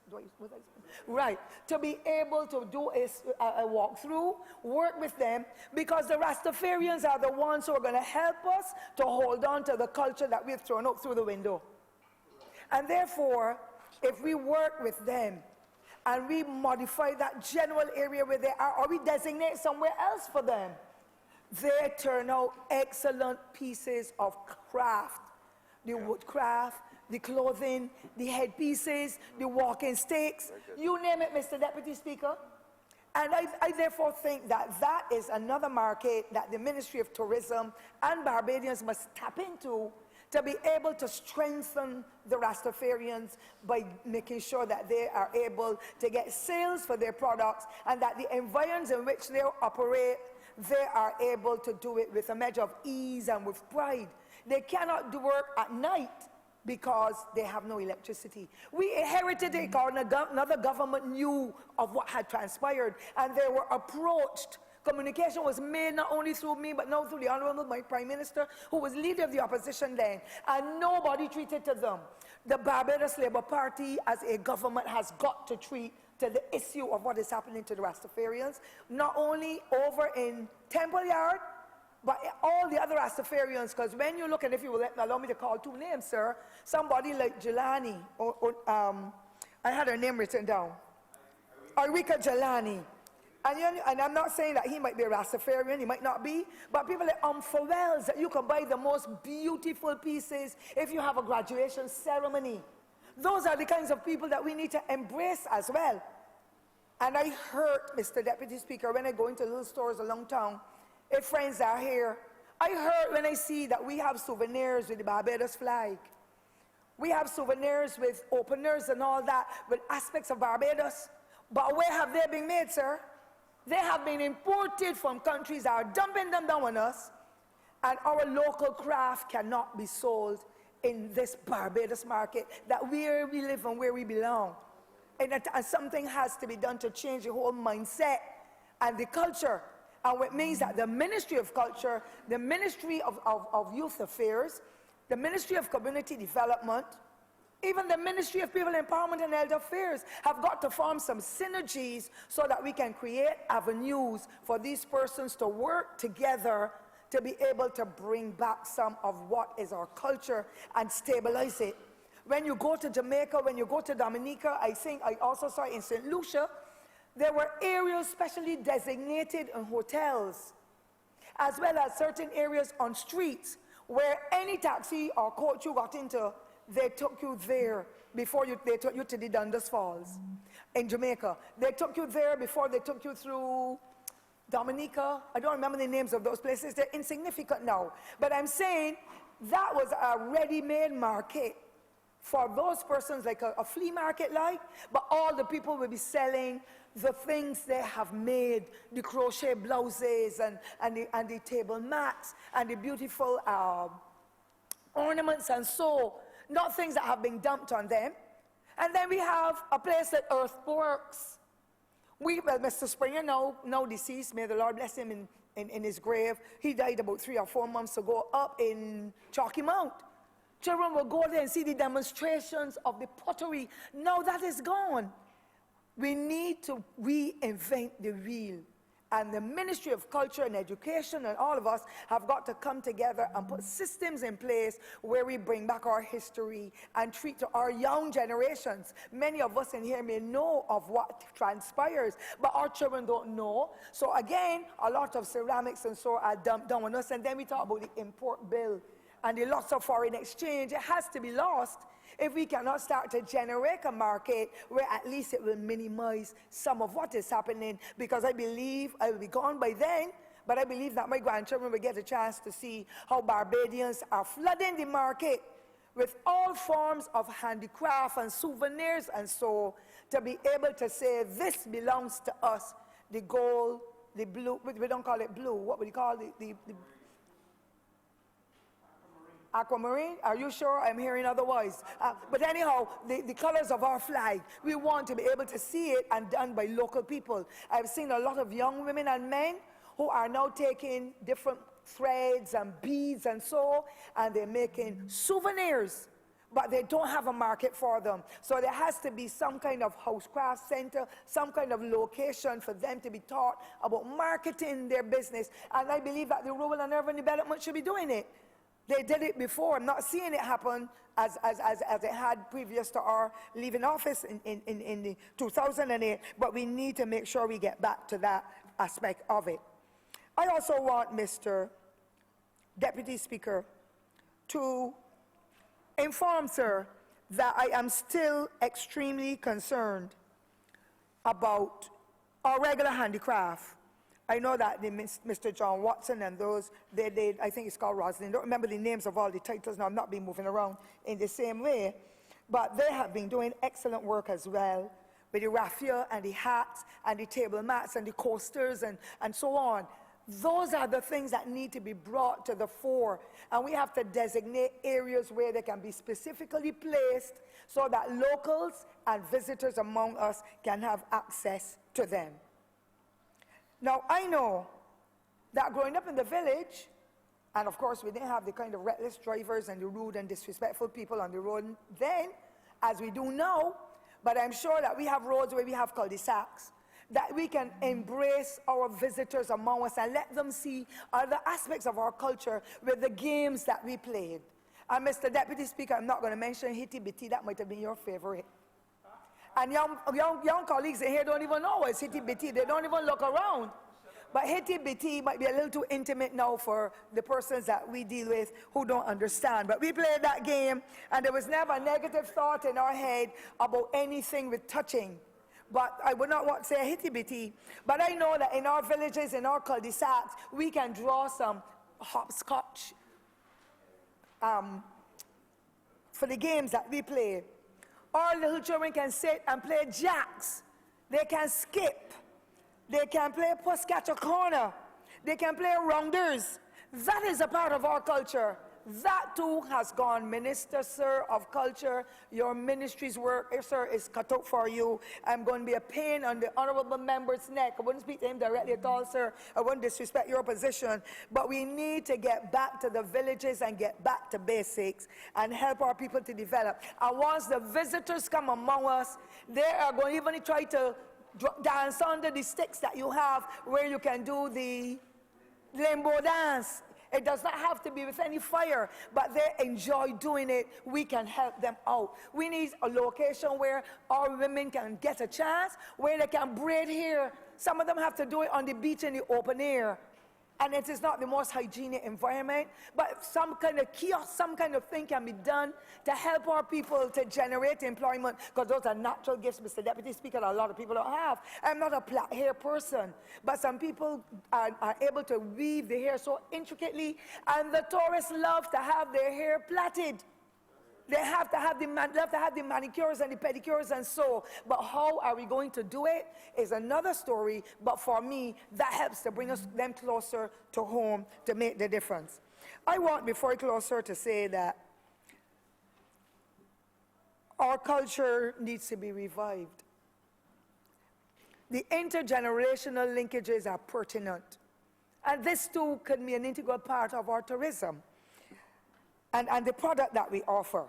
Right. To be able to do a walkthrough, work with them, because the Rastafarians are the ones who are going to help us to hold on to the culture that we've thrown out through the window. And therefore, if we work with them, and we modify that general area where they are, or we designate somewhere else for them, they turn out excellent pieces of craft. The woodcraft, the clothing, the headpieces, the walking sticks, you name it, Mr. Deputy Speaker. And I therefore think that that is another market that the Ministry of Tourism and Barbadians must tap into, to be able to strengthen the Rastafarians by making sure that they are able to get sales for their products, and that the environs in which they operate, they are able to do it with a measure of ease and with pride. They cannot do work at night because they have no electricity. We inherited it because another government knew of what had transpired, and they were approached. Communication was made not only through me, but now through the Honourable, my Prime Minister, who was leader of the opposition then, and nobody treated to them. The Barbados Labour Party, as a government, has got to treat to the issue of what is happening to the Rastafarians, not only over in Temple Yard, but all the other Rastafarians, because when you look, and if you will allow me to call two names, sir, somebody like Jelani, I had her name written down, Arika Jelani. And I'm not saying that he might be a Rastafarian, he might not be, but people like Umfawells, that you can buy the most beautiful pieces if you have a graduation ceremony. Those are the kinds of people that we need to embrace as well. And I hurt, Mr. Deputy Speaker, when I go into little stores along town, if friends are here, I hurt when I see that we have souvenirs with the Barbados flag. We have souvenirs with openers and all that, with aspects of Barbados. But where have they been made, sir? They have been imported from countries that are dumping them down on us, and our local craft cannot be sold in this Barbados market, that where we live and where we belong. And something has to be done to change the whole mindset and the culture. And what means that the Ministry of Culture, the Ministry of Youth Affairs, the Ministry of Community Development, even the Ministry of People Empowerment and Elder Affairs have got to form some synergies so that we can create avenues for these persons to work together to be able to bring back some of what is our culture and stabilize it. When you go to Jamaica, when you go to Dominica, I think I also saw in St. Lucia, there were areas specially designated in hotels, as well as certain areas on streets where any taxi or coach you got into, they took you there before they took you to the Dundas Falls in Jamaica. They took you there before they took you through Dominica. I don't remember the names of those places. They're insignificant now. But I'm saying that was a ready-made market for those persons, like a flea market like, but all the people will be selling the things they have made, the crochet blouses and the table mats and the beautiful ornaments and so, not things that have been dumped on them. And then we have a place like Earthworks. Well, Mr. Springer, now deceased, may the Lord bless him in his grave. He died about 3 or 4 months ago up in Chalky Mount. Children will go there and see the demonstrations of the pottery. Now that is gone. We need to reinvent the wheel. And the Ministry of Culture and Education and all of us have got to come together and put systems in place where we bring back our history and treat to our young generations. Many of us in here may know of what transpires, but our children don't know. So again, a lot of ceramics and so are dumped down on us. And then we talk about the import bill and the loss of foreign exchange. It has to be lost if we cannot start to generate a market where at least it will minimize some of what is happening, because I believe I will be gone by then, but I believe that my grandchildren will get a chance to see how Barbadians are flooding the market with all forms of handicraft and souvenirs and so, to be able to say this belongs to us. The gold, the blue, we don't call it blue, what would you call it? The aquamarine? Are you sure? I'm hearing otherwise. But anyhow, the colors of our flag, we want to be able to see it and done by local people. I've seen a lot of young women and men who are now taking different threads and beads and so, and they're making souvenirs, but they don't have a market for them. So there has to be some kind of housecraft center, some kind of location for them to be taught about marketing their business. And I believe that the Rural and Urban Development should be doing it. They did it before. I'm not seeing it happen as it had previous to our leaving office in the 2008, but we need to make sure we get back to that aspect of it. I also want, Mr. Deputy Speaker, to inform, sir, that I am still extremely concerned about our regular handicraft. I know that Mr. John Watson and those, I think it's called Roslyn. I don't remember the names of all the titles now. I'm not being moving around in the same way. But they have been doing excellent work as well with the raffia and the hats and the table mats and the coasters and so on. Those are the things that need to be brought to the fore. And we have to designate areas where they can be specifically placed so that locals and visitors among us can have access to them. Now, I know that growing up in the village, and of course we didn't have the kind of reckless drivers and the rude and disrespectful people on the road then, as we do now, but I'm sure that we have roads where we have cul-de-sacs, that we can embrace our visitors among us and let them see other aspects of our culture with the games that we played. And Mr. Deputy Speaker, I'm not going to mention Hitty Bitty, that might have been your favorite. And young colleagues in here don't even know it's Hitty Bitty, they don't even look around. But Hitty Bitty might be a little too intimate now for the persons that we deal with who don't understand. But we played that game, and there was never a negative thought in our head about anything with touching. But I would not want to say Hitty Bitty. But I know that in our villages, in our cul-de-sacs, we can draw some hopscotch for the games that we play. Our little children can sit and play jacks. They can skip. They can play puss-catch-a corner. They can play rounders. That is a part of our culture. That too has gone. Minister, sir, of culture, your ministry's work, sir, is cut out for you. I'm going to be a pain on the honourable member's neck. I wouldn't speak to him directly at all, sir. I wouldn't disrespect your position. But we need to get back to the villages and get back to basics and help our people to develop. And once the visitors come among us, they are going to even try to dance under the sticks that you have where you can do the limbo dance. It does not have to be with any fire, but they enjoy doing it. We can help them out. We need a location where our women can get a chance, where they can braid hair. Some of them have to do it on the beach in the open air. And it is not the most hygienic environment, but some kind of kiosk, some kind of thing can be done to help our people to generate employment, because those are natural gifts, Mr. Deputy Speaker, that a lot of people don't have. I'm not a plait hair person, but some people are able to weave the hair so intricately, and the tourists love to have their hair plaited. They have to have the manicures and the pedicures and so. But how are we going to do it is another story. But for me, that helps to bring them closer to home to make the difference. I want, before I close, sir, to say that our culture needs to be revived. The intergenerational linkages are pertinent. And this too can be an integral part of our tourism. And the product that we offer.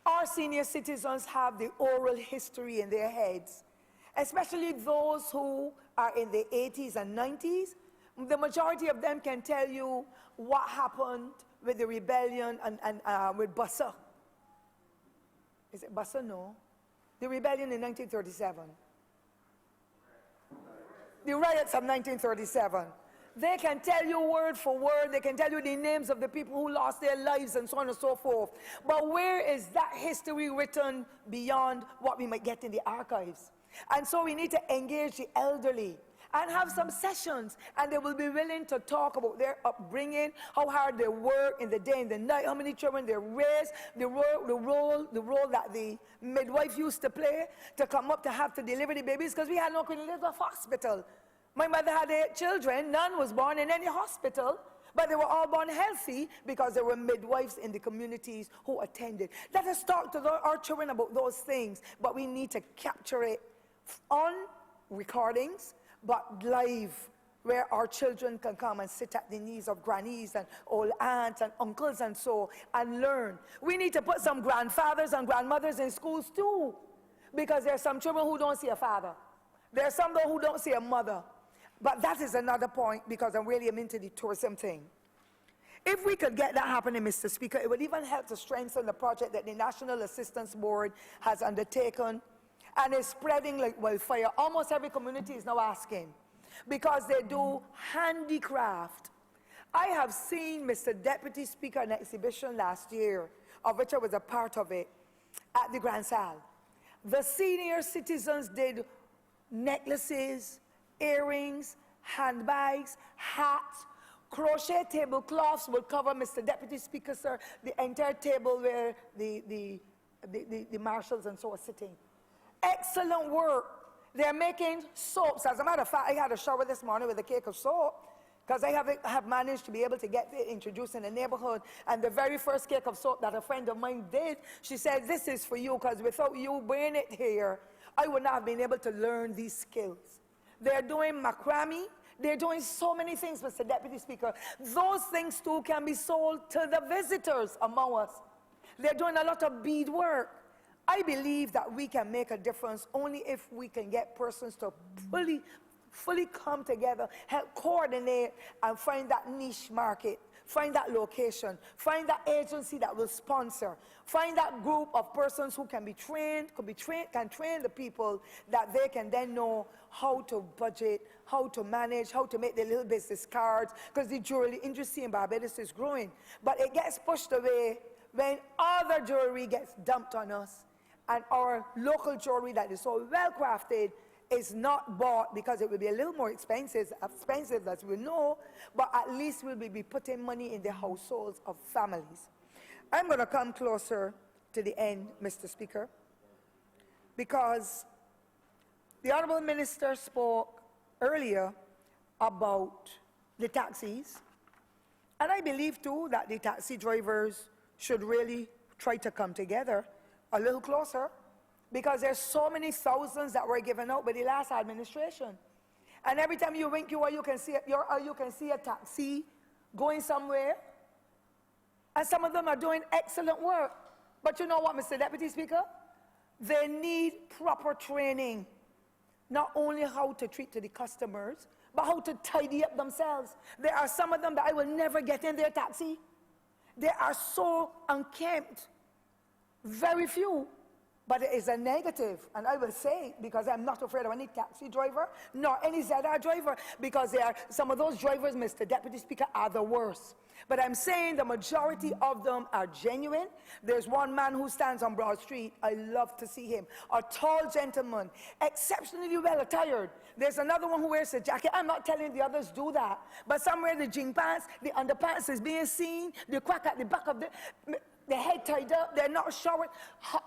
Our senior citizens have the oral history in their heads, especially those who are in the 80s and 90s. The majority of them can tell you what happened with the rebellion and with Bassa. Is it Bassa? No. The rebellion in 1937. The riots of 1937. They can tell you word for word. They can tell you the names of the people who lost their lives and so on and so forth. But where is that history written beyond what we might get in the archives? And so we need to engage the elderly and have some sessions, and they will be willing to talk about their upbringing, how hard they work in the day and the night, how many children they raise, the role that the midwife used to play to come up to have to deliver the babies, because we had no clinical hospital. My mother had 8 children. None was born in any hospital, but they were all born healthy because there were midwives in the communities who attended. Let us talk to our children about those things, but we need to capture it on recordings, but live, where our children can come and sit at the knees of grannies and old aunts and uncles and so, and learn. We need to put some grandfathers and grandmothers in schools too, because there are some children who don't see a father. There are some though who don't see a mother. But that is another point, because I'm really into the tourism thing. If we could get that happening, Mr. Speaker, it would even help to strengthen the project that the National Assistance Board has undertaken and is spreading like wildfire. Almost every community is now asking, because they do handicraft. I have seen, Mr. Deputy Speaker, an exhibition last year, of which I was a part of it, at the Grand Salle. The senior citizens did necklaces, earrings, handbags, hats, crochet tablecloths will cover, Mr. Deputy Speaker, sir, the entire table where the marshals and so are sitting. Excellent work. They're making soaps. As a matter of fact, I had a shower this morning with a cake of soap because I have managed to be able to get it introduced in the neighborhood. And the very first cake of soap that a friend of mine did, she said, this is for you because without you bringing it here, I would not have been able to learn these skills. They're doing macrame. They're doing so many things, Mr. Deputy Speaker. Those things too can be sold to the visitors among us. They're doing a lot of bead work. I believe that we can make a difference only if we can get persons to fully come together, help coordinate, and find that niche market, find that location, find that agency that will sponsor, find that group of persons who can train the people that they can then know how to budget, how to manage, how to make their little business cards, because the jewelry industry in Barbados is growing. But it gets pushed away when other jewelry gets dumped on us, and our local jewelry that is so well crafted is not bought because it will be a little more expensive as we know, but at least we'll be putting money in the households of families. I'm going to come closer to the end, Mr. Speaker, because the Honourable Minister spoke earlier about the taxis, and I believe too that the taxi drivers should really try to come together a little closer, because there's so many thousands that were given out by the last administration. And every time you wink you can see a taxi going somewhere, and some of them are doing excellent work. But you know what, Mr. Deputy Speaker? They need proper training, not only how to treat to the customers, but how to tidy up themselves. There are some of them that I will never get in their taxi. They are so unkempt. Very few, but it is a negative, and I will say, because I'm not afraid of any taxi driver, nor any ZR driver, because some of those drivers, Mr. Deputy Speaker, are the worst. But I'm saying the majority of them are genuine. There's one man who stands on Broad Street. I love to see him. A tall gentleman, exceptionally well attired. There's another one who wears a jacket. I'm not telling the others do that, but somewhere the jean pants, the underpants is being seen, the crack at the back of the head tied up, they're not showered.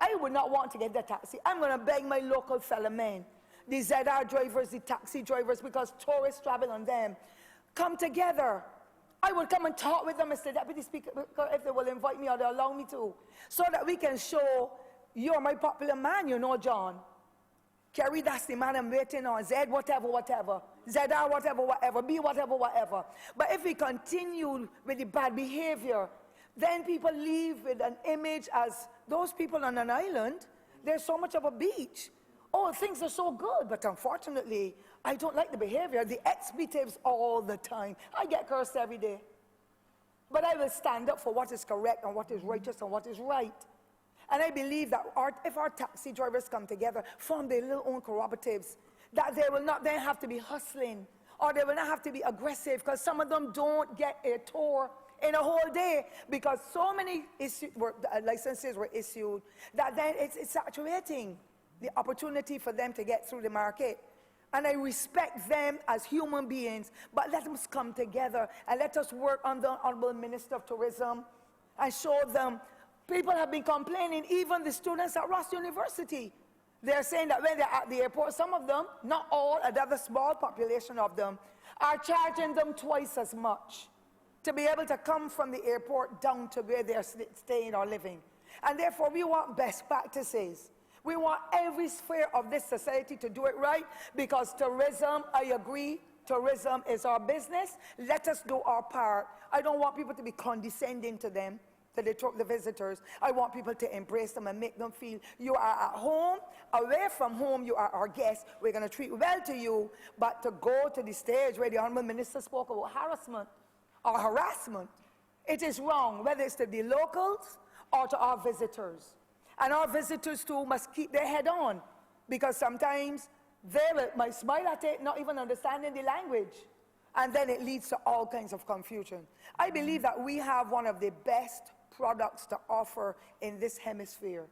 I would not want to get the taxi. I'm going to beg my local fellow men, the ZR drivers, the taxi drivers, because tourists travel on them, come together. I will come and talk with them, Mr. Deputy Speaker, if they will invite me or they allow me to, so that we can show, you're my popular man, you know, John. Kerry, that's the man I'm waiting on. Z, whatever. ZR, whatever. B, whatever. But if we continue with the bad behavior, then people leave with an image as those people on an island, there's so much of a beach. Oh, things are so good, but unfortunately, I don't like the behavior, the expletives all the time. I get cursed every day. But I will stand up for what is correct and what is righteous and what is right. And I believe that if our taxi drivers come together, form their little own cooperatives, that they will not then have to be hustling, or they will not have to be aggressive, because some of them don't get a tour in a whole day, because so many licenses were issued that then it's saturating the opportunity for them to get through the market. And I respect them as human beings, but let us come together and let us work on the Honourable Minister of Tourism and show them. People have been complaining, even the students at Ross University. They're saying that when they're at the airport, some of them, not all, another small population of them, are charging them twice as much to be able to come from the airport down to where they're staying or living. And therefore, we want best practices. We want every sphere of this society to do it right, because tourism, I agree, tourism is our business. Let us do our part. I don't want people to be condescending to them, to the visitors. I want people to embrace them and make them feel you are at home, away from home, you are our guest. We're going to treat well to you, but to go to the stage where the Honourable Minister spoke about harassment, or harassment, it is wrong, whether it's to the locals or to our visitors. And our visitors too must keep their head on, because sometimes they might smile at it, not even understanding the language, and then it leads to all kinds of confusion. I believe that we have one of the best products to offer in this hemisphere,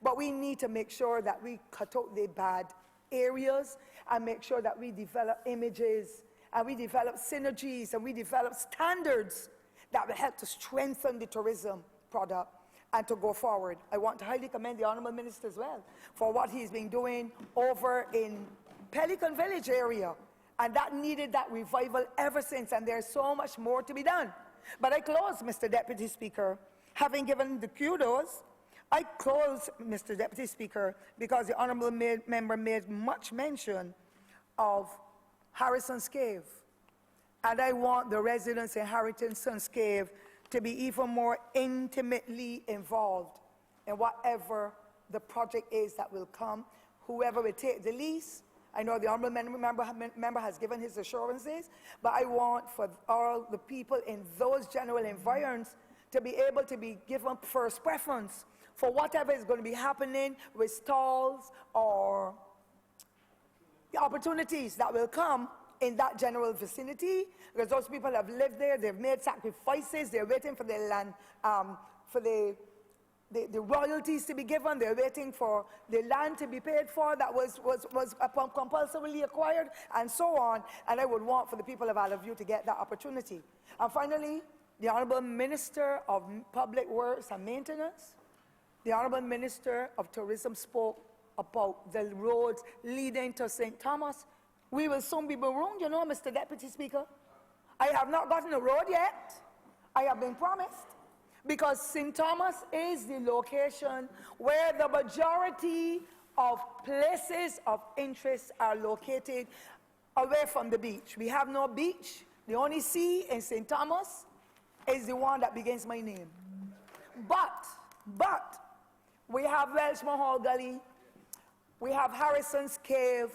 but we need to make sure that we cut out the bad areas and make sure that we develop images and we develop synergies and we develop standards that will help to strengthen the tourism product and to go forward. I want to highly commend the Honourable Minister as well for what he's been doing over in Pelican Village area, and that needed that revival ever since, and there's so much more to be done. But I close, Mr. Deputy Speaker, having given the kudos. I close, Mr. Deputy Speaker, because the Honourable member made much mention of Harrison's Cave. And I want the residents in Harrison's Cave to be even more intimately involved in whatever the project is that will come, whoever will take the lease. I know the Honourable member has given his assurances, but I want for all the people in those general environs to be able to be given first preference for whatever is going to be happening with stalls or the opportunities that will come in that general vicinity, because those people have lived there, they've made sacrifices, they're waiting for their land, for the royalties to be given, they're waiting for the land to be paid for that was compulsorily acquired, and so on. And I would want for the people of Isle of View to get that opportunity. And finally, the Honourable Minister of Public Works and Maintenance, the Honourable Minister of Tourism spoke about the roads leading to St. Thomas. We will soon be marooned, you know, Mr. Deputy Speaker. I have not gotten a road yet. I have been promised. Because St. Thomas is the location where the majority of places of interest are located away from the beach. We have no beach. The only sea in St. Thomas is the one that begins my name. But, we have Welshman Hall Gully, we have Harrison's Cave,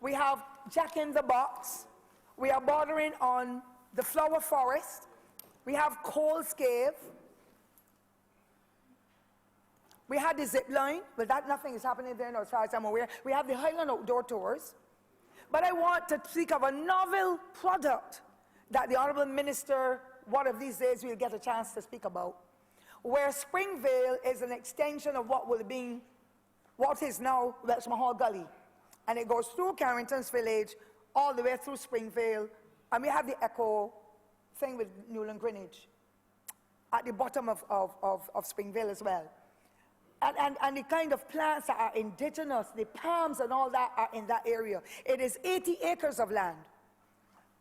we have Jack in the Box, we are bordering on the Flower Forest, we have Cole's Cave, we had the zip line, but nothing is happening there now as far as I'm aware. We have the Highland Outdoor Tours. But I want to speak of a novel product that the Honourable Minister, one of these days, will get a chance to speak about, where Springvale is an extension of what is now Welshman Hall Gully. And it goes through Carrington's Village, all the way through Springvale, and we have the Echo thing with Newland Greenwich at the bottom of Springvale as well. And the kind of plants that are indigenous, the palms and all that are in that area. It is 80 acres of land.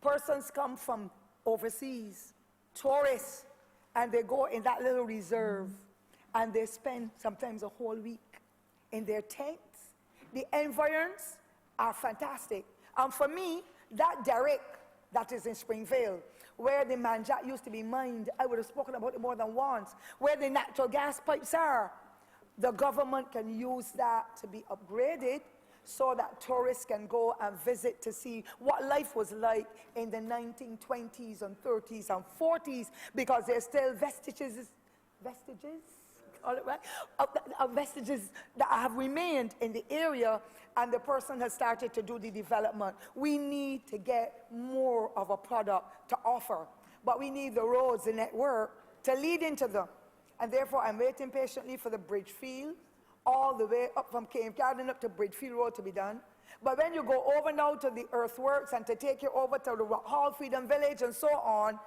Persons come from overseas, tourists, and they go in that little reserve, and they spend sometimes a whole week in their tents. The environs are fantastic. And for me, that derrick that is in Springvale, where the manjat used to be mined, I would have spoken about it more than once, where the natural gas pipes are, the government can use that to be upgraded so that tourists can go and visit to see what life was like in the 1920s and 30s and 40s, because there's still vestiges that have remained in the area, and the person has started to do the development. We need to get more of a product to offer, but we need the roads, the network, to lead into them. And therefore, I'm waiting patiently for the Bridgefield, all the way up from Cave Garden up to Bridgefield Road to be done. But when you go over now to the earthworks and to take you over to the Rock Hall Freedom Village and so on,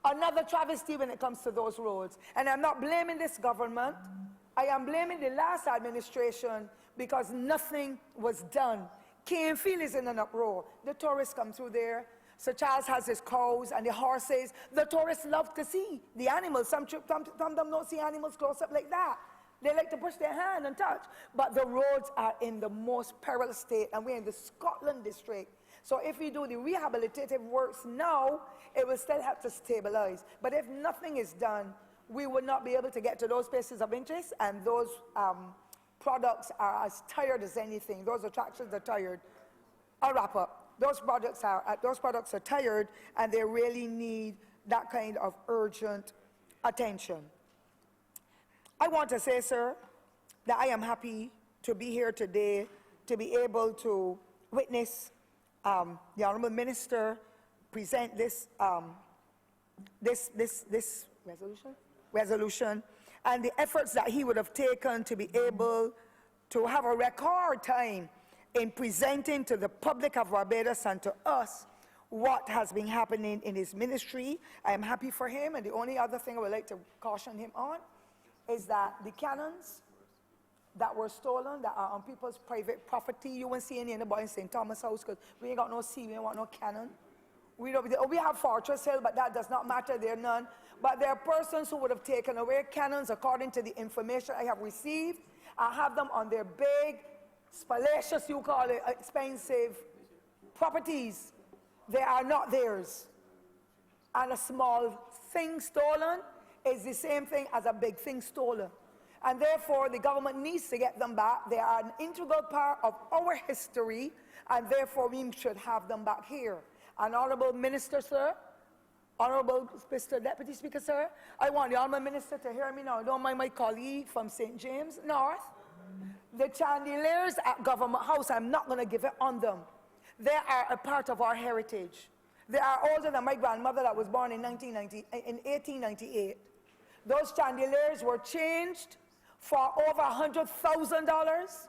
another travesty when it comes to those roads. And I'm not blaming this government. I am blaming the last administration because nothing was done. Canefield is in an uproar. The tourists come through there. Sir Charles has his cows and the horses. The tourists love to see the animals. Some of them don't see animals close up like that. They like to push their hand and touch. But the roads are in the most perilous state, and we're in the Scotland district. So if we do the rehabilitative works now, it will still have to stabilize. But if nothing is done, we will not be able to get to those places of interest, and those products are as tired as anything. Those attractions are tired. I'll wrap up. Those products are tired, and they really need that kind of urgent attention. I want to say, sir, that I am happy to be here today to be able to witness the Honourable Minister present this resolution, and the efforts that he would have taken to be able to have a record time in presenting to the public of Barbados and to us what has been happening in his ministry. I am happy for him, and the only other thing I would like to caution him on is that the cannons that were stolen, that are on people's private property. You won't see any anybody in St. Thomas House because we ain't got no sea, we ain't got no cannon. We have Fortress Hill, but that does not matter, there are none. But there are persons who would have taken away cannons according to the information I have received. I have them on their big, spacious, you call it, expensive properties. They are not theirs. And a small thing stolen is the same thing as a big thing stolen. And therefore, the government needs to get them back. They are an integral part of our history, and therefore we should have them back here. And Honourable Minister, sir, Honourable Mr. Deputy Speaker, sir, I want the Honourable Minister to hear me now. I don't mind my colleague from St. James North. The chandeliers at Government House, I'm not going to give it on them. They are a part of our heritage. They are older than my grandmother that was born in 1898. Those chandeliers were changed for over $100,000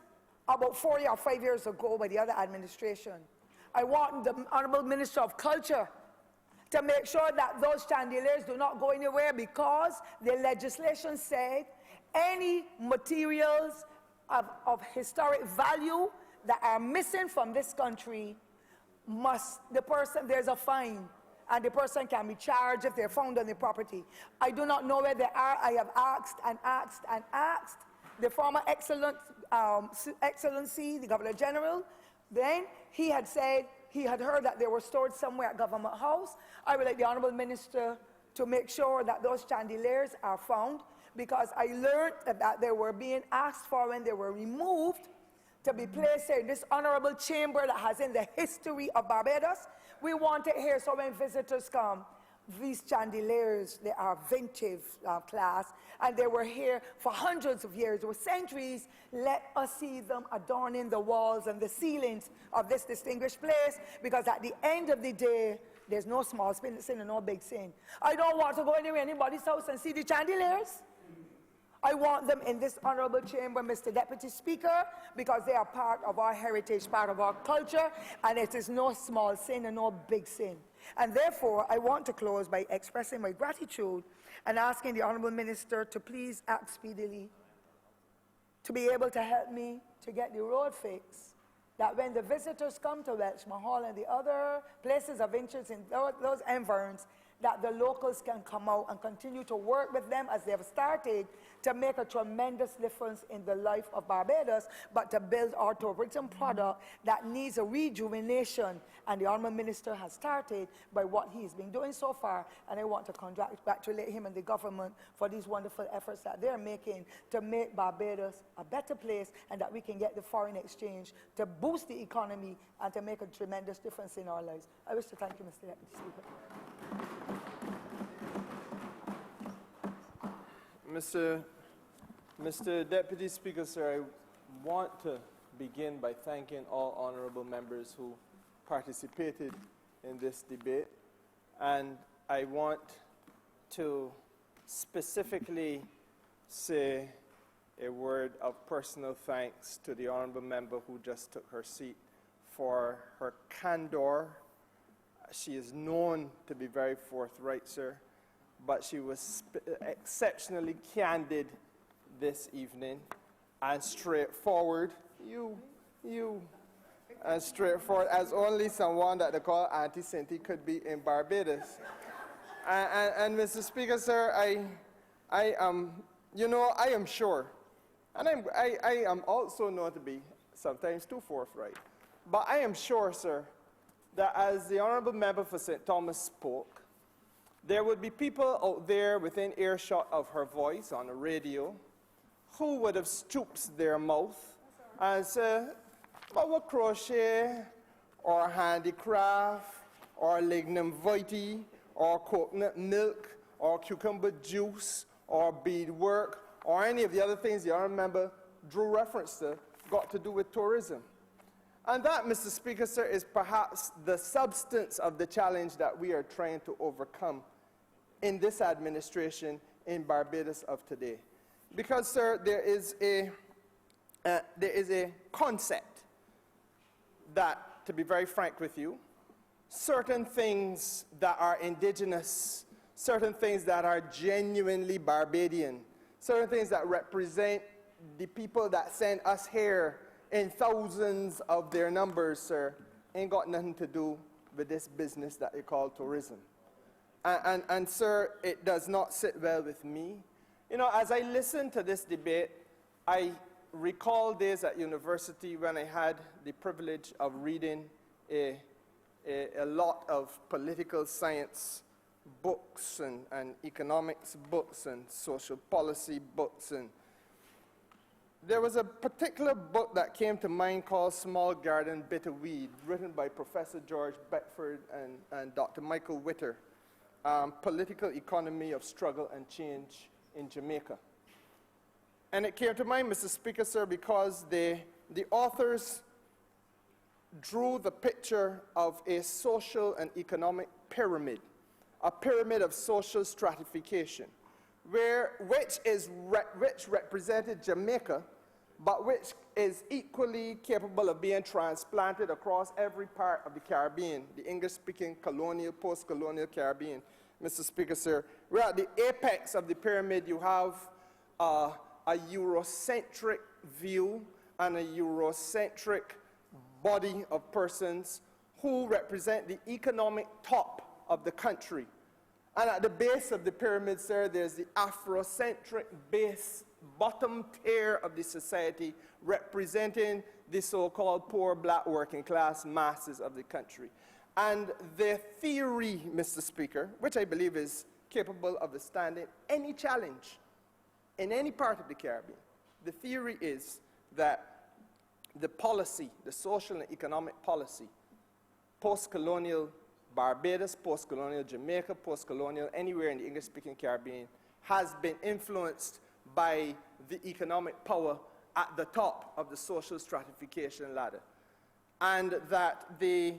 about 4 or 5 years ago by the other administration. I want the Honourable Minister of Culture to make sure that those chandeliers do not go anywhere, because the legislation said any materials of historic value that are missing from this country there's a fine, and the person can be charged if they're found on the property. I do not know where they are. I have asked and asked and asked the former Excellency, the Governor General. Then he had said he had heard that they were stored somewhere at Government House. I would like the Honourable Minister to make sure that those chandeliers are found, because I learned that they were being asked for when they were removed to be placed in this honourable chamber that has in the history of Barbados. We want it here so when visitors come, these chandeliers, they are vintage class, and they were here for hundreds of years, or centuries. Let us see them adorning the walls and the ceilings of this distinguished place, because at the end of the day, there's no small sin and no big sin. I don't want to go anywhere, anybody's house and see the chandeliers. I want them in this honourable chamber, Mr. Deputy Speaker, because they are part of our heritage, part of our culture, and it is no small sin and no big sin. And therefore, I want to close by expressing my gratitude and asking the Honourable Minister to please act speedily to be able to help me to get the road fixed, that when the visitors come to Welshman Hall and the other places of interest in those environs, that the locals can come out and continue to work with them as they have started to make a tremendous difference in the life of Barbados, but to build our tourism product that needs a rejuvenation. And the Honourable Minister has started by what he's been doing so far, and I want to congratulate him and the government for these wonderful efforts that they're making to make Barbados a better place, and that we can get the foreign exchange to boost the economy and to make a tremendous difference in our lives. I wish to thank you, Mr. Deputy Speaker. Mr. Deputy Speaker, sir, I want to begin by thanking all honourable members who participated in this debate, and I want to specifically say a word of personal thanks to the honourable member who just took her seat for her candour. She is known to be very forthright, sir, but she was exceptionally candid this evening and straightforward. As straightforward as only someone that they call Auntie Cindy could be in Barbados. And Mr. Speaker, sir, I am sure, and I am also known to be sometimes too forthright, but I am sure, sir, that as the honourable member for St. Thomas spoke, there would be people out there within earshot of her voice on the radio who would have stooped their mouth and said, "Our crochet, or handicraft, or lignum vitae, or coconut milk, or cucumber juice, or beadwork, or any of the other things the honourable member drew reference to, got to do with tourism." And that, Mr. Speaker, sir, is perhaps the substance of the challenge that we are trying to overcome in this administration in Barbados of today. Because, sir, there is a concept that, to be very frank with you, certain things that are indigenous, certain things that are genuinely Barbadian, certain things that represent the people that send us here in thousands of their numbers, sir, ain't got nothing to do with this business that they call tourism. And sir, it does not sit well with me. You know, as I listen to this debate, I recall days at university when I had the privilege of reading a lot of political science books and economics books and social policy books. And there was a particular book that came to mind called Small Garden, Bitter Weed, written by Professor George Beckford and Dr. Michael Witter, Political Economy of Struggle and Change in Jamaica. And it came to mind, Mr. Speaker, sir, because the authors drew the picture of a social and economic pyramid, a pyramid of social stratification, which represented Jamaica, but which is equally capable of being transplanted across every part of the Caribbean, the English-speaking colonial, post-colonial Caribbean. Mr. Speaker, sir, where at the apex of the pyramid you have a Eurocentric view and a Eurocentric body of persons who represent the economic top of the country. And at the base of the pyramid, sir, there's the Afrocentric base, bottom tier of the society, representing the so-called poor black working class masses of the country. And their theory, Mr. Speaker, which I believe is capable of withstanding any challenge in any part of the Caribbean, the theory is that the policy, the social and economic policy, post-colonial Barbados, post-colonial Jamaica, post-colonial anywhere in the English-speaking Caribbean, has been influenced by the economic power at the top of the social stratification ladder. And that the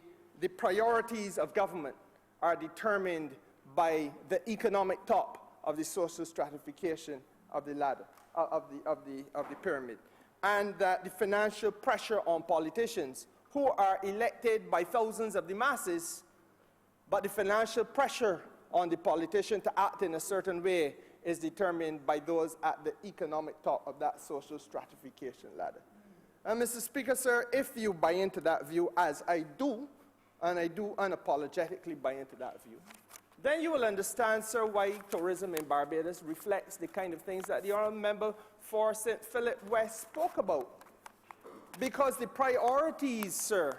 priorities of government are determined by the economic top of the social stratification of the ladder, of the pyramid. And that the financial pressure on politicians who are elected by thousands of the masses, but the financial pressure on the politician to act in a certain way is determined by those at the economic top of that social stratification ladder. And Mr. Speaker, sir, if you buy into that view, as I do, and I do unapologetically buy into that view, then you will understand, sir, why tourism in Barbados reflects the kind of things that the Honourable Member for St. Philip West spoke about. Because the priorities, sir,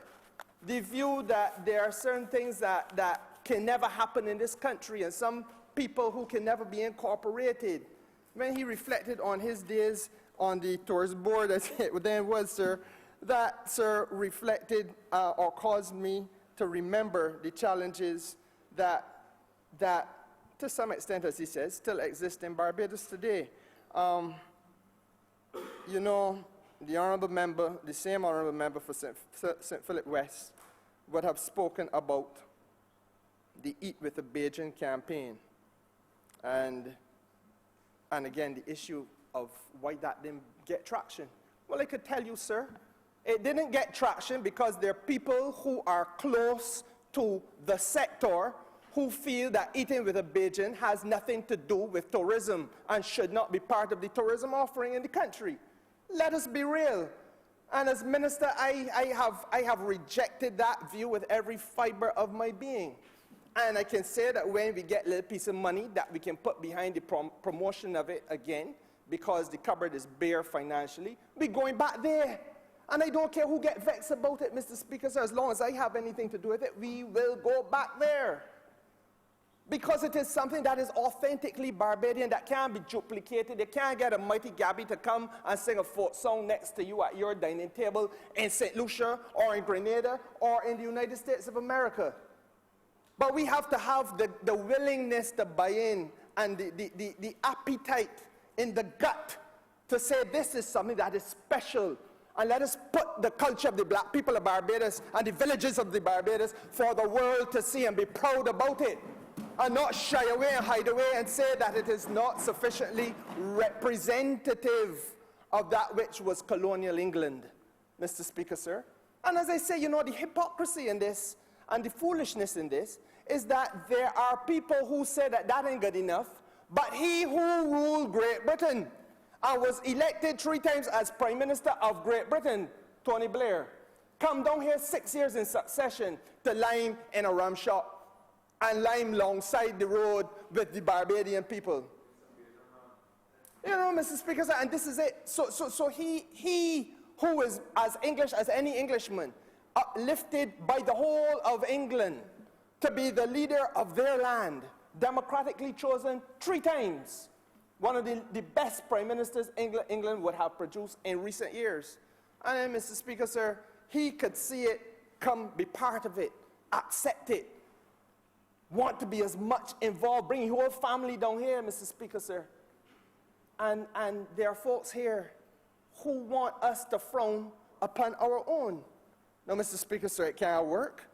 the view that there are certain things that can never happen in this country and some people who can never be incorporated. When he reflected on his days on the tourist board, as it then was, sir, that, sir, reflected or caused me to remember the challenges that, to some extent, as he says, still exist in Barbados today. You know, the Honourable Member, the same Honourable Member for St. Philip West, would have spoken about the Eat with a Bajan campaign. And again, the issue of why that didn't get traction. Well, I could tell you, sir, it didn't get traction because there are people who are close to the sector who feel that eating with a Bajan has nothing to do with tourism and should not be part of the tourism offering in the country. Let us be real. And as minister, I have rejected that view with every fiber of my being. And I can say that when we get a little piece of money that we can put behind the promotion of it again, because the cupboard is bare financially, we're going back there. And I don't care who gets vexed about it, Mr. Speaker, so as long as I have anything to do with it, we will go back there. Because it is something that is authentically Barbadian, that can't be duplicated. You can't get a mighty Gabby to come and sing a folk song next to you at your dining table in St. Lucia or in Grenada or in the United States of America. But we have to have the willingness to buy in and the appetite in the gut to say this is something that is special. And let us put the culture of the black people of Barbados and the villages of the Barbados for the world to see and be proud about it. And not shy away and hide away and say that it is not sufficiently representative of that which was colonial England, Mr. Speaker, sir. And as I say, you know, the hypocrisy in this and the foolishness in this is that there are people who say that that ain't good enough, but he who ruled Great Britain and was elected 3 times as Prime Minister of Great Britain, Tony Blair, come down here 6 years in succession to lime in a rum shop and lime alongside the road with the Barbadian people. You know, Mr. Speaker, and this is it. So he who is as English as any Englishman, uplifted by the whole of England to be the leader of their land, democratically chosen 3 times, one of the best prime ministers England would have produced in recent years. And then, Mr. Speaker, sir, he could see it, come be part of it, accept it, want to be as much involved, bring your whole family down here, Mr. Speaker, sir. And there are folks here who want us to frown upon our own. Now, Mr. Speaker, sir, it can't work.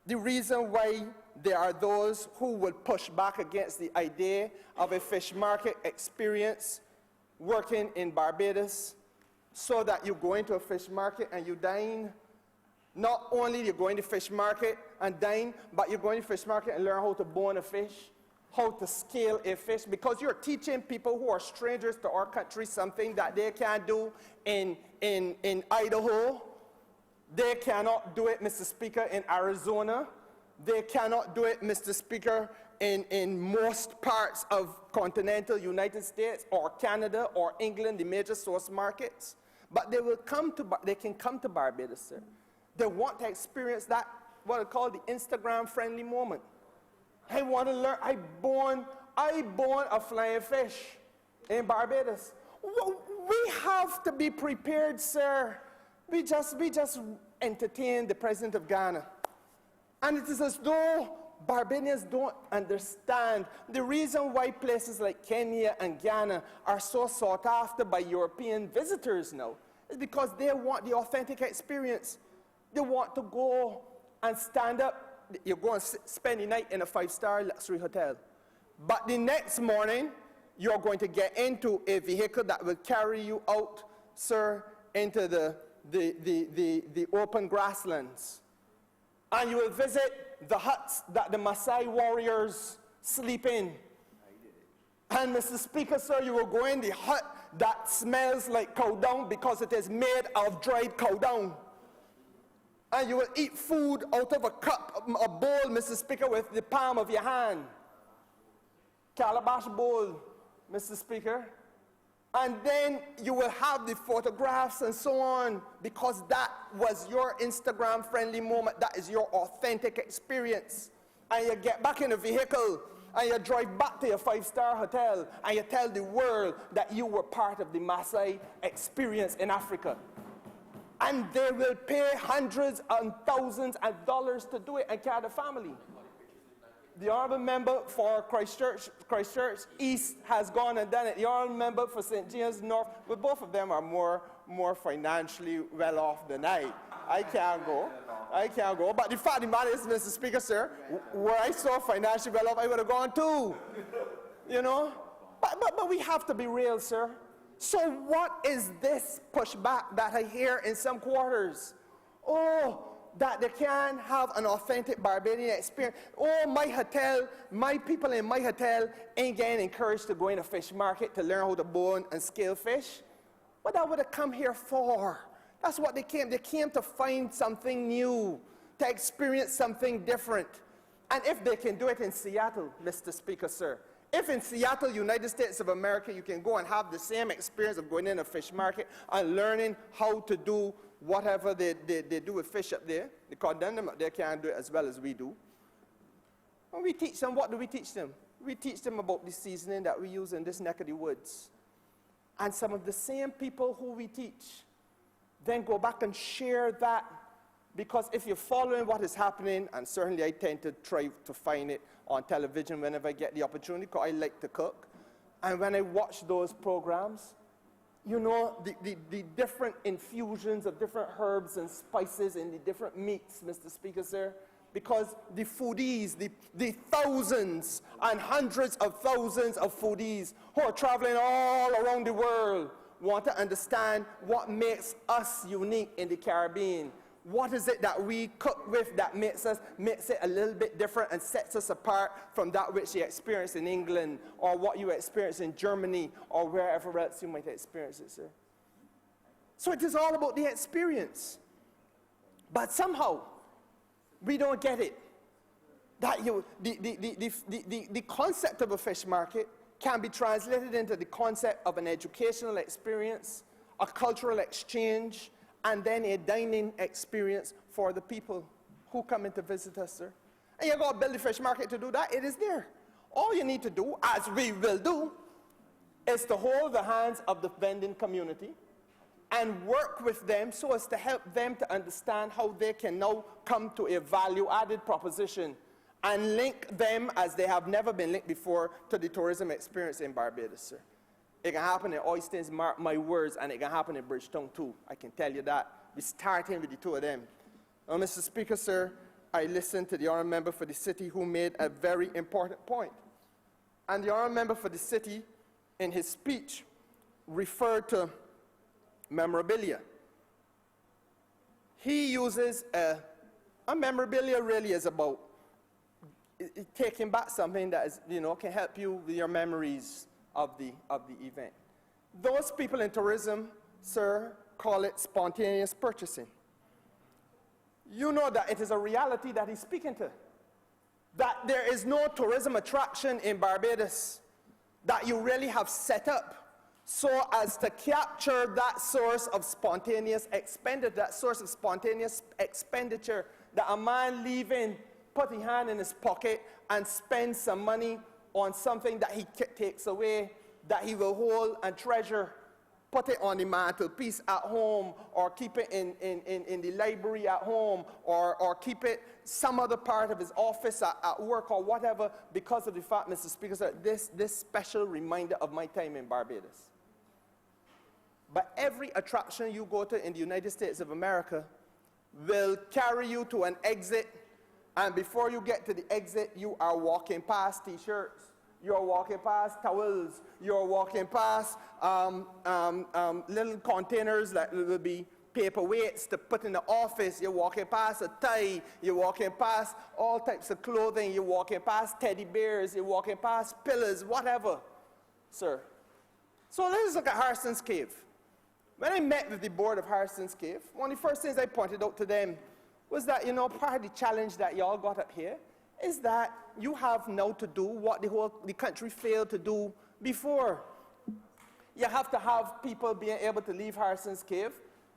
The reason why there are those who would push back against the idea of a fish market experience working in Barbados, so that you go into a fish market and you dine. Not only you go into fish market and dine, but you go into fish market and learn how to bone a fish, how to scale a fish, because you're teaching people who are strangers to our country something that they can't do in Idaho. They cannot do it, Mr. Speaker, in Arizona. They cannot do it, Mr. Speaker, in most parts of continental United States or Canada or England, the major source markets. But they can come to Barbados, sir. They want to experience that, what I call the Instagram-friendly moment. I want to learn. I born a flying fish in Barbados. We have to be prepared, sir. We just entertained the president of Ghana. And it is as though Barbadians don't understand the reason why places like Kenya and Ghana are so sought after by European visitors now is because they want the authentic experience. They want to go and stand up. You go and spend the night in a 5-star luxury hotel. But the next morning, you're going to get into a vehicle that will carry you out, sir, into the open grasslands. And you will visit the huts that the Maasai warriors sleep in. And, Mr. Speaker, sir, you will go in the hut that smells like cow dung because it is made of dried cow dung. And you will eat food out of a cup, a bowl, Mr. Speaker, with the palm of your hand. Calabash bowl, Mr. Speaker. And then you will have the photographs and so on, because that was your Instagram-friendly moment. That is your authentic experience. And you get back in the vehicle, and you drive back to your 5-star hotel, and you tell the world that you were part of the Maasai experience in Africa. And they will pay hundreds and thousands of dollars to do it and carry the family. The honourable member for Christchurch East has gone and done it. The honourable member for St. James North, well, both of them are more financially well off than I. I can't go. But the fact of the matter is, Mr. Speaker, sir, where I saw financially well off, I would have gone too. You know? But we have to be real, sir. So what is this pushback that I hear in some quarters? Oh, that they can have an authentic Barbadian experience. Oh, my hotel, my people in my hotel ain't getting encouraged to go in a fish market to learn how to bone and scale fish. What that would have come here for? That's what they came. They came to find something new, to experience something different. And if they can do it in Seattle, Mr. Speaker, sir, if in Seattle, United States of America, you can go and have the same experience of going in a fish market and learning how to do whatever they do with fish up there, because them up there can't do it as well as we do. When we teach them, what do we teach them? We teach them about the seasoning that we use in this neck of the woods. And some of the same people who we teach then go back and share that, because if you're following what is happening, and certainly I tend to try to find it on television whenever I get the opportunity, because I like to cook, and when I watch those programs, you know, the different infusions of different herbs and spices in the different meats, Mr. Speaker, sir, because the foodies, the thousands and hundreds of thousands of foodies who are traveling all around the world want to understand what makes us unique in the Caribbean, What is it that we cook with that makes it a little bit different and sets us apart from that which you experience in England or what you experience in Germany or wherever else you might experience it, sir? So it is all about the experience. But somehow, we don't get it. That the concept of a fish market can be translated into the concept of an educational experience, a cultural exchange, and then a dining experience for the people who come in to visit us, sir. And you're going to build a fish market to do that. It is there. All you need to do, as we will do, is to hold the hands of the vending community and work with them so as to help them to understand how they can now come to a value-added proposition and link them, as they have never been linked before, to the tourism experience in Barbados, sir. It can happen in Oystins, mark my words, and it can happen in Bridgetown too. I can tell you that. We're starting with the two of them. Now, Mr. Speaker, sir, I listened to the Honourable Member for the City who made a very important point. And the Honourable Member for the City, in his speech, referred to memorabilia. He uses a memorabilia really is about taking back something that is, can help you with your memories of the event. Those people in tourism, sir, call it spontaneous purchasing. You know that it is a reality that he's speaking to. That there is no tourism attraction in Barbados that you really have set up so as to capture that source of spontaneous expenditure, that a man leaving, put his hand in his pocket and spend some money on something that he takes away, that he will hold and treasure, put it on the mantelpiece at home, or keep it in the library at home, or keep it some other part of his office at work or whatever, because of the fact, Mr. Speaker, that this special reminder of my time in Barbados. But every attraction you go to in the United States of America will carry you to an exit, and before you get to the exit, you are walking past T-shirts, you're walking past towels, you're walking past little containers that will be paperweights to put in the office, you're walking past a tie, you're walking past all types of clothing, you're walking past teddy bears, you're walking past pillows, whatever, sir. So let's look at Harrison's Cave. When I met with the board of Harrison's Cave, one of the first things I pointed out to them was that, part of the challenge that y'all got up here is that you have now to do what the country failed to do before. You have to have people being able to leave Harrison's Cave,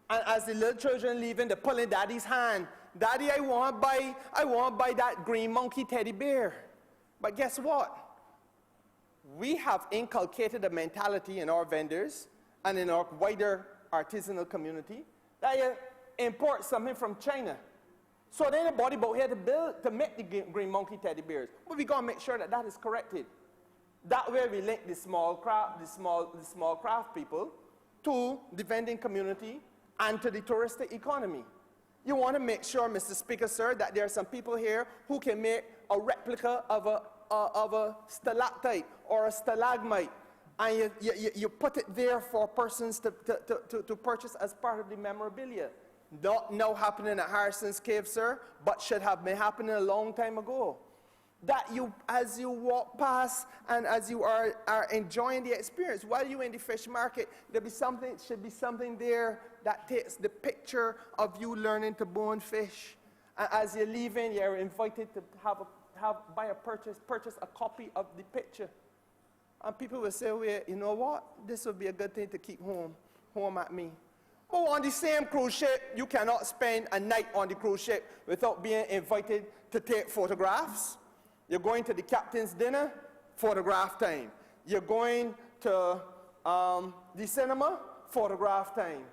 and as the little children leaving, they're pulling daddy's hand. Daddy, I want to buy that green monkey teddy bear. But guess what? We have inculcated a mentality in our vendors and in our wider artisanal community that you import something from China. So then the body boat here to make the green monkey teddy bears. But we gotta make sure that that is corrected. That way we link the small craft people to the vending community and to the touristic economy. You want to make sure, Mr. Speaker, sir, that there are some people here who can make a replica of a stalactite or a stalagmite, and you put it there for persons to purchase as part of the memorabilia. Not now happening at Harrison's Cave, sir, but should have been happening a long time ago. That you, as you walk past and as you are enjoying the experience, while you're in the fish market, should be something there that takes the picture of you learning to bone fish. And as you're leaving, you're invited to purchase a copy of the picture. And people will say, well, you know what? This would be a good thing to keep home at me. But on the same cruise ship, you cannot spend a night on the cruise ship without being invited to take photographs. You're going to the captain's dinner, photograph time. You're going to the cinema, photograph time.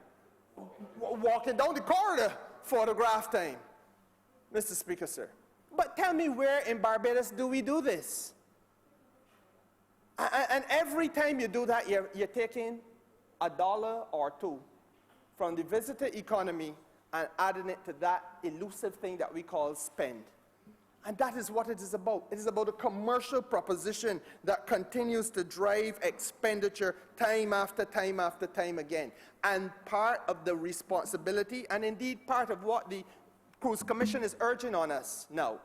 Walking down the corridor, photograph time. Mr. Speaker, sir. But tell me, where in Barbados do we do this? And every time you do that, you're taking $1 or $2 from the visitor economy and adding it to that elusive thing that we call spend. And that is what it is about. It is about a commercial proposition that continues to drive expenditure time after time after time again. And part of the responsibility, and indeed part of what the Cruise Commission is urging on us now,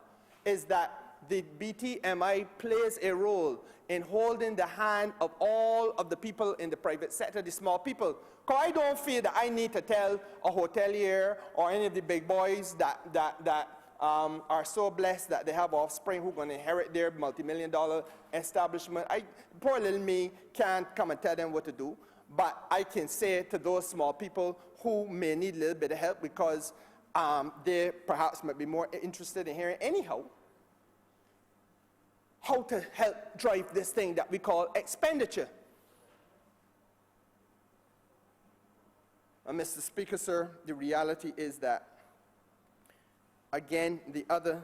is that the BTMI plays a role in holding the hand of all of the people in the private sector, the small people. Because I don't feel that I need to tell a hotelier or any of the big boys that are so blessed that they have offspring who are going to inherit their multi-million-dollar establishment. Poor little me can't come and tell them what to do, but I can say to those small people who may need a little bit of help because they perhaps might be more interested in hearing anyhow, how to help drive this thing that we call expenditure. And Mr. Speaker, sir, the reality is that, again, the other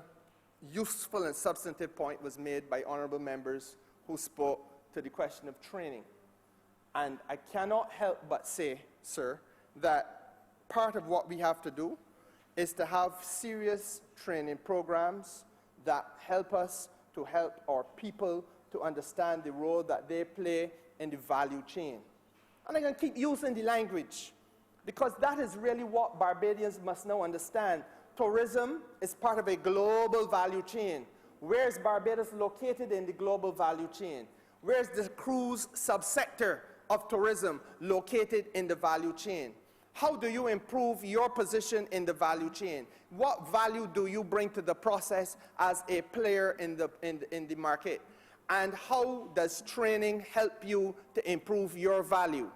useful and substantive point was made by honourable members who spoke to the question of training. And I cannot help but say, sir, that part of what we have to do is to have serious training programs that help us to help our people to understand the role that they play in the value chain. And I'm going to keep using the language because that is really what Barbadians must now understand. Tourism is part of a global value chain. Where is Barbados located in the global value chain? Where is the cruise subsector of tourism located in the value chain? How do you improve your position in the value chain? What value do you bring to the process as a player in the market? And how does training help you to improve your value?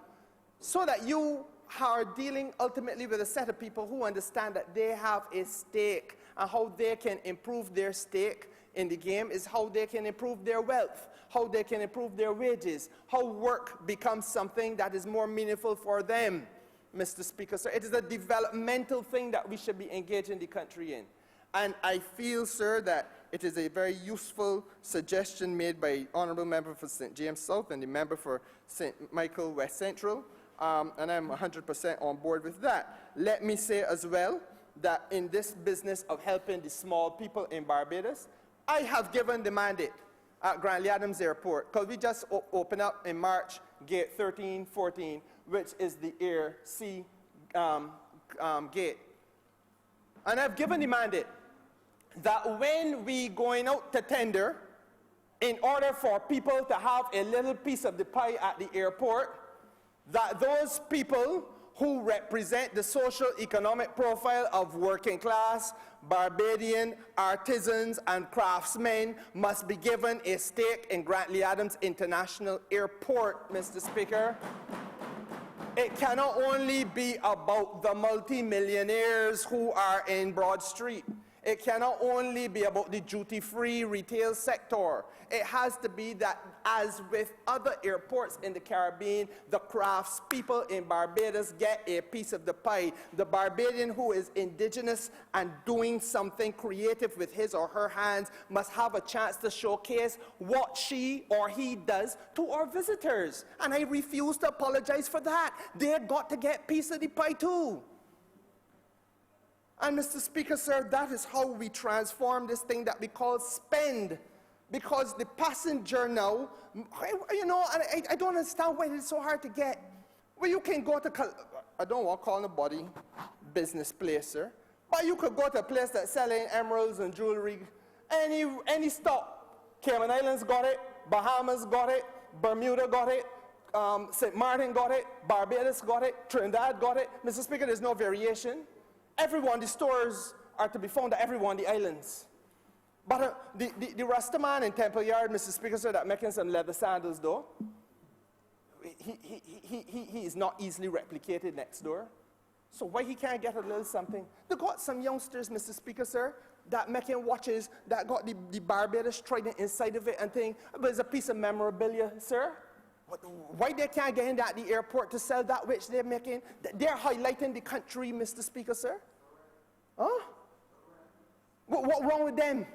So that you are dealing ultimately with a set of people who understand that they have a stake, and how they can improve their stake in the game is how they can improve their wealth, how they can improve their wages, how work becomes something that is more meaningful for them, Mr. Speaker. So it is a developmental thing that we should be engaging the country in. And I feel, sir, that it is a very useful suggestion made by Honourable Member for St. James South and the Member for St. Michael West Central, and I'm 100% on board with that. Let me say as well that in this business of helping the small people in Barbados, I have given the mandate at Grantley Adams Airport, because we just opened up in March Gate 1314, which is the air-sea gate. And I've given the mandate that when we going out to tender, in order for people to have a little piece of the pie at the airport, that those people who represent the social economic profile of working class, Barbadian, artisans, and craftsmen must be given a stake in Grantley Adams International Airport, Mr. Speaker. It cannot only be about the multi-millionaires who are in Broad Street. It cannot only be about the duty-free retail sector. It has to be that, as with other airports in the Caribbean, the crafts people in Barbados get a piece of the pie. The Barbadian who is indigenous and doing something creative with his or her hands must have a chance to showcase what she or he does to our visitors. And I refuse to apologize for that. They've got to get a piece of the pie too. And Mr. Speaker, sir, that is how we transform this thing that we call spend. Because the passenger now, you know, and I don't understand why it's so hard to get. Well, you can go to, I don't want to call nobody business place, sir, but you could go to a place that's selling emeralds and jewelry, any stop. Cayman Islands got it, Bahamas got it, Bermuda got it, St. Martin got it, Barbados got it, Trinidad got it. Mr. Speaker, there's no variation. The stores are to be found at every one of the islands. But the Rastaman in Temple Yard, Mr. Speaker, sir, that making some leather sandals, though, he is not easily replicated next door. So why he can't get a little something? They got some youngsters, Mr. Speaker, sir, that making watches that got the Barbados trident inside of it and thing. But it's a piece of memorabilia, sir. Why they can't get in at the airport to sell that which they're making? They're highlighting the country, Mr. Speaker, sir. Huh? What's wrong with them?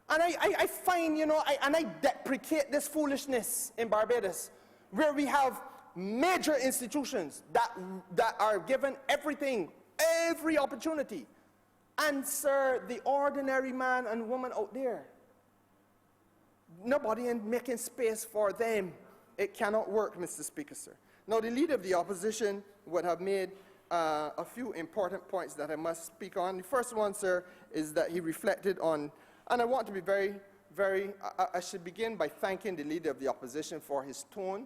And I find, you know, I deprecate this foolishness in Barbados, where we have major institutions that are given everything, every opportunity And, sir, the ordinary man and woman out there, nobody in making space for them. It cannot work, Mr. Speaker, sir. Now, the Leader of the Opposition would have made a few important points that I must speak on. The first one, sir, is that he reflected on, and I want to be I should begin by thanking the Leader of the Opposition for his tone,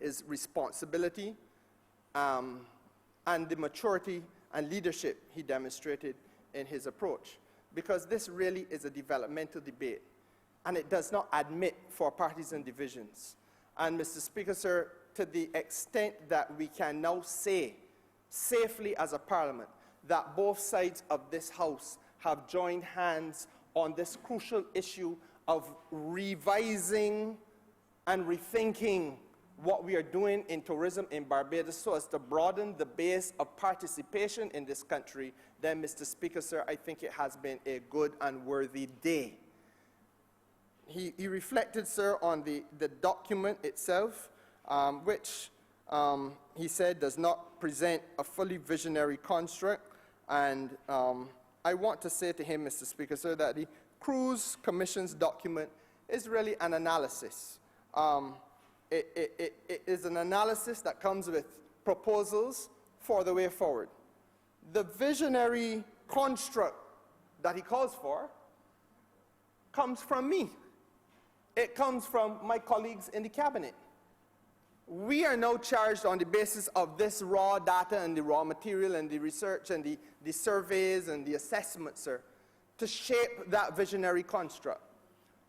his responsibility, and the maturity and leadership he demonstrated in his approach. Because this really is a developmental debate, and it does not admit for partisan divisions. And, Mr. Speaker, sir, to the extent that we can now say safely as a parliament that both sides of this House have joined hands on this crucial issue of revising and rethinking what we are doing in tourism in Barbados so as to broaden the base of participation in this country, then, Mr. Speaker, sir, I think it has been a good and worthy day. He reflected, sir, on the document itself, which he said does not present a fully visionary construct. And I want to say to him, Mr. Speaker, sir, that the Cruise Commission's document is really an analysis. It is an analysis that comes with proposals for the way forward. The visionary construct that he calls for comes from me. It comes from my colleagues in the cabinet. We are now charged on the basis of this raw data and the raw material and the research and the surveys and the assessments, sir, to shape that visionary construct.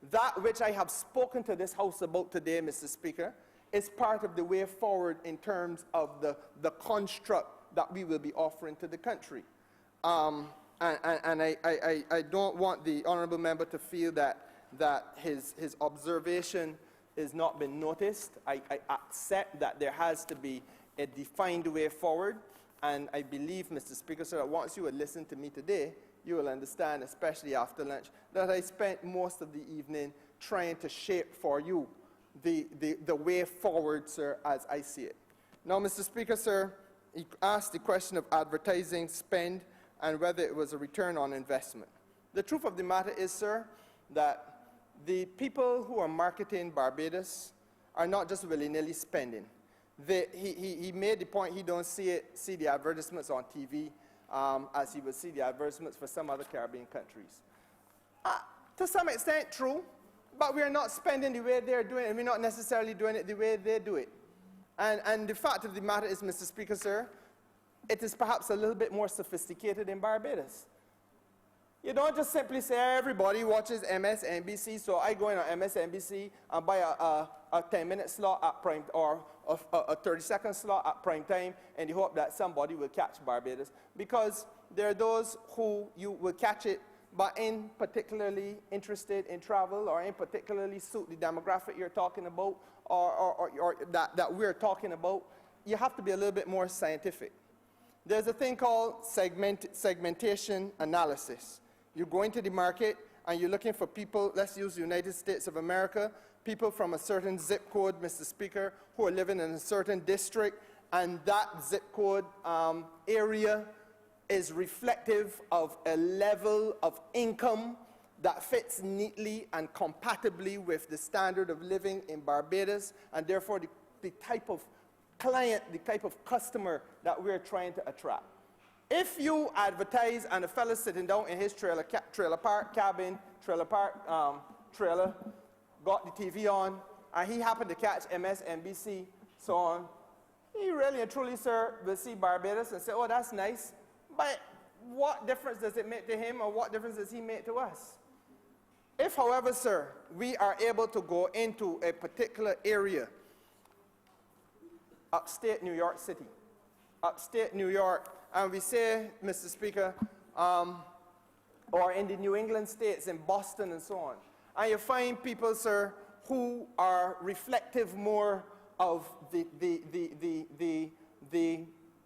That which I have spoken to this House about today, Mr. Speaker, is part of the way forward in terms of the construct that we will be offering to the country. And I don't want the honourable member to feel that his observation has not been noticed. I accept that there has to be a defined way forward, and I believe, Mr. Speaker, sir, that once you will listen to me today, you will understand, especially after lunch, that I spent most of the evening trying to shape for you the way forward, sir, as I see it. Now, Mr. Speaker, sir, he asked the question of advertising spend and whether it was a return on investment. The truth of the matter is, sir, that the people who are marketing Barbados are not just willy-nilly spending. He made the point he don't see the advertisements on TV as he would see the advertisements for some other Caribbean countries. To some extent, true, but we are not spending the way they're doing it, and we're not necessarily doing it the way they do it. And the fact of the matter is, Mr. Speaker, sir, it is perhaps a little bit more sophisticated in Barbados. You don't just simply say everybody watches MSNBC, so I go in on MSNBC and buy a 10-minute slot at prime, or a 30-second slot at prime time, in the hope that somebody will catch Barbados. Because there are those who you will catch it, but ain't particularly interested in travel, or ain't particularly suit the demographic you're talking about, or that we're talking about. You have to be a little bit more scientific. There's a thing called segmentation analysis. You go into the market and you're looking for people, let's use the United States of America, people from a certain zip code, Mr. Speaker, who are living in a certain district, and that zip code area is reflective of a level of income that fits neatly and compatibly with the standard of living in Barbados, and therefore the type of client, the type of customer that we're trying to attract. If you advertise and a fella sitting down in his trailer park cabin, trailer, got the TV on, and he happened to catch MSNBC, so on, he really and truly, sir, will see Barbados and say, oh, that's nice, but what difference does it make to him, or what difference does he make to us? If, however, sir, we are able to go into a particular area, upstate New York City, upstate New York, and we say, Mr. Speaker, or in the New England states, in Boston and so on, and you find people, sir, who are reflective more of the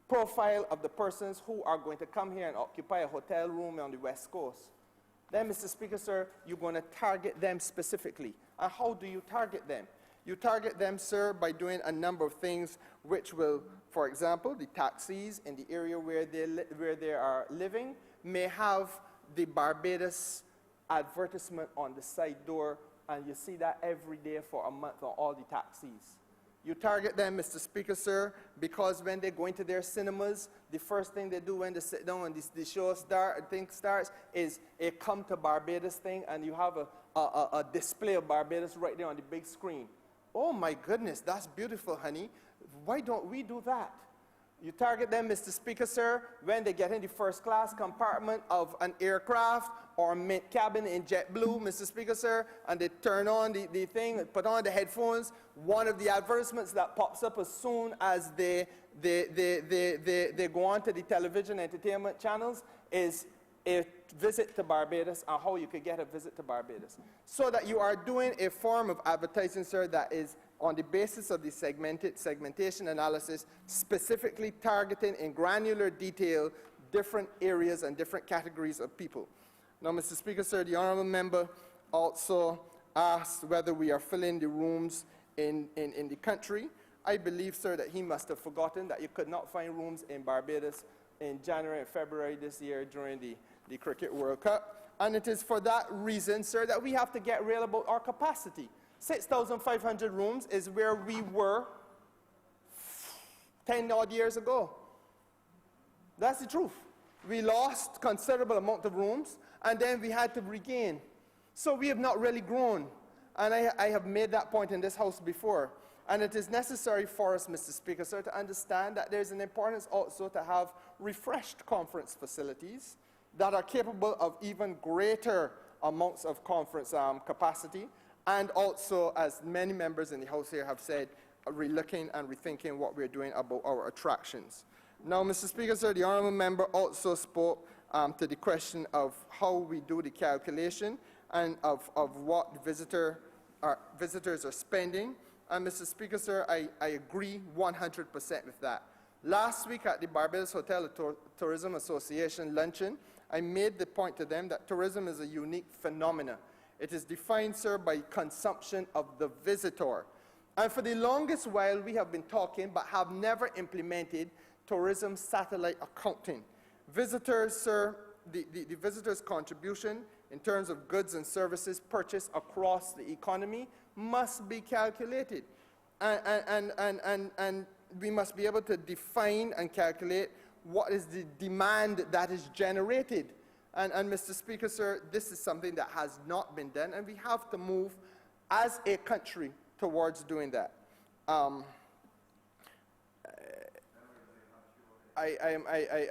profile of the persons who are going to come here and occupy a hotel room on the West Coast, then, Mr. Speaker, sir, you're going to target them specifically. And how do you target them? You target them, sir, by doing a number of things which will for example, the taxis in the area where they are living may have the Barbados advertisement on the side door, and you see that every day for a month on all the taxis. You target them, Mr. Speaker, sir, because when they go into their cinemas, the first thing they do when they sit down and the show starts is a come to Barbados thing, and you have a display of Barbados right there on the big screen. Oh my goodness, that's beautiful, honey. Why don't we do that? You target them, Mr. Speaker, sir, when they get in the first class compartment of an aircraft or a mint cabin in JetBlue, Mr. Speaker, sir, and they turn on the thing, put on the headphones. One of the advertisements that pops up as soon as they go on to the television entertainment channels is a visit to Barbados and how you could get a visit to Barbados. So that you are doing a form of advertising, sir, that is on the basis of the segmentation analysis, specifically targeting in granular detail different areas and different categories of people. Now, Mr. Speaker, sir, the honourable member also asked whether we are filling the rooms in the country. I believe, sir, that he must have forgotten that you could not find rooms in Barbados in January and February this year during the Cricket World Cup. And it is for that reason, sir, that we have to get real about our capacity. 6,500 rooms is where we were 10 odd years ago. That's the truth. We lost considerable amount of rooms, and then we had to regain. So we have not really grown. And I have made that point in this House before. And it is necessary for us, Mr. Speaker, sir, to understand that there's an importance also to have refreshed conference facilities that are capable of even greater amounts of conference capacity, and also, as many members in the House here have said, relooking and rethinking what we're doing about our attractions. Now, Mr. Speaker, sir, the honourable member also spoke to the question of how we do the calculation and of what visitors are spending. And Mr. Speaker, sir, I agree 100% with that. Last week at the Barbados Hotel and Tourism Association luncheon, I made the point to them that tourism is a unique phenomenon. It is defined, sir, by consumption of the visitor. And for the longest while, we have been talking but have never implemented tourism satellite accounting. Visitors, sir, the visitors' contribution in terms of goods and services purchased across the economy must be calculated. And we must be able to define and calculate what is the demand that is generated. And Mr. Speaker, sir, this is something that has not been done, and we have to move as a country towards doing that. I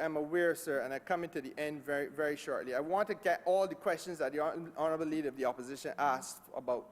am aware, sir, and I'm coming to the end very, very shortly. I want to get all the questions that the Honourable Leader of the Opposition asked about.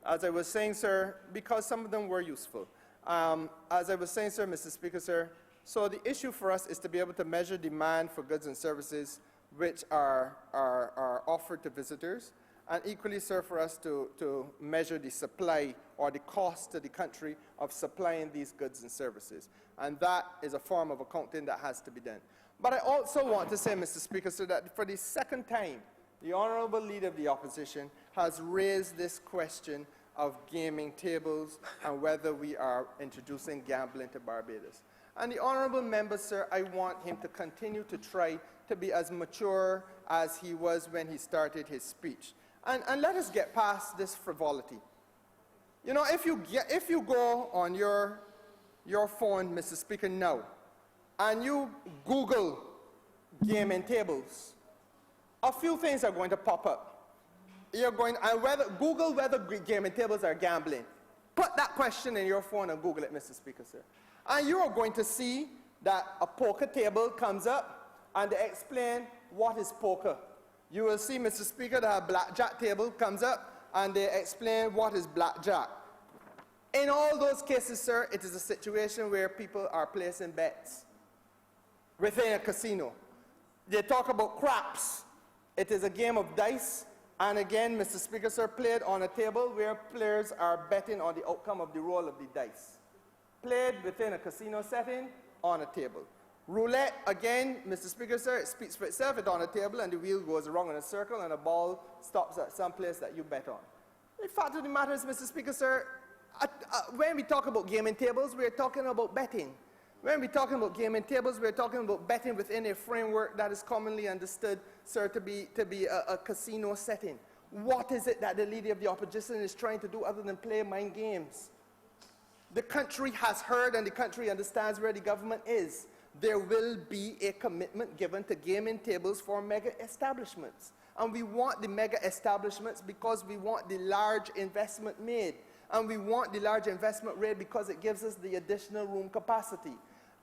As I was saying, sir, because some of them were useful. As I was saying, sir, Mr. Speaker, sir, so the issue for us is to be able to measure demand for goods and services which are offered to visitors, and equally, sir, for us to measure the supply or the cost to the country of supplying these goods and services. And that is a form of accounting that has to be done. But I also want to say, Mr. Speaker, sir, that for the second time, the Honourable Leader of the Opposition has raised this question of gaming tables and whether we are introducing gambling to Barbados. And the honourable member, sir, I want him to continue to try to be as mature as he was when he started his speech. And let us get past this frivolity. You know, if you go on your phone, Mr. Speaker, now, and you Google gaming tables, a few things are going to pop up. Google whether gaming tables are gambling. Put that question in your phone and Google it, Mr. Speaker, sir. And you are going to see that a poker table comes up and they explain what is poker. You will see, Mr. Speaker, that a blackjack table comes up and they explain what is blackjack. In all those cases, sir, it is a situation where people are placing bets within a casino. They talk about craps. It is a game of dice. And again, Mr. Speaker, sir, played on a table where players are betting on the outcome of the roll of the dice. Played within a casino setting on a table. Roulette, again, Mr. Speaker, sir, it speaks for itself. It's on a table and the wheel goes around in a circle and a ball stops at some place that you bet on. The fact of the matter is, Mr. Speaker, sir, when we talk about gaming tables, we're talking about betting. When we're talking about gaming tables, we're talking about betting within a framework that is commonly understood, sir, to be a casino setting. What is it that the leader of the opposition is trying to do other than play mind games? The country has heard and the country understands where the government is. There will be a commitment given to gaming tables for mega establishments. And we want the mega establishments because we want the large investment made. And we want the large investment made because it gives us the additional room capacity.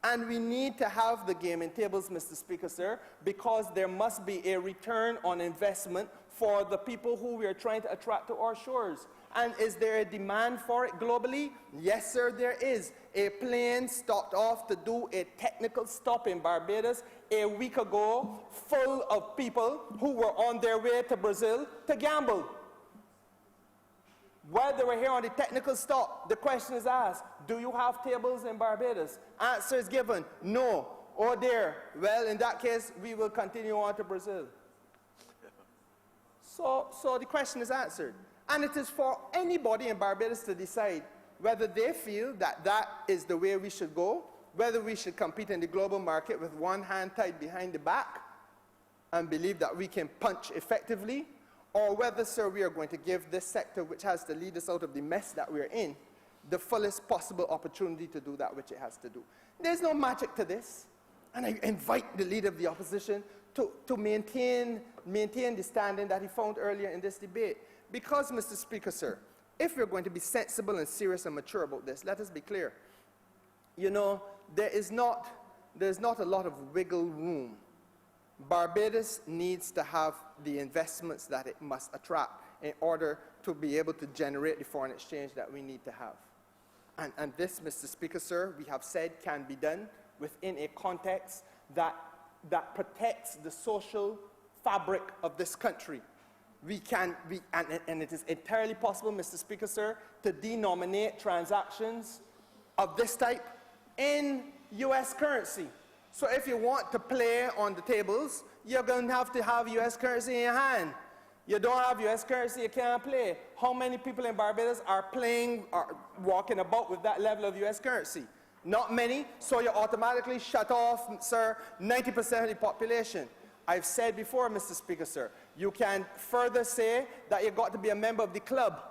And we need to have the gaming tables, Mr. Speaker, sir, because there must be a return on investment for the people who we are trying to attract to our shores. And is there a demand for it globally? Yes, sir, there is. A plane stopped off to do a technical stop in Barbados a week ago, full of people who were on their way to Brazil to gamble. While they were here on the technical stop, the question is asked, do you have tables in Barbados? Answer is given, no. Oh dear, well, in that case, we will continue on to Brazil. So the question is answered. And it is for anybody in Barbados to decide whether they feel that that is the way we should go, whether we should compete in the global market with one hand tied behind the back and believe that we can punch effectively, or whether, sir, we are going to give this sector, which has to lead us out of the mess that we're in, the fullest possible opportunity to do that which it has to do. There's no magic to this. And I invite the leader of the opposition to maintain the standing that he found earlier in this debate. Because, Mr. Speaker, sir, if we're going to be sensible and serious and mature about this, let us be clear. You know, there's not a lot of wiggle room. Barbados needs to have the investments that it must attract in order to be able to generate the foreign exchange that we need to have. And this, Mr. Speaker, sir, we have said can be done within a context that protects the social fabric of this country. And it is entirely possible, Mr. Speaker, sir, to denominate transactions of this type in U.S. currency. So if you want to play on the tables, you're going to have U.S. currency in your hand. You don't have U.S. currency, you can't play. How many people in Barbados are playing, or walking about with that level of U.S. currency? Not many, so you automatically shut off, sir, 90% of the population. I've said before, Mr. Speaker, sir, you can further say that you've got to be a member of the club.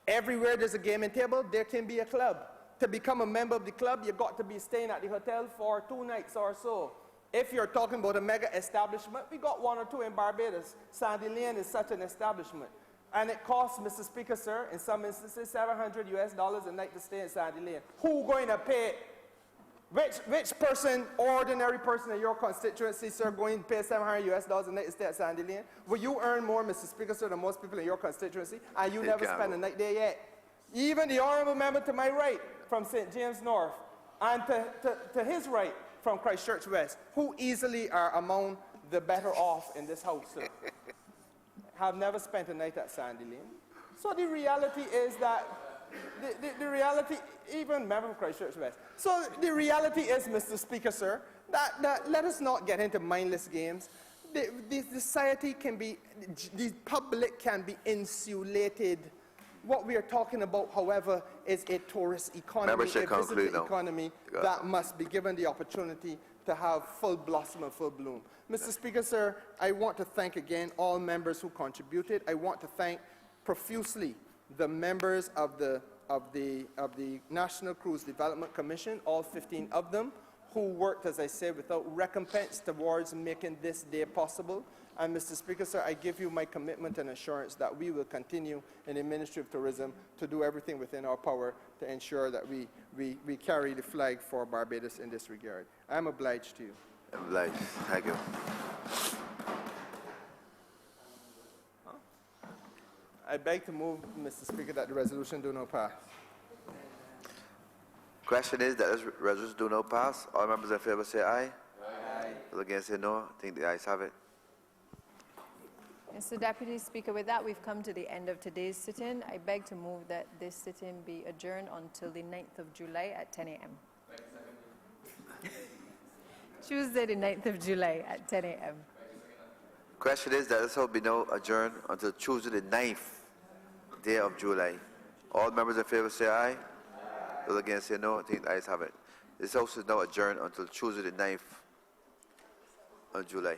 Everywhere there's a gaming table, there can be a club. To become a member of the club, you've got to be staying at the hotel for 2 nights or so. If you're talking about a mega establishment, we got 1 or 2 in Barbados. Sandy Lane is such an establishment. And it costs, Mr. Speaker, sir, in some instances, $700 US a night to stay in Sandy Lane. Who going to pay? Which person, ordinary person in your constituency, sir, going to pay $700 US a night to stay at Sandy Lane? Will you earn more, Mr. Speaker, sir, than most people in your constituency? And you never spend a night there yet. Even the honourable member to my right from St. James North, and to his right from Christchurch West, who easily are among the better off in this house, sir, have never spent a night at Sandy Lane. So the reality is that, the reality, even member from Christchurch West. So the reality is, Mr. Speaker, sir, that let us not get into mindless games. The society can be, the public can be insulated. What we are talking about, however, is a tourist economy, a visitor economy that must be given the opportunity to have full blossom and full bloom. Mr. Speaker, sir, I want to thank again all members who contributed. I want to thank profusely the members of the National Cruise Development Commission, all 15 of them, who worked, as I said, without recompense towards making this day possible. And Mr. Speaker, sir, I give you my commitment and assurance that we will continue in the Ministry of Tourism to do everything within our power to ensure that we carry the flag for Barbados in this regard. I am obliged to you. Obliged. Thank you. I beg to move, Mr. Speaker, that the resolution do not pass. Question is that this resolution do not pass. All members in favor say aye. Aye. Those against say no. I think the ayes have it. Mr. Deputy Speaker, with that, we've come to the end of today's sit-in. I beg to move that this sit-in be adjourned until the 9th of July at 10 a.m. Tuesday, the 9th of July at 10 a.m. Question is that this will be now adjourned until Tuesday, the 9th day of July All members in favor say aye. Those against say no. I think the ayes have it. This House is now adjourned until Tuesday the 9th of July.